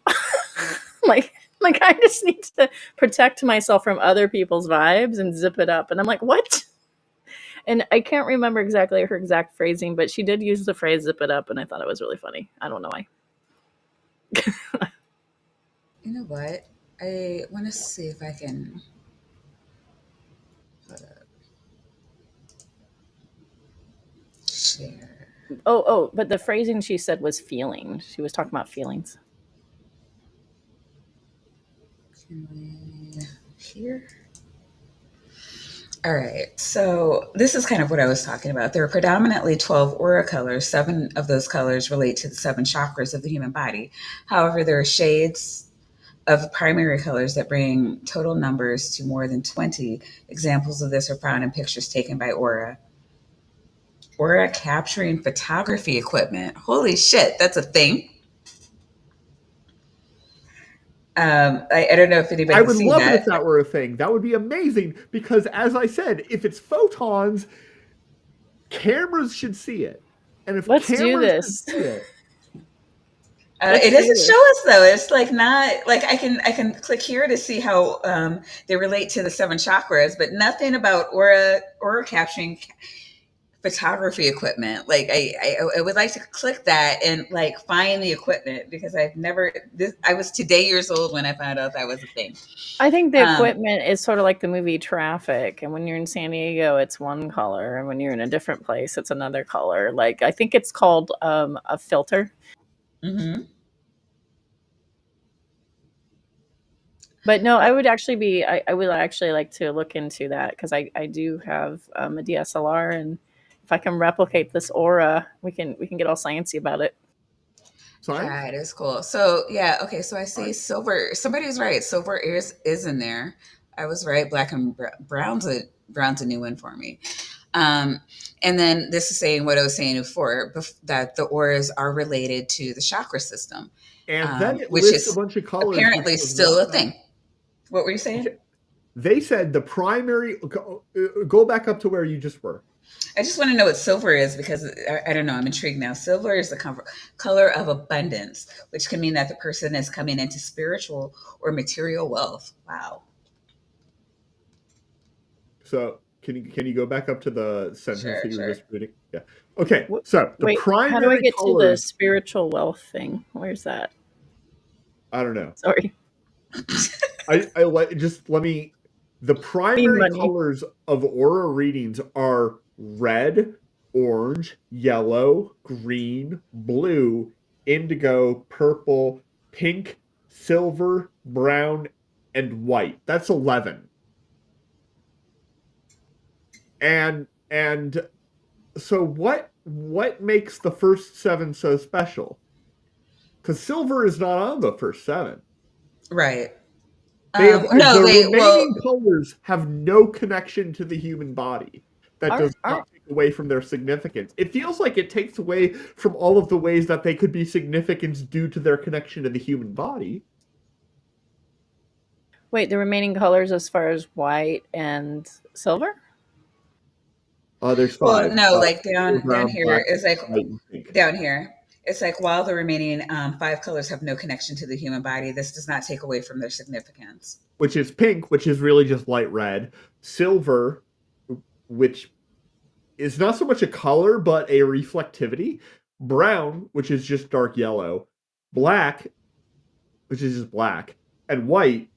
like like I just need to protect myself from other people's vibes and zip it up. And I'm like, what? And I can't remember exactly her exact phrasing, but she did use the phrase zip it up, and I thought it was really funny. I don't know why. You know what? I want to see if I can. Hold up. Share. Oh, but the phrasing she said was feeling. She was talking about feelings. Can we here? All right. So this is kind of what I was talking about. There are predominantly 12 aura colors. 7 of those colors relate to the 7 chakras of the human body. However, there are shades of primary colors that bring total numbers to more than 20. Examples of this are found in pictures taken by aura. Aura capturing photography equipment. Holy shit, that's a thing. I don't know if anybody's I would seen love that. it if that were a thing. That would be amazing because, as I said, if it's photons, cameras should see it. And if Let's do cameras this. should see it, It doesn't show us though. It's like not like I can click here to see how they relate to the 7 chakras, but nothing about aura capturing photography equipment. Like I would like to click that and like find the equipment because I've never. I was today years old when I found out that was a thing. I think the equipment is sort of like the movie Traffic, and when you're in San Diego, it's one color, and when you're in a different place, it's another color. Like I think it's called a filter. Mm-hmm. But no, I would actually be. I would actually like to look into that because I do have a DSLR, and if I can replicate this aura, we can get all sciencey about it. Sorry? Yeah, it is cool. So yeah, okay. So I see silver. Somebody was right. Silver is in there. I was right. Black and brown's a new one for me. And then this is saying what I was saying before, that the auras are related to the chakra system, And then it which lists is a bunch of colors. apparently still a thing. What were you saying? They said the primary. Go back up to where you just were. I just want to know what silver is because I don't know. I'm intrigued now. Silver is the color of abundance, which can mean that the person is coming into spiritual or material wealth. Wow. So can you go back up to the sentence that you were just reading? Yeah. Okay. So the Wait, primary how do I get colors, to the spiritual wealth thing? Where's that? I don't know. Sorry. Let me. The primary colors of aura readings are red, orange, yellow, green, blue, indigo, purple, pink, silver, brown, and white. That's 11. And so what makes the first 7 so special? Because silver is not on the first 7. Right. Remaining colors have no connection to the human body. That does not take away from their significance. It feels like it takes away from all of the ways that they could be significant due to their connection to the human body. Wait, the remaining colors as far as white and silver? There's 5. Well, no, like down here black, is like white, down here. It's like while the remaining 5 colors have no connection to the human body, this does not take away from their significance. Which is pink, which is really just light red. Silver, which is not so much a color, but a reflectivity. Brown, which is just dark yellow. Black, which is just black. And white,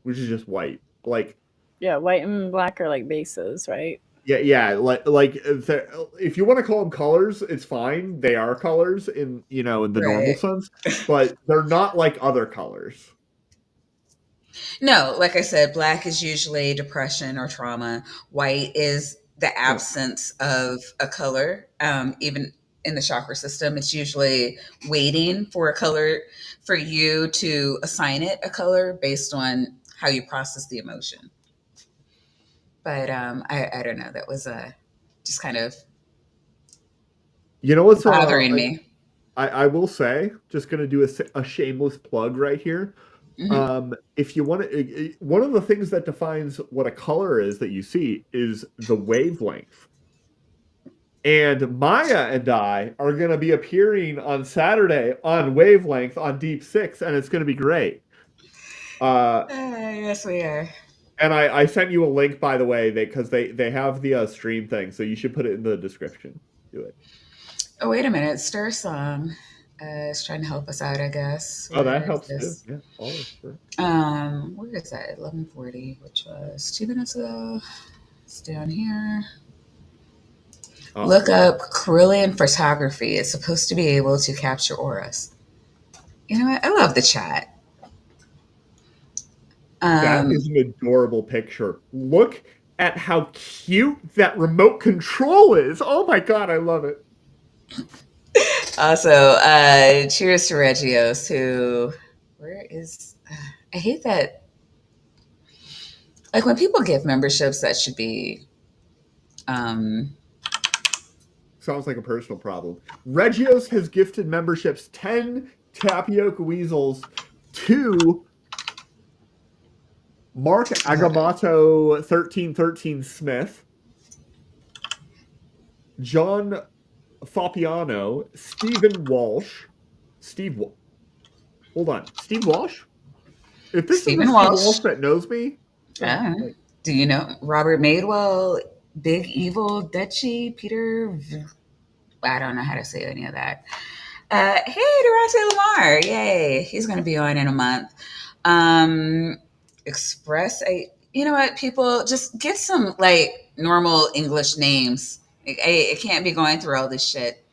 which is just white. Like, yeah, white and black are like bases, right? Yeah. Like if you want to call them colors, it's fine. They are colors in the normal sense, but they're not like other colors. No, like I said, black is usually depression or trauma. White is the absence of a color. Even in the chakra system, it's usually waiting for a color for you to assign it a color based on how you process the emotion. But I don't know. That was just kind of what's bothering me. I will say, just going to do a shameless plug right here. If you want to, one of the things that defines what a color is that you see is the wavelength. And Maya and I are going to be appearing on Saturday on Wavelength on Deep Six, and it's going to be great. Yes, we are. And I sent you a link, by the way, because they have the stream thing, so you should put it in the description. Do it. Oh, wait a minute. Stir Song is trying to help us out, I guess. Oh, that helps too. Yeah, always. Sure. Where is that? 11:40, which was 2 minutes ago. It's down here. Oh. Look up Carillion photography. It's supposed to be able to capture auras. You know what? I love the chat. That is an adorable picture. Look at how cute that remote control is. Oh my god, I love it. Also, cheers to Regios, who, where is, I hate that, like when people give memberships, that should be, sounds like a personal problem. Regios has gifted memberships 10 Tapioca Weasels to Mark Agamato 1313 Smith, John Fapiano, Stephen Walsh, hold on, Steve Walsh? If this Stephen is Walsh that knows me, do you know Robert Madewell, Big Evil, Dutchy, Peter? I don't know how to say any of that. Hey, Durante Lamar, yay! He's going to be on in a month. Express, you know what? People just get some like normal English names. It can't be going through all this shit.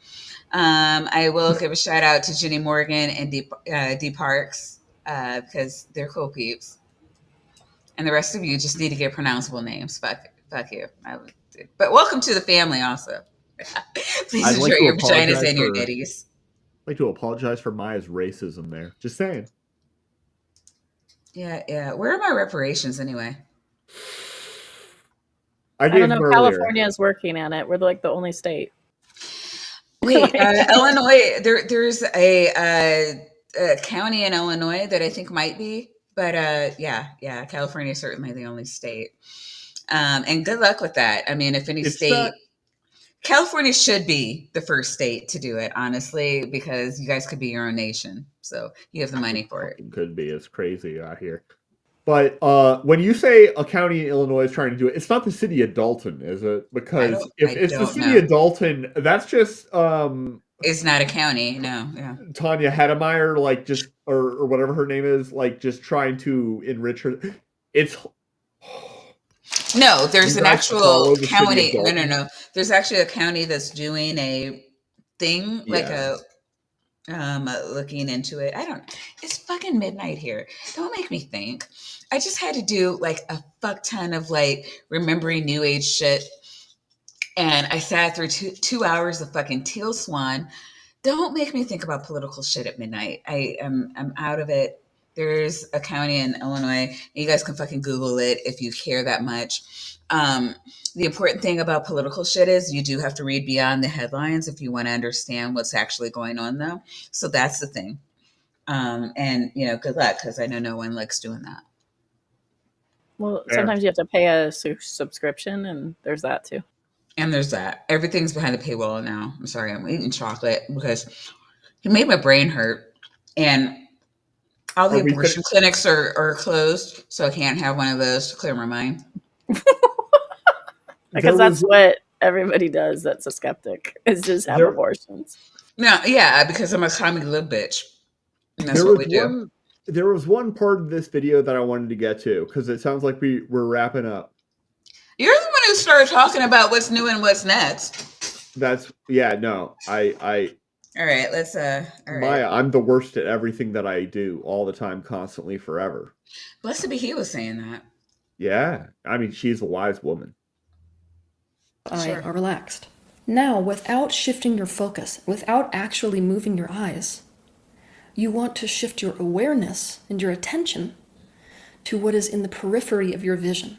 I will give a shout out to Jenny Morgan and D Parks because they're cool peeps. And the rest of you just need to get pronounceable names. Fuck you. But welcome to the family also. Please enjoy your vaginas and your nitties. I'd like to apologize for Maya's racism there. Just saying. Yeah. Where are my reparations anyway? I don't know. California is working on it. We're like the only state. Wait, Illinois. There's a county in Illinois that I think might be, but yeah. California is certainly the only state. And good luck with that. I mean, if any state. California should be the first state to do it, honestly, because you guys could be your own nation. So you have the money for it. Could be. It's crazy out here. But when you say a county in Illinois is trying to do it, it's not the city of Dalton, is it? Because if it's the city of Dalton, that's just... it's not a county, no. Yeah. Tanya Hedemeyer, like just, or whatever her name is, like just trying to enrich her. It's... No, there's an actual county. No. There's actually a county that's doing a thing, like looking into it. It's fucking midnight here. Don't make me think. I just had to do like a fuck ton of like remembering new age shit. And I sat through 2 hours of fucking Teal Swann. Don't make me think about political shit at midnight. I'm out of it. There's a county in Illinois. You guys can fucking Google it if you care that much. The important thing about political shit is you do have to read beyond the headlines if you want to understand what's actually going on, though. So that's the thing. And, good luck, because I know no one likes doing that. Well, sometimes you have to pay a subscription, and there's that, too. And there's that. Everything's behind the paywall now. I'm sorry, I'm eating chocolate because it made my brain hurt. And... all the abortion clinics are closed, so I can't have one of those to clear my mind. Because that's what everybody does that's a skeptic, is just have abortions. No, yeah, because I'm a commie little bitch. And that's what we do. There was one part of this video that I wanted to get to, because it sounds like we're wrapping up. You're the one who started talking about what's new and what's next. All right, let's all right. Maya, I'm the worst at everything that I do all the time, constantly, forever. Blessed be he was saying that. Yeah. I mean, she's a wise woman. Are relaxed. Now, without shifting your focus, without actually moving your eyes, you want to shift your awareness and your attention to what is in the periphery of your vision,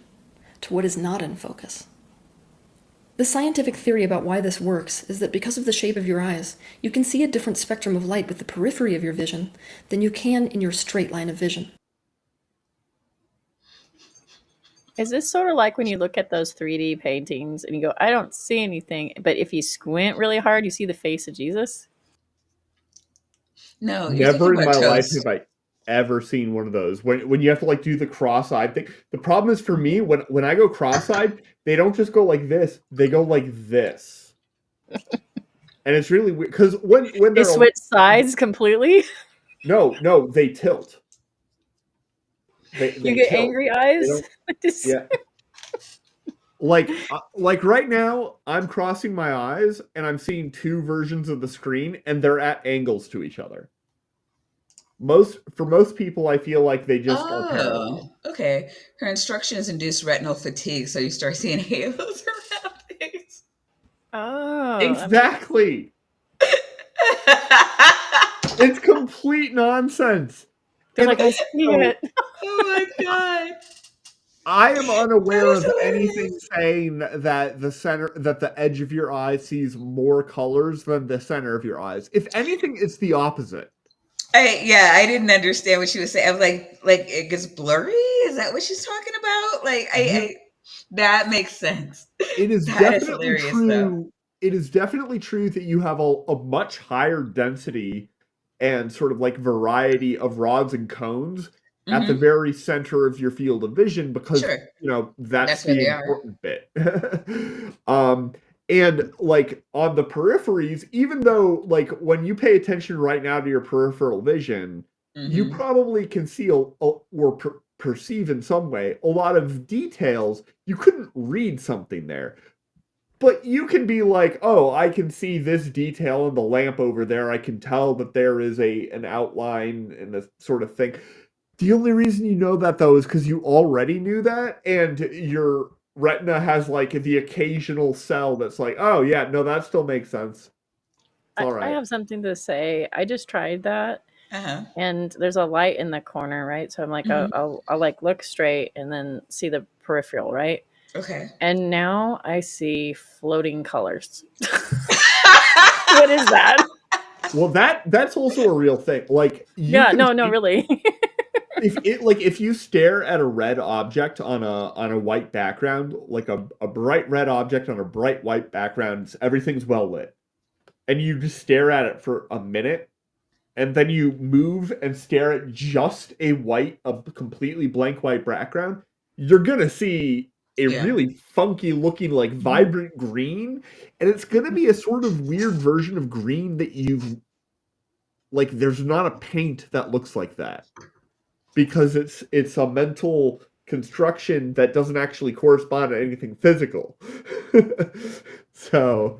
to what is not in focus. The scientific theory about why this works is that because of the shape of your eyes, you can see a different spectrum of light with the periphery of your vision than you can in your straight line of vision. Is this sort of like when you look at those 3D paintings and you go, I don't see anything, but if you squint really hard, you see the face of Jesus? No, you're thinking Never in about my life toast. have I ever seen one of those. When you have to like do the cross-eyed thing. The problem is for me when I go cross-eyed, they don't just go like this; they go like this, and it's really weird because when They they're switch sides completely. no, they tilt. You They get tilt. angry They eyes. don't. Yeah. Like right now, I'm crossing my eyes and I'm seeing two versions of the screen, and they're at angles to each other. For most people, I feel like they just are parallel. Oh, okay. Her instructions induce retinal fatigue, so you start seeing halos around things. Oh, that makes Exactly. It's complete nonsense. they're And like, I see also, it. Oh my god. I am That unaware is of anything hilarious. saying that the edge of your eye sees more colors than the center of your eyes. If anything, it's the opposite. I didn't understand what she was saying. I was like it gets blurry. Is that what she's talking about? You That makes sense. it is That is definitely hilarious, though. true. It is definitely true that you have a much higher density and sort of like variety of rods and cones at the Hmm. very center of your field of vision because Sure, that's that's where the they are. important bit. um, and like on the peripheries, even though like when you pay attention right now to your peripheral vision, you Hmm. probably can see or perceive in some way a lot of details you couldn't read something there. But you can be like, oh, I can see this detail in the lamp over there. I can tell that there is an outline and a sort of thing. The only reason you know that though is because you already knew that, and your retina has like the occasional cell that's like, oh yeah, no, that still makes sense. It's all I right. have something to say. I just tried that, Uh-huh. and there's a light in the corner, right? So I'm like, Hmm. I'll like look straight and then see the peripheral, right? Okay. And now I see floating colors. What is that? Well, that's also a real thing. Like you Yeah, can no, see really. if you stare at a red object on a white background, like a bright red object on a bright white background, everything's well lit. And you just stare at it for a minute, and then you move and stare at just a completely blank white background, you're gonna see a Yeah. really funky looking like vibrant green, and it's gonna be a sort of weird version of green that you've like there's not a paint that looks like that because it's a mental construction that doesn't actually correspond to anything physical. So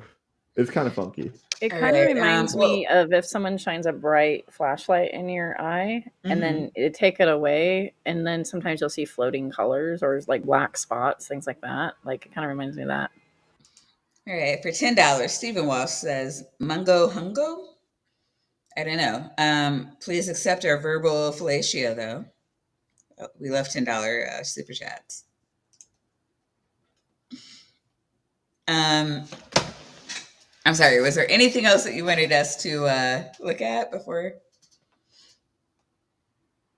it's kind of funky. It All kind of right. reminds Well. me of if someone shines a bright flashlight in your eye and Mhm. then it take it away, and then sometimes you'll see floating colors or like black spots, things like that. Like it kind of reminds me of that. All right. For $10, Stephen Walsh says, "Mungo hungo." I don't know. Please accept our verbal fellatio, though. Oh, we love $10 super chats. Um, I'm sorry. Was there anything else that you wanted us to look at before?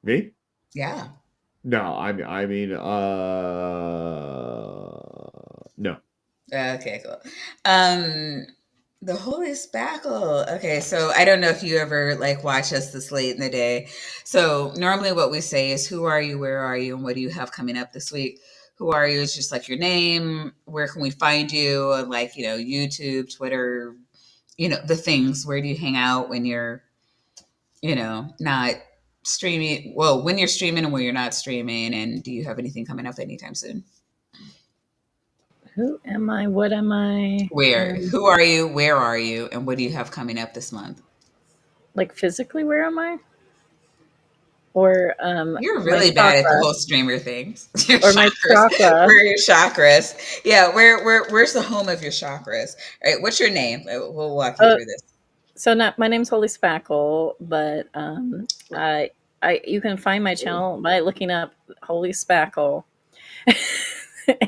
Me? Yeah. No, I mean, no. Okay, cool. Um, the Holy Spackle. Okay, so I don't know if you ever like watch us this late in the day. So normally what we say is who are you, where are you, and what do you have coming up this week? Who are you is just like your name, where can we find you, and like, YouTube, Twitter, the things. Where do you hang out when you're, not streaming? Well, when you're streaming and when you're not streaming, and do you have anything coming up anytime soon? Who am I? What am I? Who are you? Where are you? And what do you have coming up this month? Like physically, where am I? Or You're my really bad at the chakra, whole streamer things. Your or my chakras. chakra. Where are your chakras? Yeah, where's the home of your chakras? All right, what's your name? We'll walk you Uh, through this. so not my name's Holy Spackle, but I you can find my channel by looking up Holy Spackle,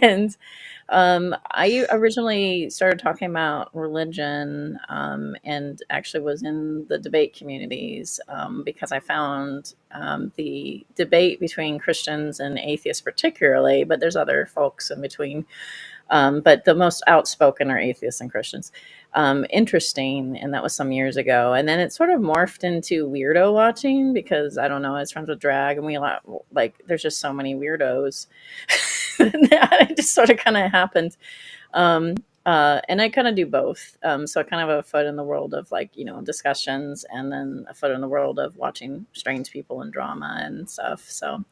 and I originally started talking about religion, and actually was in the debate communities, because I found the debate between Christians and atheists, particularly, but there's other folks in between. But the most outspoken are atheists and Christians. Interesting, and that was some years ago. And then it sort of morphed into weirdo watching because I don't know. I was friends with drag, and there's just so many weirdos. It just sort of kind of happened. And I kind of do both. So I kind of have a foot in the world of discussions, and then a foot in the world of watching strange people and drama and stuff. So,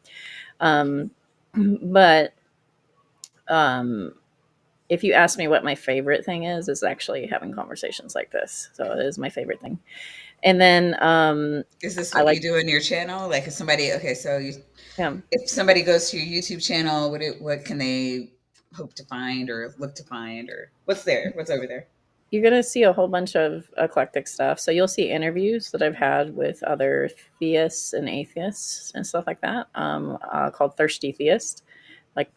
um, but if you ask me what my favorite thing is actually having conversations like this. So it is my favorite thing. And then Is this I what like, you do in your channel? Like if somebody, okay, so yeah, if somebody goes to your YouTube channel, what can they hope to find or look to find, or what's there? What's over there? you're going to see a whole bunch of eclectic stuff. So you'll see interviews that I've had with other theists and atheists and stuff like that, called Thirsty Theist, like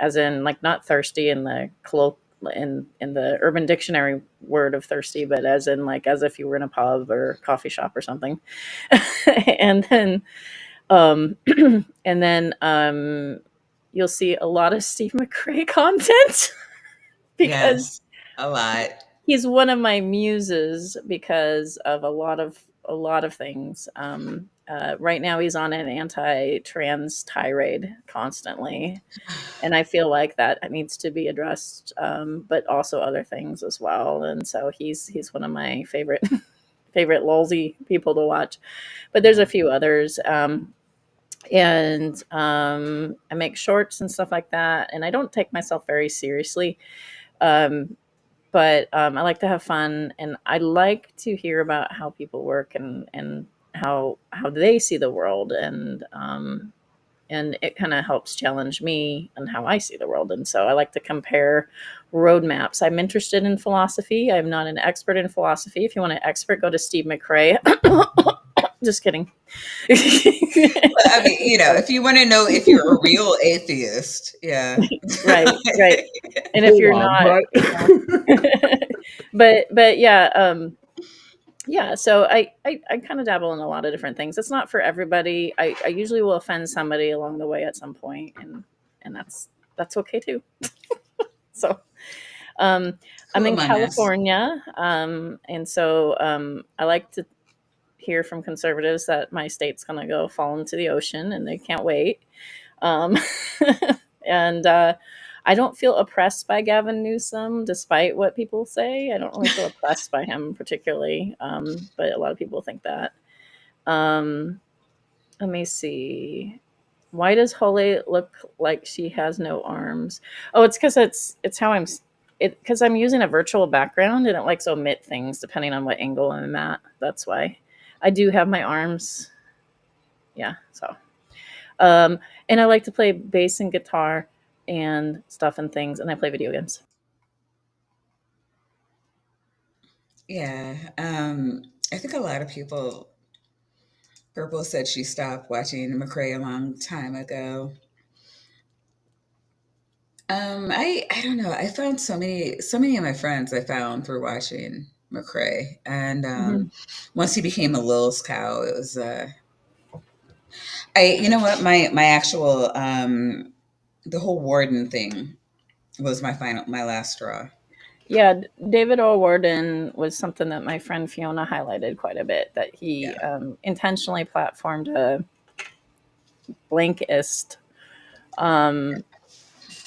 as in like not thirsty in the in the Urban Dictionary word of thirsty, but as in like as if you were in a pub or coffee shop or something. And then and then you'll see a lot of Steve McRae content because Yes, a lot. he's one of my muses because of a lot of things. Right now, he's on an anti-trans tirade constantly, and I feel like that needs to be addressed. But also other things as well. And so he's one of my favorite lolsy people to watch. But there's a few others. And I make shorts and stuff like that, and I don't take myself very seriously. Um, but I like to have fun, and I like to hear about how people work and how they see the world, and it kind of helps challenge me and how I see the world. And so I like to compare roadmaps. I'm interested in philosophy. I'm not an expert in philosophy. If you want an expert, go to Steve McRae. Just kidding. Well, I mean, if you want to know if you're a real atheist, yeah. Right. And if Hold you're on, not, but yeah, so I kind of dabble in a lot of different things. It's not for everybody. I usually will offend somebody along the way at some point, and that's okay too. So I'm Cool in among us. California, and so I like to hear from conservatives that my state's going to go fall into the ocean, and they can't wait. Um, and I don't feel oppressed by Gavin Newsom, despite what people say. I don't really feel oppressed by him particularly, but a lot of people think that. Um, Let me see. Why does Holly look like she has no arms? Oh, it's because it's how because I'm using a virtual background and it likes to omit things depending on what angle I'm at. That's why. I do have my arms. Yeah, so. And I like to play bass and guitar and stuff and things, and I play video games. Yeah. I think a lot of people. Purple said she stopped watching McRae a long time ago. I don't know. I found so many of my friends I found through watching McRae, and Mhm. once he became a Lil's cow, it was you know what, my actual the whole warden thing was my last straw. Yeah, David O'Warden was something that my friend Fiona highlighted quite a bit. That he Yeah. intentionally platformed a Blinkist um,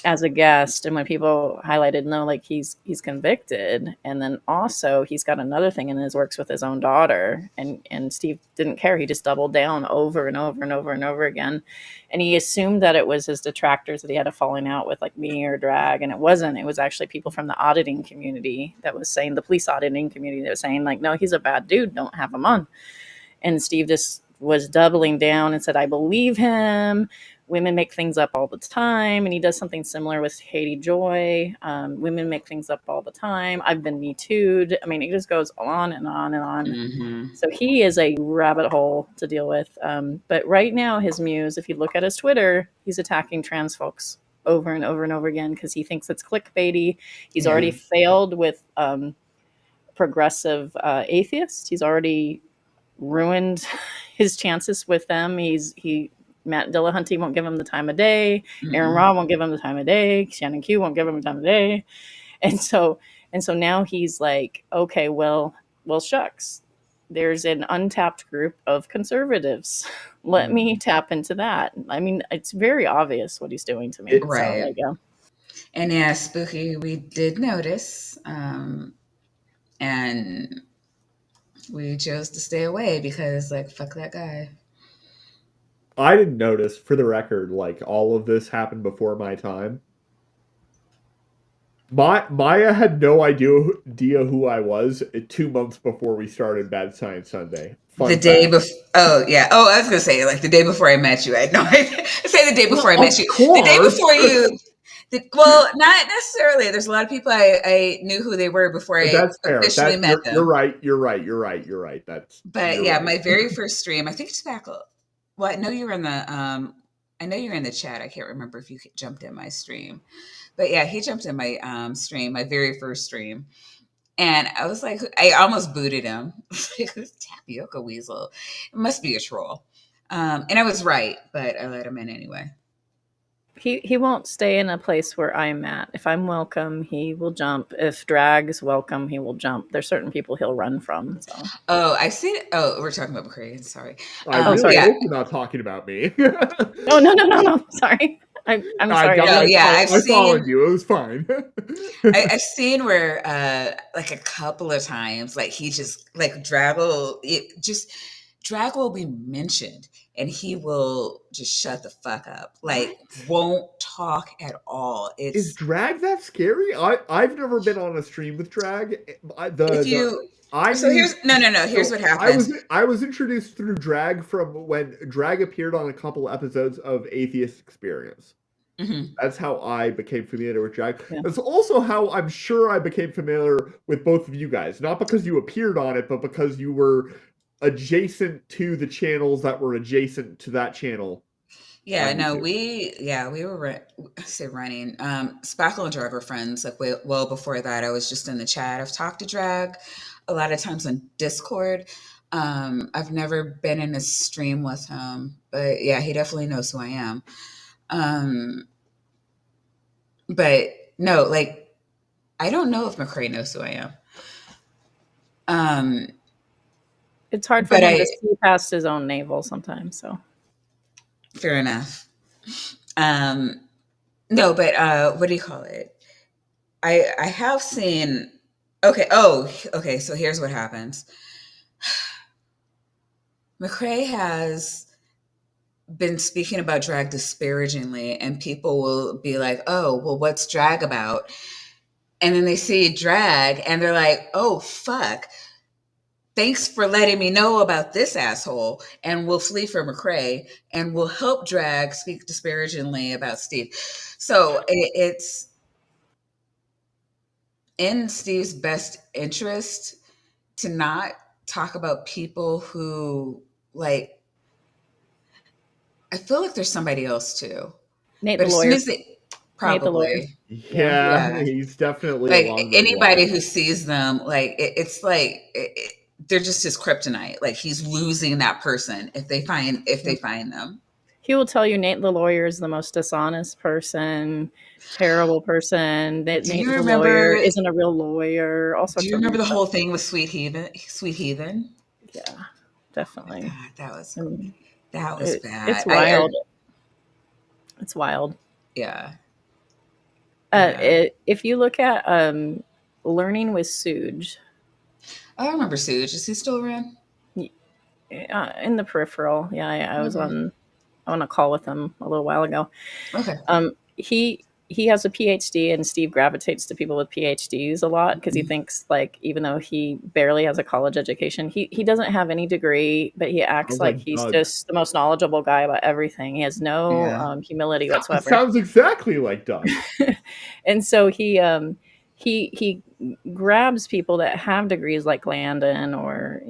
as a guest, and when people highlighted, no, like he's convicted, and then also he's got another thing in his works with his own daughter, and Steve didn't care. He just doubled down over and over and over and over again, and he assumed that it was his detractors that he had a falling out with, like me or drag, and it wasn't. It was actually people from the auditing community that was saying, the police auditing community, that was saying like, no, he's a bad dude, don't have him on. And Steve just was doubling down and said, I believe him. Women make things up all the time. And he does something similar with Haiti Joy. Women make things up all the time. I've been Me Too'd. I mean, it just goes on and on and on. Mm-hmm. So he is a rabbit hole to deal with. But right now, his muse, if you look at his Twitter, he's attacking trans folks. over and over and over again because he thinks it's clickbaity. He's already failed with progressive atheists. He's already ruined his chances with them. Matt Dillahunty won't give him the time of day. Aaron Ra won't give him the time of day. Shannon Q won't give him the time of day. And so now he's like, okay, well, shucks. There's an untapped group of conservatives. Let me tap into that. I mean, it's very obvious what he's doing to me. Right. So, like, yeah. And yeah, Spooky, we did notice. And we chose to stay away because, like, fuck that guy. I didn't notice, for the record, like, all of this happened before my time. Maya had no idea who I was 2 months before we started Bad Science Sunday. The day before. Oh, yeah. Oh, I was going to say, like, the day before I met you. I had no idea. Say the day before I met you. The day before you. Well, not necessarily. There's a lot of people I knew who they were before I officially met them. You're right. But yeah, my very first stream, I think Spackle. Well, I know you were in the chat. I can't remember if you jumped in my stream. But yeah, he jumped in my stream, my very first stream. And I was like, I almost booted him. Like, who's Tapioca Weasel? It must be a troll. And I was right, but I let him in anyway. He won't stay in a place where I'm at. If I'm welcome, he will jump. If Drag's welcome, he will jump. There's certain people he'll run from. So. Oh, I see. Oh, we're talking about McCray. Sorry. I really hope you're not talking about me. Oh, no. Sorry. I'm sorry. I followed you. It was fine. I've seen where, like, a couple of times, like, he just, like, Drag will be mentioned and he will just shut the fuck up. Like, won't talk at all. Is Drag that scary? I've never been on a stream with Drag. Here's what happened. I was introduced through Drag from when Drag appeared on a couple episodes of Atheist Experience. Mm-hmm. That's how I became familiar with Drag. Yeah. That's also how I'm sure I became familiar with both of you guys. Not because you appeared on it, but because you were adjacent to the channels that were adjacent to that channel. Yeah, no, we were running. Spackle and Drag were friends. Like, well before that, I was just in the chat. I've talked to Drag a lot of times on Discord. I've never been in a stream with him, but yeah, he definitely knows who I am. But no, like, I don't know if McCray knows who I am. It's hard for him to see past his own navel sometimes, so. Fair enough. No, but what do you call it? I have seen. Okay. So here's what happens. McCray has been speaking about Drag disparagingly, and people will be like, "Oh, well, what's Drag about?" And then they see Drag, and they're like, "Oh, fuck. Thanks for letting me know about this asshole," and we'll flee for McCray and we'll help Drag speak disparagingly about Steve. So it's in Steve's best interest to not talk about people who, like, I feel like there's somebody else too. Nate the lawyer. Probably. Yeah, he's definitely like anybody who sees them, like it's like they're just his kryptonite. Like, he's losing that person if they find them. He will tell you Nate the lawyer is the most dishonest person, terrible person. That Nate the lawyer isn't a real lawyer. Also, do you remember the whole thing with Sweet Heathen? Yeah, definitely. Oh, God, that was bad. It's wild. It's wild. Yeah. If you look at Learning with Suge. I remember Suge. Is he still around? In the peripheral. Yeah, I was on a call with him a little while ago. Okay. He has a PhD, and Steve gravitates to people with PhDs a lot because he thinks, like, even though he barely has a college education, he doesn't have any degree, but he acts like he's just the most knowledgeable guy about everything. He has no humility whatsoever. That sounds exactly like Doug. And so he grabs people that have degrees like Landon or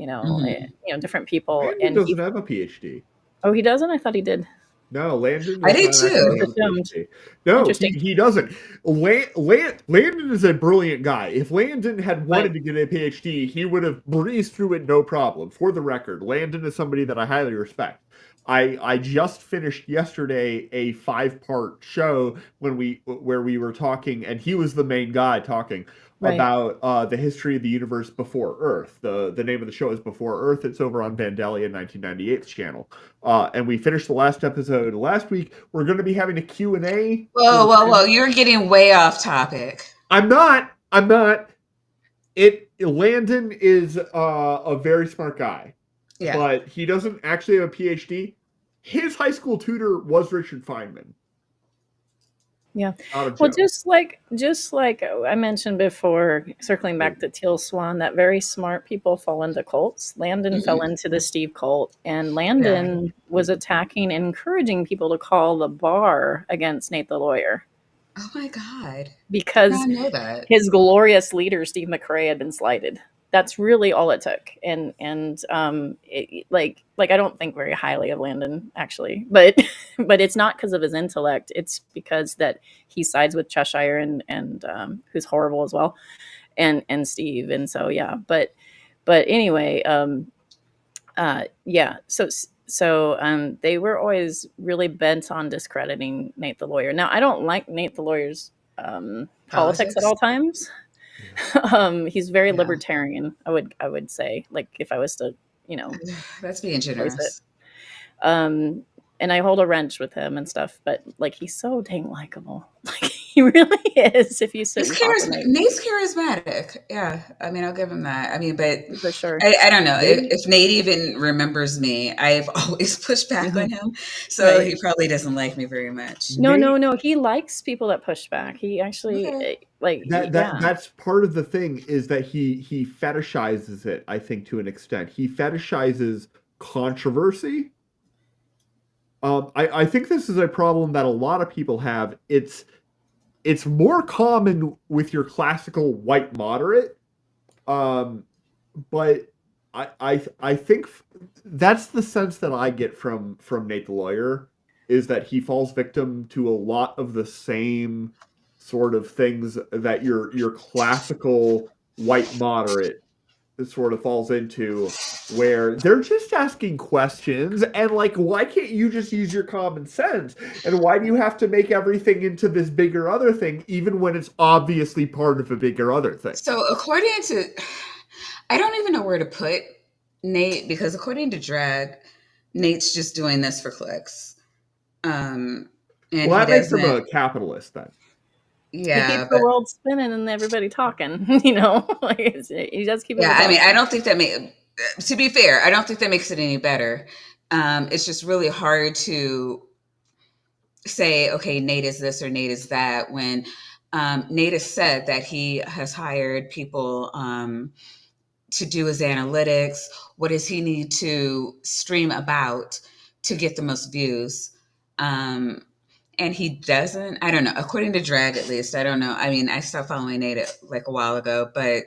different people. Landon doesn't have a PhD. Oh, he doesn't? I thought he did. No, Landon I does did not actually too. have a PhD. No, Interesting. he doesn't. Landon is a brilliant guy. If Landon had wanted to get a PhD, he would have breezed through it no problem. For the record, Landon is somebody that I highly respect. I just finished yesterday a 5-part show where we were talking, and he was the main guy talking about the history of the universe before Earth. The name of the show is Before Earth. It's over on Vandalia 1998's channel. And we finished the last episode last week. We're going to be having a Q&A. Whoa! You're getting way off topic. I'm not. Landon is a very smart guy, but he doesn't actually have a PhD. His high school tutor was Richard Feynman. Yeah. Well, just like I mentioned before, circling back to Teal Swann, that very smart people fall into cults. Landon fell into the Steve cult, and Landon was attacking and encouraging people to call the bar against Nate the lawyer. Oh my God. Because I know that. His glorious leader, Steve McRae, had been slighted. That's really all it took. And like I don't think very highly of Landon, actually, but it's not because of his intellect. It's because that he sides with Cheshire and who's horrible as well, and Steve. And so, yeah, but anyway, yeah. So they were always really bent on discrediting Nate the lawyer. Now, I don't like Nate the lawyer's politics at all times. He's very libertarian, I would say, like, if I was to, that's being generous. And I hold a wrench with him and stuff, but like, he's so dang likable. Like, he really is. If you sit, Nate's charismatic. Yeah, I mean, I'll give him that. I mean, but for sure, I don't know if Nate even remembers me. I've always pushed back on him, so he probably doesn't like me very much. No. He likes people that push back. He actually like that. That's part of the thing, is that he fetishizes it. I think to an extent, he fetishizes controversy. I think this is a problem that a lot of people have. It's more common with your classical white moderate, but I think that's the sense that I get from Nate the lawyer, is that he falls victim to a lot of the same sort of things that your classical white moderate sort of falls into, where they're just asking questions, and like, why can't you just use your common sense? And why do you have to make everything into this bigger other thing, even when it's obviously part of a bigger other thing? So according to, I don't even know where to put Nate, because according to Drag, Nate's just doing this for clicks. And well, that makes him a capitalist then. Yeah, he keeps the world spinning and everybody talking. He does keep. Yeah, I mean, I don't think that to be fair, I don't think that makes it any better. It's just really hard to say, okay, Nate is this or Nate is that, when Nate has said that he has hired people to do his analytics. What does he need to stream about to get the most views? And he doesn't, I don't know, according to Drag, at least, I don't know. I mean, I stopped following Nate like a while ago, but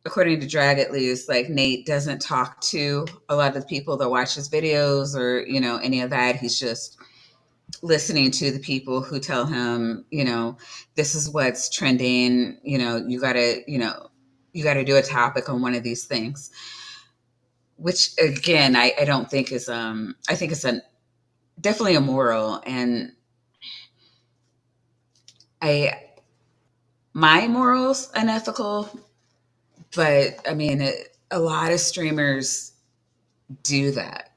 according to Drag, at least, like, Nate doesn't talk to a lot of the people that watch his videos or, any of that. He's just listening to the people who tell him, this is what's trending, you gotta do a topic on one of these things, which again, I don't think is, I think it's definitely immoral. And my morals unethical, but I mean, a lot of streamers do that.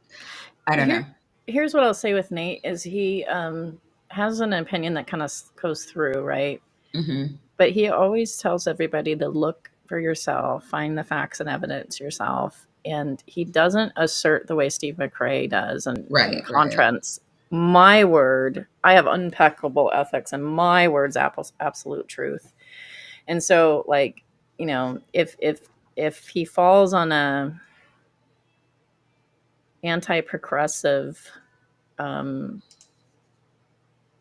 I don't know. Here's what I'll say with Nate is he has an opinion that kind of goes through, right? Mm-hmm. But he always tells everybody to look for yourself, find the facts and evidence yourself. And he doesn't assert the way Steve McRae does and contrasts. My word, I have impeccable ethics, and my word's absolute truth. And so, like, if he falls on a anti-progressive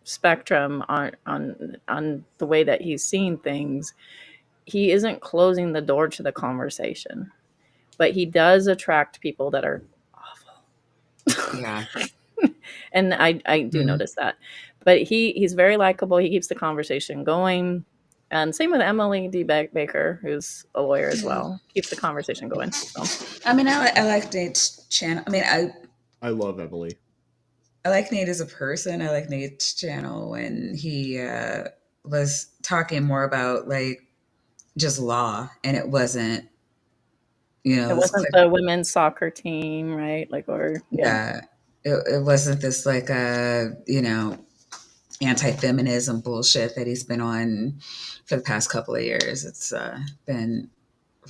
spectrum on the way that he's seeing things, he isn't closing the door to the conversation, but he does attract people that are awful. Yeah. And I do notice that. But he's very likable. He keeps the conversation going. And same with Emily D. Baker, who's a lawyer as well. Keeps the conversation going. So I mean, I like Nate's channel. I mean, I love Emily. I like Nate as a person. I like Nate's channel when he was talking more about like just law, and it wasn't, it this wasn't the women's soccer team, right? Like, or yeah, it wasn't this like anti-feminism bullshit that he's been on for the past couple of years. It's been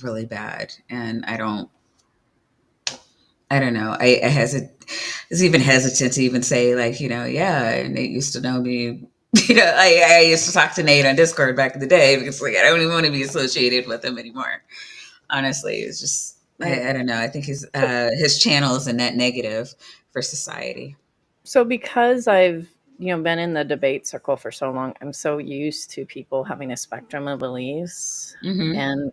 really bad, and I don't know. I was even hesitant to even say like, yeah, Nate used to know me. I used to talk to Nate on Discord back in the day because like I don't even want to be associated with him anymore. Honestly, it's just I don't know. I think his channel is a net negative for society. So because I've been in the debate circle for so long, I'm so used to people having a spectrum of beliefs, and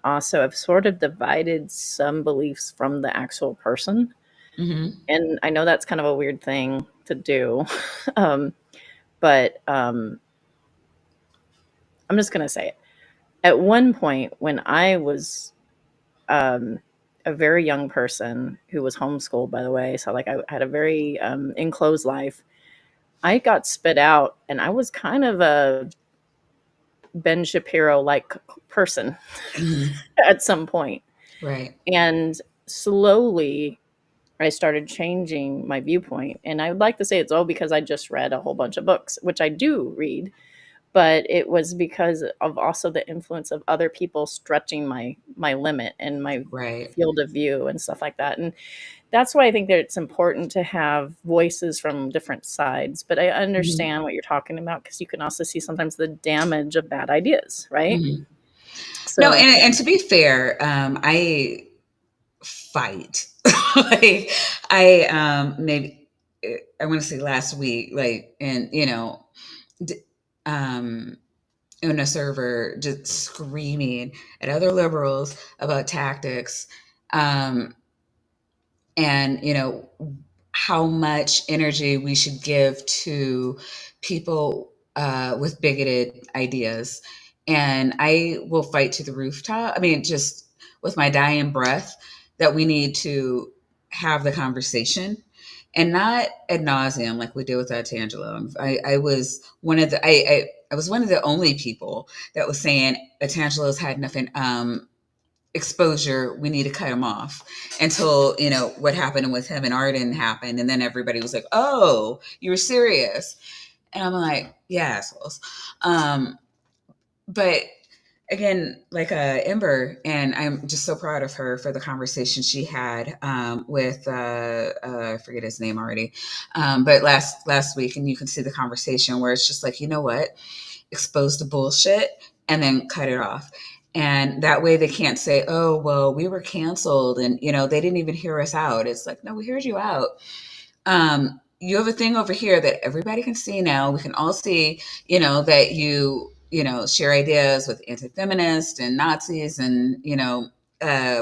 also I've sort of divided some beliefs from the actual person. And I know that's kind of a weird thing to do, but I'm just gonna say it. At one point, when I was a very young person who was homeschooled, by the way, so like I had a very enclosed life, I got spit out, and I was kind of a Ben Shapiro like person at some point. Right. And slowly I started changing my viewpoint. And I would like to say it's all because I just read a whole bunch of books, which I do read, but it was because of also the influence of other people stretching my limit and my field of view and stuff like that. And that's why I think that it's important to have voices from different sides. But I understand what you're talking about, because you can also see sometimes the damage of bad ideas, right? So, no, and to be fair, I fight. Like maybe I want to say last week, like, and in a server just screaming at other liberals about tactics, and how much energy we should give to people with bigoted ideas. And I will fight to the rooftop. I mean, just with my dying breath, that we need to have the conversation, and not ad nauseum like we did with Tangelo. I was one of the I was one of the only people that was saying Tangelo's had enough exposure, we need to cut him off, until what happened with him and Arden happened, and then everybody was like, oh, you were serious. And I'm like, yeah, assholes. But again, like Ember, and I'm just so proud of her for the conversation she had with I forget his name already, but last week, and you can see the conversation where it's just like, you know what, expose the bullshit and then cut it off. And that way they can't say, oh, well, we were canceled and, they didn't even hear us out. It's like, no, we heard you out. You have a thing over here that everybody can see now. We can all see, that you share ideas with anti-feminists and Nazis and,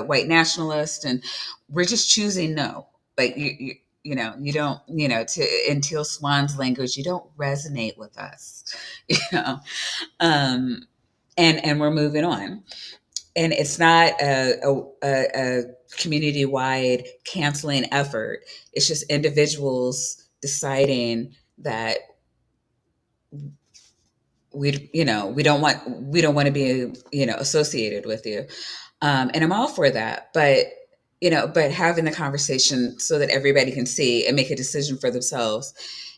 white nationalists. And we're just choosing no. Like, you don't, in Teal Swann's language, you don't resonate with us, and we're moving on. And it's not a community-wide canceling effort. It's just individuals deciding that we don't want to be associated with you. And I'm all for that, but having the conversation so that everybody can see and make a decision for themselves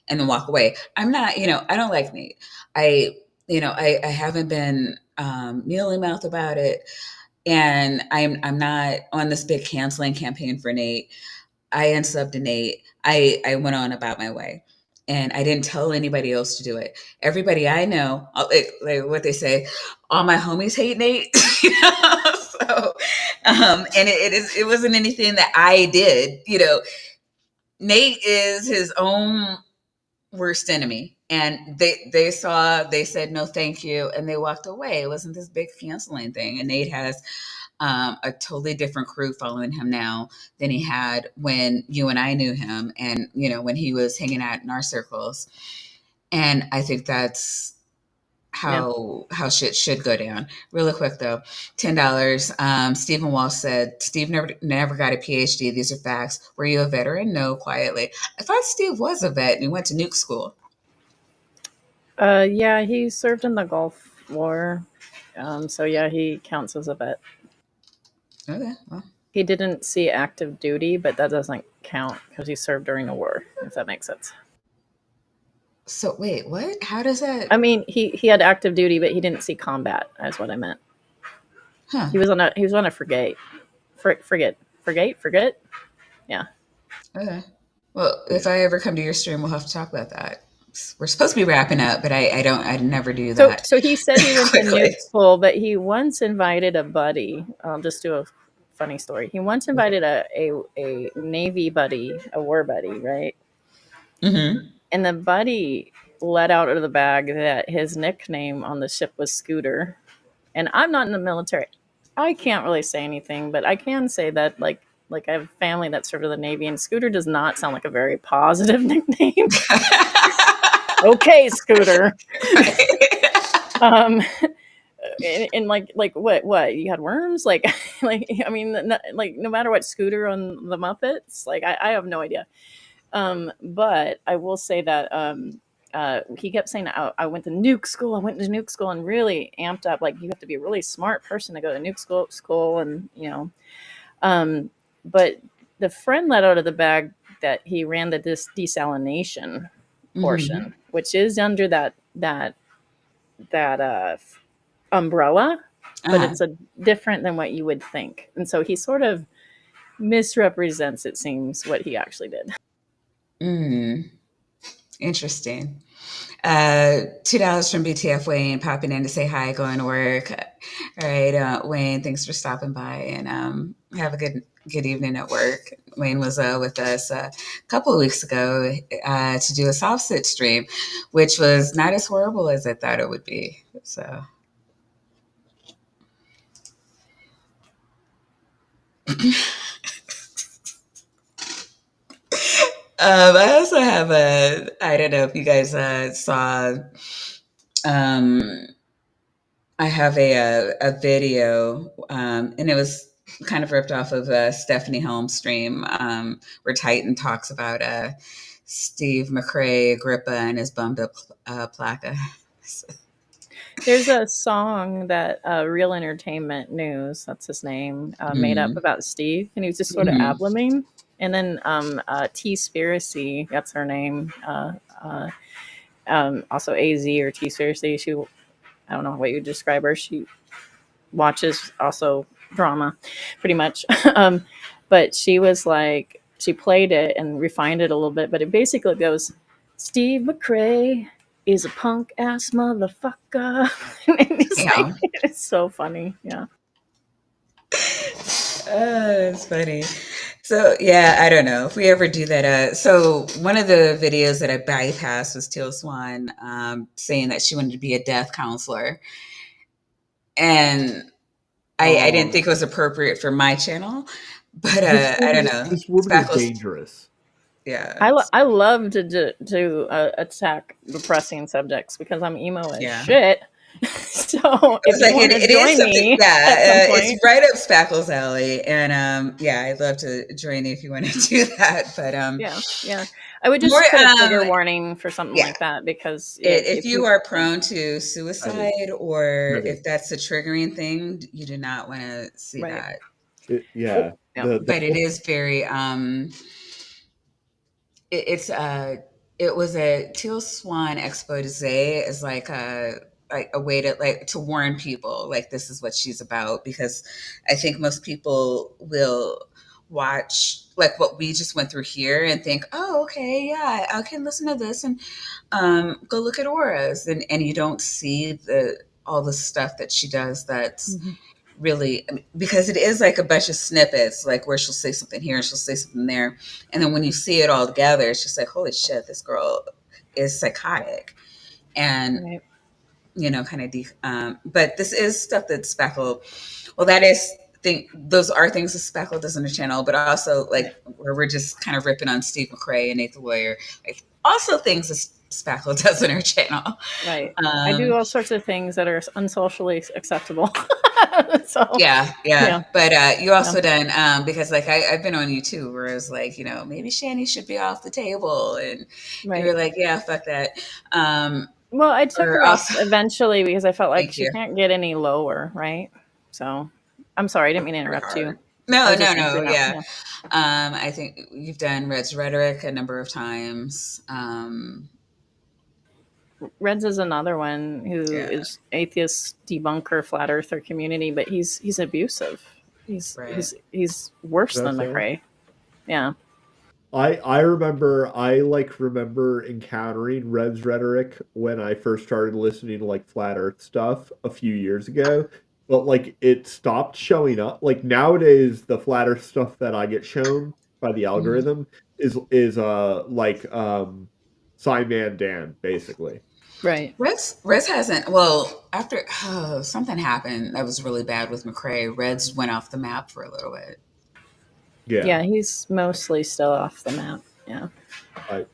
and then walk away. I'm not, I don't like Nate. I haven't been mealy mouth about it, and I'm not on this big canceling campaign for Nate. I unsubbed to Nate. I went on about my way, and I didn't tell anybody else to do it. Everybody I know, like what they say, all my homies hate Nate. So, and it wasn't anything that I did. Nate is his own worst enemy, and they said no thank you, and they walked away. It wasn't this big canceling thing. And Nate has a totally different crew following him now than he had when you and I knew him, and when he was hanging out in our circles. And I think that's how shit should go down. Really quick though, $10. Stephen Walsh said Steve never got a PhD. These are facts. Were you a veteran? No, quietly. I thought Steve was a vet and he went to nuke school. Yeah, he served in the Gulf War. So yeah, he counts as a vet. Okay, well. He didn't see active duty, but that doesn't count because he served during the war, if that makes sense. So wait, what? How does that? I mean, he had active duty, but he didn't see combat. That's what I meant. Huh. He was on a frigate. Frigate. Yeah. Okay. Well, if I ever come to your stream, we'll have to talk about that. We're supposed to be wrapping up, but I never do that. So he said he went to nuke school, but he once invited a buddy. I'll just do a funny story. He once invited a Navy buddy, a war buddy, right? Mm-hmm. And the buddy let out of the bag that his nickname on the ship was Scooter. And I'm not in the military. I can't really say anything, but I can say that like I have family that served in the Navy, and Scooter does not sound like a very positive nickname. Okay, Scooter. And like what you had worms, like I mean, no matter what, Scooter on the Muppets, like I have no idea. But I will say that he kept saying, I went to nuke school, and really amped up, like you have to be a really smart person to go to nuke school, and but the friend let out of the bag that he ran the desalination portion, mm-hmm. which is under that umbrella, but it's different than what you would think, and so he sort of misrepresents, it seems, what he actually did. Interesting. $2 from BTF Wayne popping in to say hi, going to work. All right, Wayne, thanks for stopping by, and have a good evening at work. Wayne was with us a couple of weeks ago to do a soft sit stream, which was not as horrible as I thought it would be. So. I also have I don't know if you guys saw, I have a video, and it was kind of ripped off of Stephanie Helm's stream, where Titan talks about Steve McRae, Agrippa, and his bummed up placa. There's a song that Real Entertainment News, that's his name, made up about Steve, and he was just sort of ab-limbing. And then T-Spiracy, that's her name, also AZ or T-Spiracy. She, I don't know what you describe her. She watches also drama, pretty much. But she was like, she played it and refined it a little bit, but it basically goes, Steve McRae is a punk ass motherfucker. It's so funny. Yeah. It's funny. So yeah, I don't know if we ever do that. So one of the videos that I bypassed was Teal Swann saying that she wanted to be a death counselor, and I didn't think it was appropriate for my channel, but I don't know. This woman is dangerous. Yeah, I love to attack depressing subjects because I'm emo as shit. So if you want to join me, it's right up Spackle's alley, and I'd love to join you if you want to do that. But yeah, I would just put a trigger warning for something like that, because if you are prone to suicide or if that's a triggering thing, you do not want to see that. But it is very it was a Teal Swann expose is like a way to warn people, like, this is what she's about, because I think most people will watch like what we just went through here and think, oh, okay, yeah, I can listen to this and go look at auras, and you don't see all the stuff that she does that's really, because it is like a bunch of snippets, like where she'll say something here and she'll say something there, and then when you see it all together, it's just like, holy shit, this girl is psychotic. And kind of but this is stuff that Spackle, that is think those are things that Spackle does on the channel, but also like where we're just kind of ripping on Steve McRae and Nate the Lawyer. Like also things that Spackle does on her channel. Right. I do all sorts of things that are unsocially acceptable. So yeah. But you also done because like I've been on you too, where it's like, you know, maybe Shani should be off the table, and you were like, yeah, fuck that. Well, I took her off eventually because I felt like Thank she you. can't get any lower, right? So I'm sorry, I didn't mean to interrupt you. No, yeah. I think you've done Red's Rhetoric a number of times. Reds is another one who is atheist debunker, flat earther community, but he's abusive. He's worse than McRae. Yeah. I remember encountering Red's Rhetoric when I first started listening to like flat earth stuff a few years ago. But like it stopped showing up. Like nowadays the flat earth stuff that I get shown by the algorithm is Simon Dan, basically. Right. Reds hasn't. Well, after something happened that was really bad with McRae, Reds went off the map for a little bit. Yeah, he's mostly still off the map. Yeah. I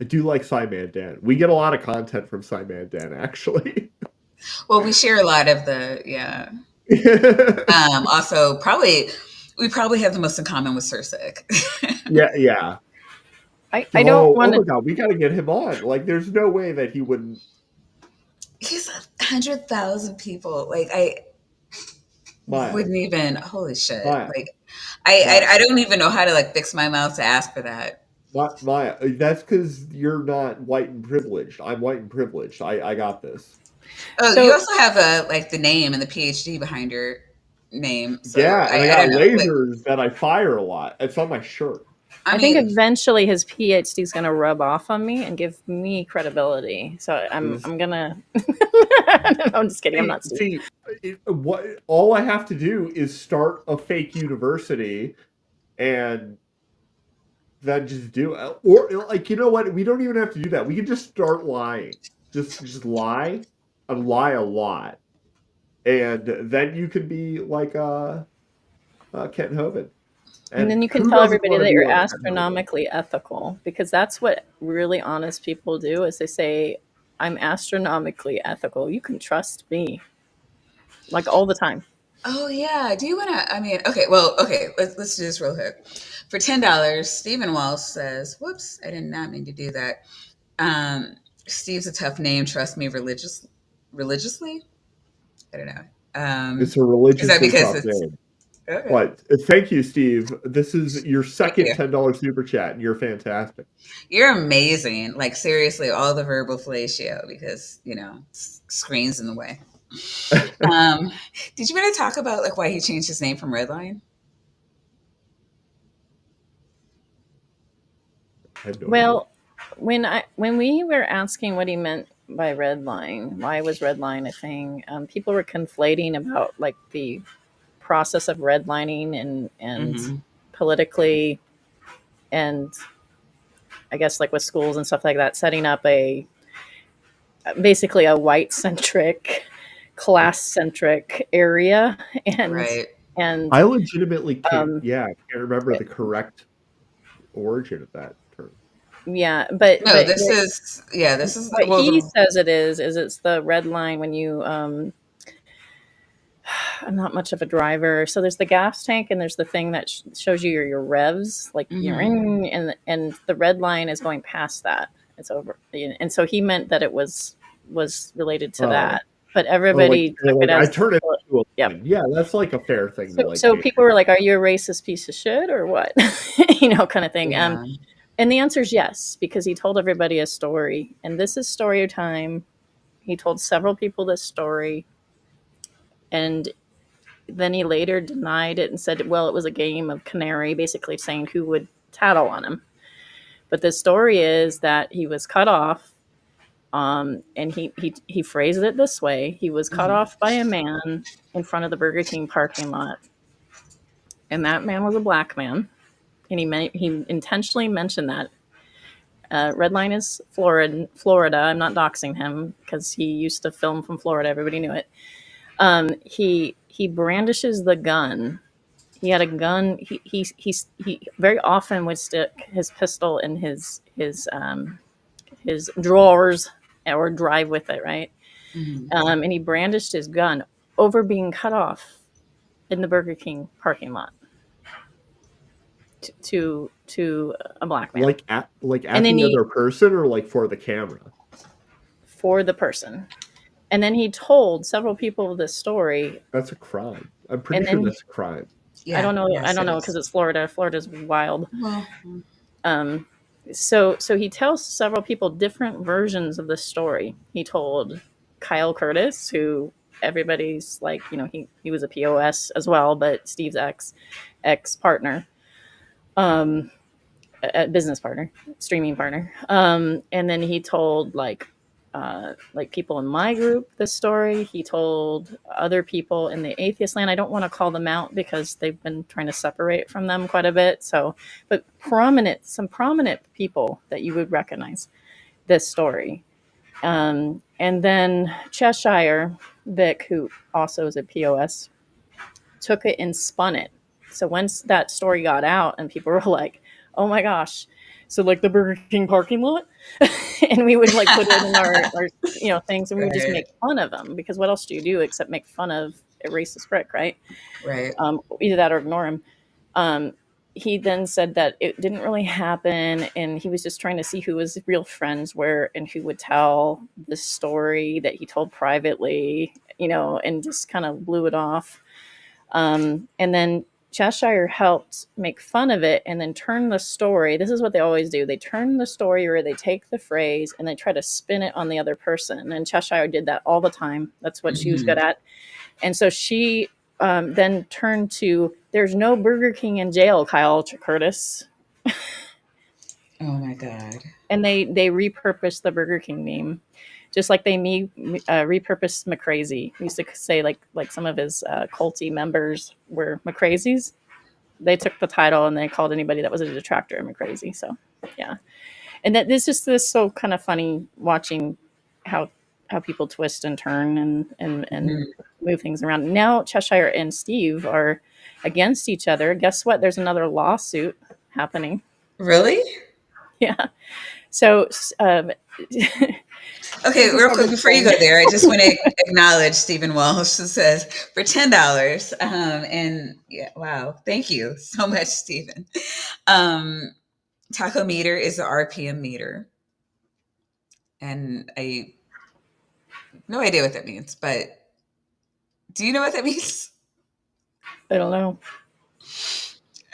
do like Simon Dan. We get a lot of content from Simon Dan, actually. Well, we share a lot of the also, we probably have the most in common with Sursik. yeah. I don't want to. Oh my god, we got to get him on. Like, there's no way that he wouldn't. He's 100,000 people. Like, I wouldn't even. Holy shit! Like, I don't even know how to like fix my mouth to ask for that. Maya, that's because you're not white and privileged. I'm white and privileged. I got this. Oh, so, you also have the name and the PhD behind your name. So yeah, and I got lasers that I fire a lot. It's on my shirt. I think eventually his PhD is going to rub off on me and give me credibility. So I'm gonna. I'm just kidding. I'm not. See, all I have to do is start a fake university, and then just do it. Or like, you know what? We don't even have to do that. We can just start lying. Just lie and lie a lot, and then you can be like Kent Hovind. And then you can tell everybody that you're astronomically ethical, because that's what really honest people do, is they say, I'm astronomically ethical. You can trust me. Like all the time. Oh yeah. Do you want to, okay, let's do this real quick. For $10, Stephen Walsh says, whoops, I did not mean to do that. Steve's a tough name. Trust me, religiously? I don't know. It's a religiously tough name. Okay. What? Thank you, Steve. This is your second $10 super chat, and you're fantastic. You're amazing. Like, seriously, all the verbal fellatio, because, screen's in the way. Did you want to talk about like why he changed his name from Redline? Well, when we were asking what he meant by Redline, why was Redline a thing? People were conflating about like the process of redlining and politically, and I guess like with schools and stuff like that, setting up basically a white centric, class centric area, and I legitimately can't remember the correct origin of that term. Yeah, but this is what he says it is it's the red line when you I'm not much of a driver, so there's the gas tank and there's the thing that shows you your revs, like and the red line is going past that. It's over, and so he meant that it was related to that. But everybody took it as I turn it into yeah, that's like a fair thing. So people were like, "Are you a racist piece of shit or what?" Kind of thing. Yeah. And the answer is yes, because he told everybody a story, and this is story time. He told several people this story, and then he later denied it and said, well, it was a game of canary, basically saying who would tattle on him. But the story is that he was cut off, and he phrased it this way. He was cut off by a man in front of the Burger King parking lot, and that man was a black man, and he intentionally mentioned that. Redline is Florida. I'm not doxing him because he used to film from Florida. Everybody knew it. he brandishes the gun. He had a gun. He very often would stick his pistol in his drawers or drive with it, right? And he brandished his gun over being cut off in the Burger King parking lot to a black man. Like at And then the other person, or like for the camera? for the person. And then he told several people this story. That's a crime. I'm pretty And sure then that's a crime. Yeah, I don't know. yes, I don't it know is. because it's Florida. Florida's wild. Well, So he tells several people different versions of the story. He told Kyle Curtis, who everybody's like, he was a POS as well, but Steve's ex partner, a business partner, streaming partner. And then he told like people in my group this story. He told other people in the atheist land. I don't want to call them out because they've been trying to separate from them quite a bit. So, but some prominent people that you would recognize this story. And then Cheshire Vic, who also is a POS, took it and spun it. So once that story got out and people were like, oh my gosh, so like the Burger King parking lot, and we would like put it in our things, and we would just make fun of them, because what else do you do except make fun of a racist prick, right? right. Either that or ignore him. He then said that it didn't really happen, and he was just trying to see who his real friends were and who would tell the story that he told privately, and just kind of blew it off. And then Cheshire helped make fun of it and then turn the story. This is what they always do. They turn the story, or they take the phrase and they try to spin it on the other person. And Cheshire did that all the time. That's what she was good at. And so she then turned to, there's no Burger King in jail, Kyle Curtis. Oh my God. And they repurposed the Burger King meme. Just like they repurposed McCrazy. We used to say like some of his culty members were McCrazies. They took the title and they called anybody that was a detractor McCrazy. So yeah, and that this is so kind of funny watching how people twist and turn and move things around. Now Cheshire and Steve are against each other. Guess what? There's another lawsuit happening. Really? Yeah. So. Okay, real quick before you go there, I just want to acknowledge Stephen Walsh, who says for $10. And yeah, wow, thank you so much, Stephen. Taco meter is the RPM meter, and I have no idea what that means. But do you know what that means? I don't know.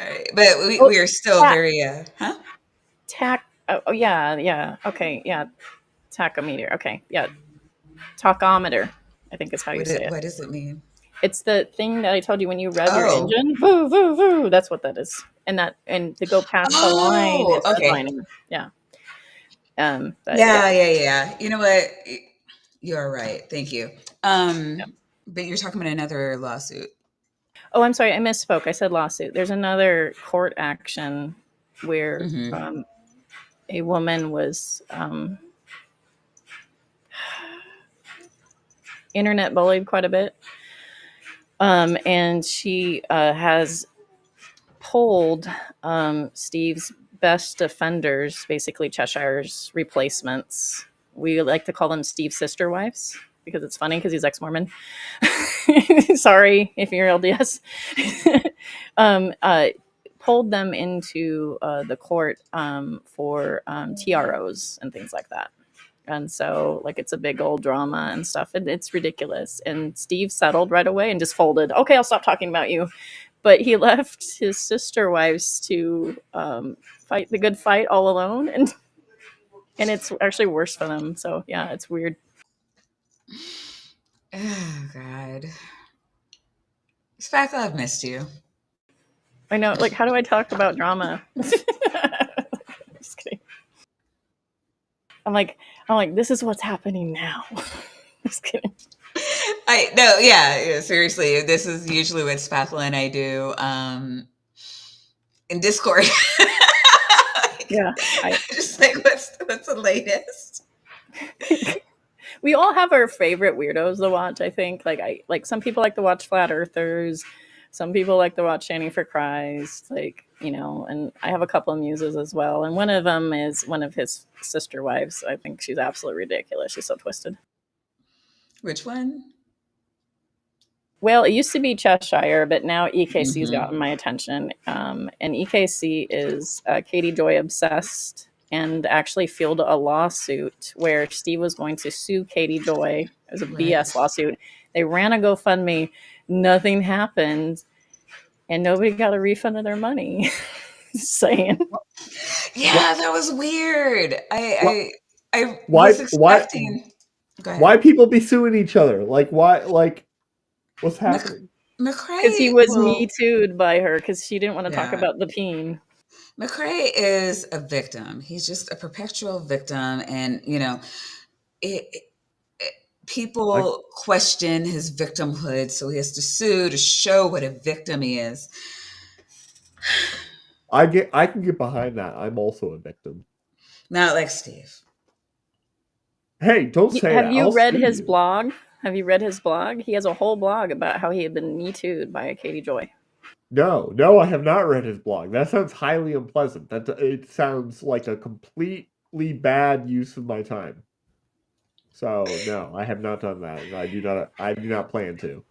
All right, but we are still very Oh yeah. Okay, yeah. Tachometer. Okay, yeah. Tachometer, I think is how you say it. What does it mean? It's the thing that I told you when you rev your engine. Voo, voo, voo. That's what that is. And to go past the line is redlining. Yeah. Yeah. You know what? You're right. Thank you. But you're talking about another lawsuit. Oh, I'm sorry. I misspoke. I said lawsuit. There's another court action where a woman was internet bullied quite a bit. And she has pulled Steve's best defenders, basically Cheshire's replacements. We like to call them Steve's sister wives because it's funny because he's ex-Mormon. Sorry if you're LDS. Pulled them into the court for TROs and things like that. And so, it's a big old drama and stuff. And it's ridiculous. And Steve settled right away and just folded. Okay, I'll stop talking about you. But he left his sister wives to fight the good fight all alone. And it's actually worse for them. So, yeah, it's weird. Oh, God. Spackle, I've missed you. I know. How do I talk about drama? Just kidding. I'm like, this is what's happening now. Just kidding. Yeah, seriously. This is usually what Spackle and I do in Discord. Yeah. Just what's the latest? We all have our favorite weirdos to watch, I think. Like some people like to watch flat earthers, some people like to watch Chanting for Christ, like, and I have a couple of muses as well. And one of them is one of his sister wives. I think she's absolutely ridiculous. She's so twisted. Which one? Well, it used to be Cheshire, but now EKC's gotten my attention. And EKC is Katie Joy obsessed, and actually filed a lawsuit where Steve was going to sue Katie Joy. It was a BS lawsuit. They ran a GoFundMe. Nothing happened, and nobody got a refund of their money. Saying, yeah, that was weird. I was expecting. Go ahead. Why people be suing each other? Like, why? Like, what's happening? McCrae, because he was Me Too'd by her because she didn't want to talk about the peen. McCrae is a victim. He's just a perpetual victim, and people question his victimhood, so he has to sue to show what a victim he is. I can get behind that. I'm also a victim. Not like Steve. Hey, don't say that. Have you read his blog? Have you read his blog? He has a whole blog about how he had been Me Too'd by Katie Joy. No, I have not read his blog. That sounds highly unpleasant. It sounds like a completely bad use of my time. So no, I have not done that. I do not plan to.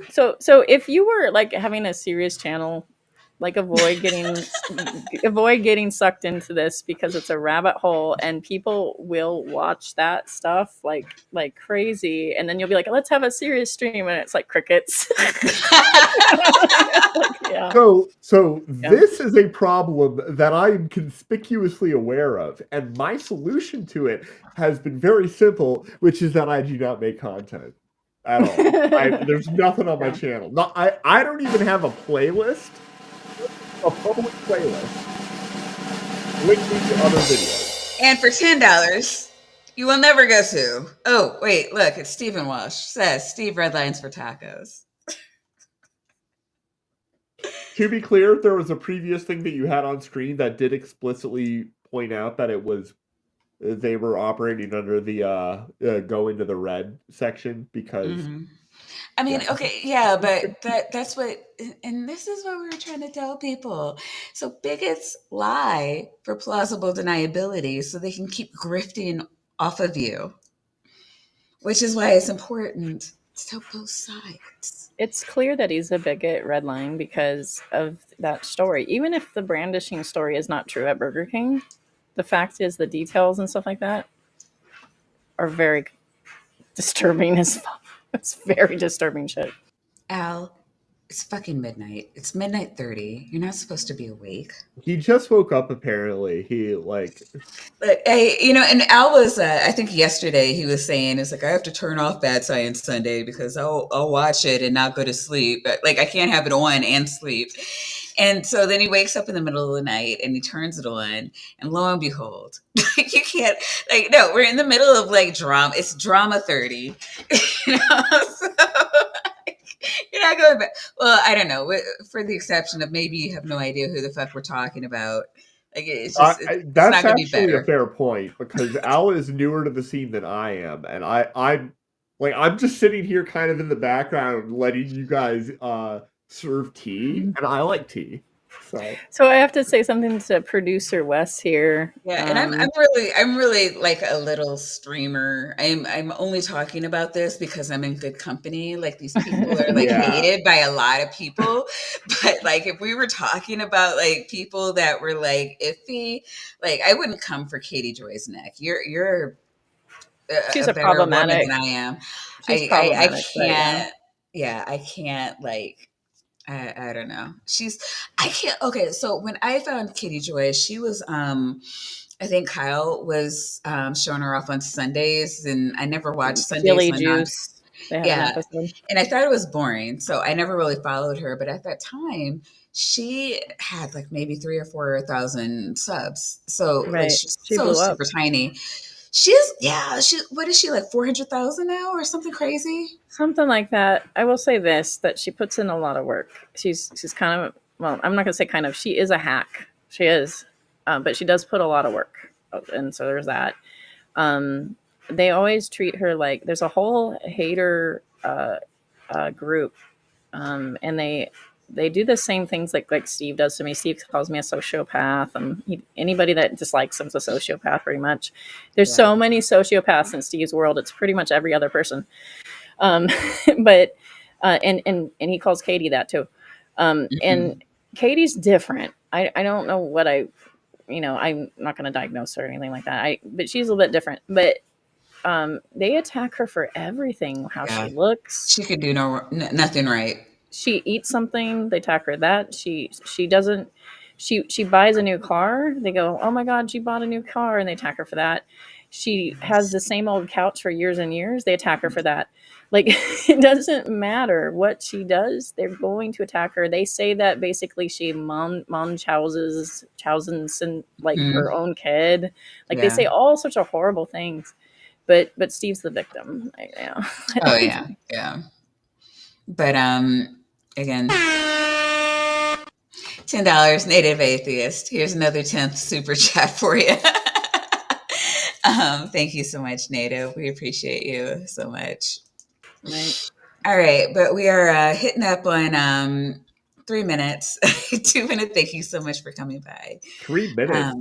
So if you were like having a serious channel, like avoid getting sucked into this, because it's a rabbit hole and people will watch that stuff like crazy, and then you'll be like, let's have a serious stream, and it's like crickets. So this is a problem that I'm conspicuously aware of, and my solution to it has been very simple, which is that I do not make content at all. There's nothing on my channel. No, I don't even have a playlist. A public playlist linking to other videos. And for $10, you will never go sue. Oh, wait, look, it's Stephen Walsh. Says Steve Redlines for tacos. To be clear, there was a previous thing that you had on screen that did explicitly point out that they were operating under the go into the red section because I mean, okay, yeah, but that's what, and this is what we were trying to tell people. So bigots lie for plausible deniability so they can keep grifting off of you, which is why it's important to tell both sides. It's clear that he's a bigot, Redline, because of that story. Even if the brandishing story is not true at Burger King, the fact is the details and stuff like that are very disturbing as fuck. It's very disturbing shit. Al, it's fucking midnight. It's midnight 30. You're not supposed to be awake. He just woke up, apparently. And Al was, I think yesterday he was saying, it's like, I have to turn off Bad Science Sunday because I'll watch it and not go to sleep. But like, I can't have it on and sleep. And so then he wakes up in the middle of the night and he turns it on, and lo and behold, you can't, no, we're in the middle of drama. It's drama 30. So, you're not going back. Well, I don't know. For the exception of maybe you have no idea who the fuck we're talking about. It's just, that's not gonna be actually better. A fair point, because Al is newer to the scene than I am, and I'm just sitting here kind of in the background letting you guys serve tea, and I like tea. So I have to say something to producer Wes here. Yeah, and I'm really like a little streamer. I'm only talking about this because I'm in good company. Like, these people are hated by a lot of people. But if we were talking about people that were iffy, I wouldn't come for Katie Joy's neck. You're she's a better problematic woman than I am. She's I can't. Yeah, I can't I don't know. I can't. Okay, so when I found Katie Joy, she was, I think Kyle was showing her off on Sundays, and I never watched Sundays. Silly Juice. Yeah, and I thought it was boring, so I never really followed her. But at that time, she had maybe 3,000 or 4,000 subs. So she's so super tiny. What is she, 400,000 now or something crazy? Something like that. I will say this, that she puts in a lot of work. She's kind of, well, I'm not going to say kind of, she is a hack. She is. But she does put a lot of work. And so there's that. they always treat her like there's a whole hater group, and they do the same things like Steve does to me. Steve calls me a sociopath, and anybody that dislikes him is a sociopath. Pretty much, there's so many sociopaths in Steve's world. It's pretty much every other person. But and he calls Katie that too. And Katie's different. I don't know what I'm not going to diagnose her or anything like that. But she's a little bit different. But they attack her for everything, how she looks. She could do nothing right. She eats something, they attack her that. She doesn't. She buys a new car. They go, oh my God, she bought a new car, and they attack her for that. She has the same old couch for years and years. They attack her for that. Like, it doesn't matter what she does. They're going to attack her. They say that basically she Munchausen's and like her own kid. Like they say all sorts of horrible things. But Steve's the victim. Oh yeah, yeah. But again, $10, Native Atheist. Here's another 10th super chat for you. Thank you so much, Native. We appreciate you so much. Right. All right, but we are hitting up on 3 minutes. 2 minutes. Thank you so much for coming by. 3 minutes.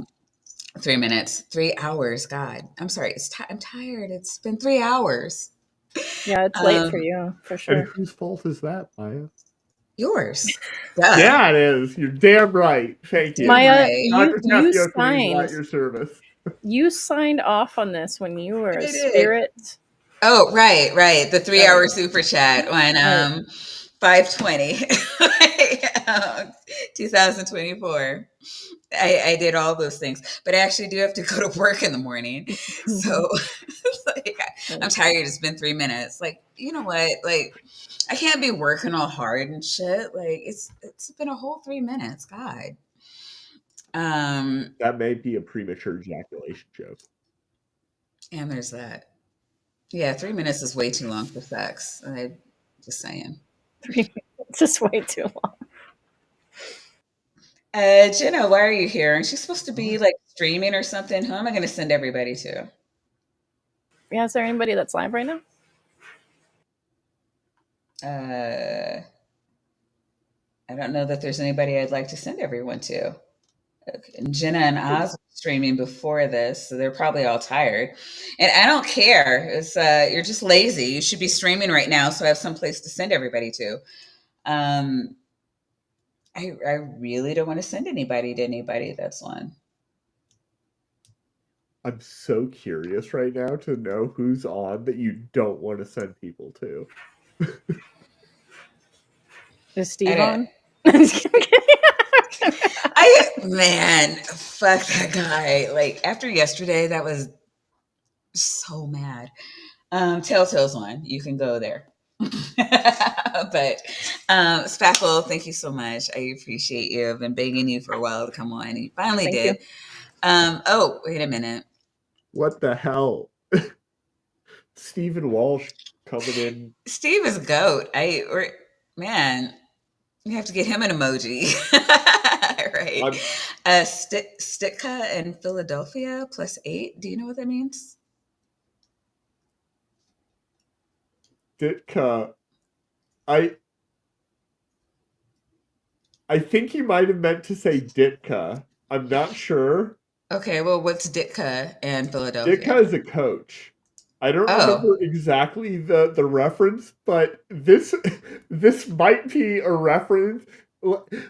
3 minutes. 3 hours. God, I'm sorry. I'm tired. It's been 3 hours. Yeah, it's late for you, for sure. And whose fault is that, Maya? Yours. Yeah, it is. You're damn right. Thank you. Maya, Dr. you signed at your service. You signed off on this when you were a spirit. Oh, right. The 3 hour super chat on 5/20, 2024. I did all those things, but I actually do have to go to work in the morning. So I'm tired. It's been 3 minutes. Like, you know what? Like, I can't be working all hard and shit. Like, it's been a whole 3 minutes. God. That may be a premature ejaculation joke. And there's that. Yeah, 3 minutes is way too long for sex. I'm just saying. 3 minutes is way too long. Jenna, why are you here? Aren't you supposed to be like streaming or something? Who am I going to send everybody to? Yeah, is there anybody that's live right now? I don't know that there's anybody I'd like to send everyone to. And Jenna and Oz were streaming before this, so they're probably all tired. And I don't care. It's you're just lazy. You should be streaming right now, so I have some place to send everybody to. I really don't want to send anybody to anybody. That's one. I'm so curious right now to know who's on that you don't want to send people to. Is Steve on? Man, fuck that guy. Like, after yesterday, that was so mad. Telltale's one. You can go there. But Spackle, thank you so much. I appreciate you. I've been begging you for a while to come on, and you finally did. Oh, wait a minute. What the hell? Stephen Walsh coming in. Steve is a goat. Man, you have to get him an emoji. Right. Stika in Philadelphia +8. Do you know what that means? Ditka. I think you might have meant to say Ditka. I'm not sure. Okay, well, what's Ditka in Philadelphia? Ditka is a coach. I don't remember exactly the reference, but this might be a reference.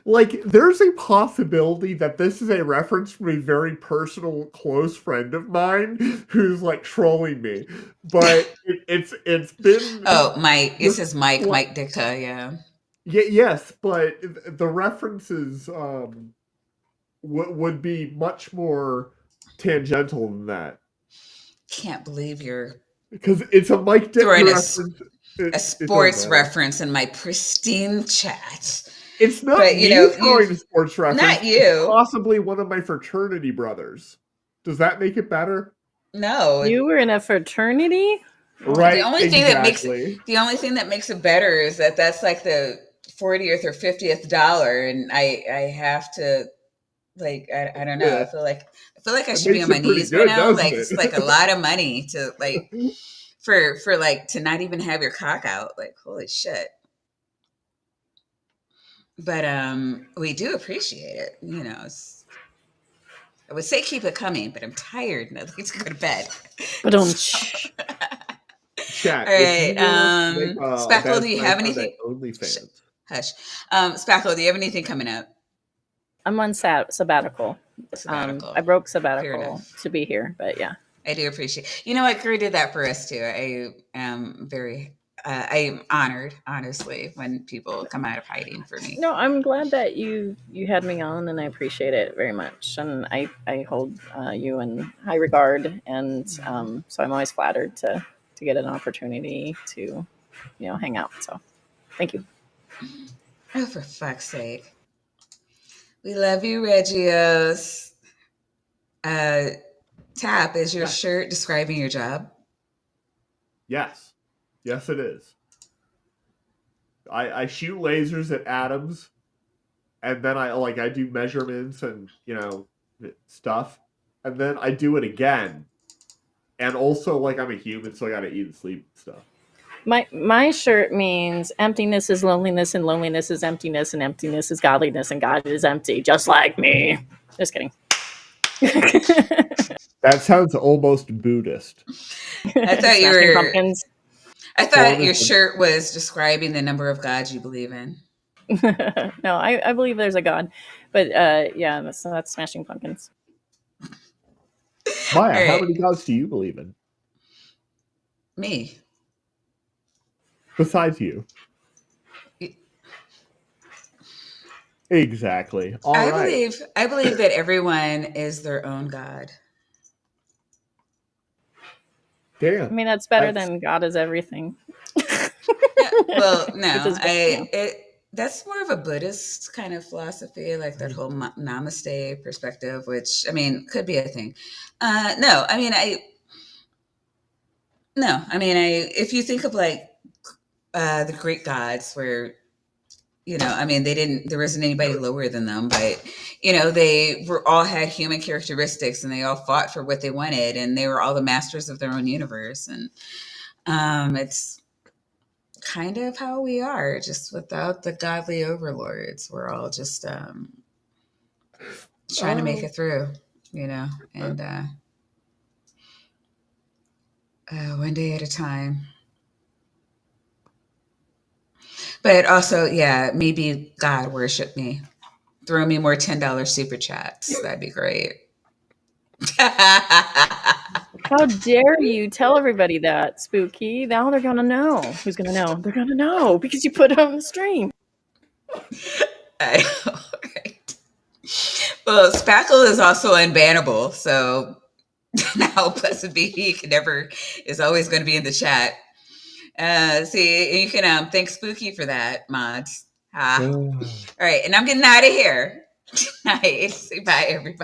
Like, there's a possibility that this is a reference from a very personal, close friend of mine who's like trolling me. But it's been Mike. It says Mike Ditka, yeah. Yes, but the references would be much more tangential than that. Can't believe you're because it's a Mike Ditka reference. A sports reference in my pristine chat. It's not but, you throwing a sports reference. Not you. It's possibly one of my fraternity brothers. Does that make it better? No. You were in a fraternity? Right. The only thing that makes it better is that that's like the 40th or 50th dollar, and I have to, like, I don't know. I feel like feel like I It should be makes on my it pretty knees by good, now. doesn't Like it? it's like a lot of money to like for like to not even have your cock out. Like holy shit. But we do appreciate it. You know, I would say keep it coming, but I'm tired and I'd like to go to bed. But don't. So- Chat. All If you right. want us to make Spackle, bad do you science have on anything? that OnlyFans. Hush. Spackle, do you have anything coming up? I'm on sabbatical. Sabbatical. I broke Fair sabbatical enough. to be here, but yeah. I do appreciate. You know what? Gary did that for us too. I am very. I'm honored, honestly, when people come out of hiding for me. No, I'm glad that you had me on, and I appreciate it very much. And I hold you in high regard, and so I'm always flattered to get an opportunity to hang out. So thank you. Oh, for fuck's sake! We love you, Regios. Tap, is your shirt describing your job? Yes. Yes, it is. I shoot lasers at atoms, and then I do measurements and stuff, and then I do it again. And also, I'm a human, so I gotta eat and sleep and stuff. My shirt means emptiness is loneliness, and loneliness is emptiness, and emptiness is godliness, and God is empty, just like me. Just kidding. That sounds almost Buddhist. I thought you Smashing were. pumpkins. I thought your shirt was describing the number of gods you believe in. No, I believe there's a God, but yeah, that's Smashing Pumpkins. Maya, All how right. many gods do you believe in? Me. Besides you. Exactly. All right. I believe that everyone is their own god. Damn. I mean, that's better than God is everything. Yeah, well, no, is that's more of a Buddhist kind of philosophy, like that whole namaste perspective, which I mean could be a thing. No, I mean if you think of like the Greek gods, where I mean there wasn't anybody lower than them, but they all had human characteristics, and they all fought for what they wanted, and they were all the masters of their own universe, and it's kind of how we are, just without the godly overlords. We're all just trying to make it through, and one day at a time. But also, yeah, maybe God worship me. Throw me more $10 super chats. That'd be great. How dare you tell everybody that, Spooky? Now they're gonna know. Who's gonna know? They're gonna know because you put it on the stream. I know, right? Well, Spackle is also unbannable, so now Blessed be he is always going to be in the chat. See, you can thank Spooky for that, mods. All right, and I'm getting out of here. Night. Say bye, everybody.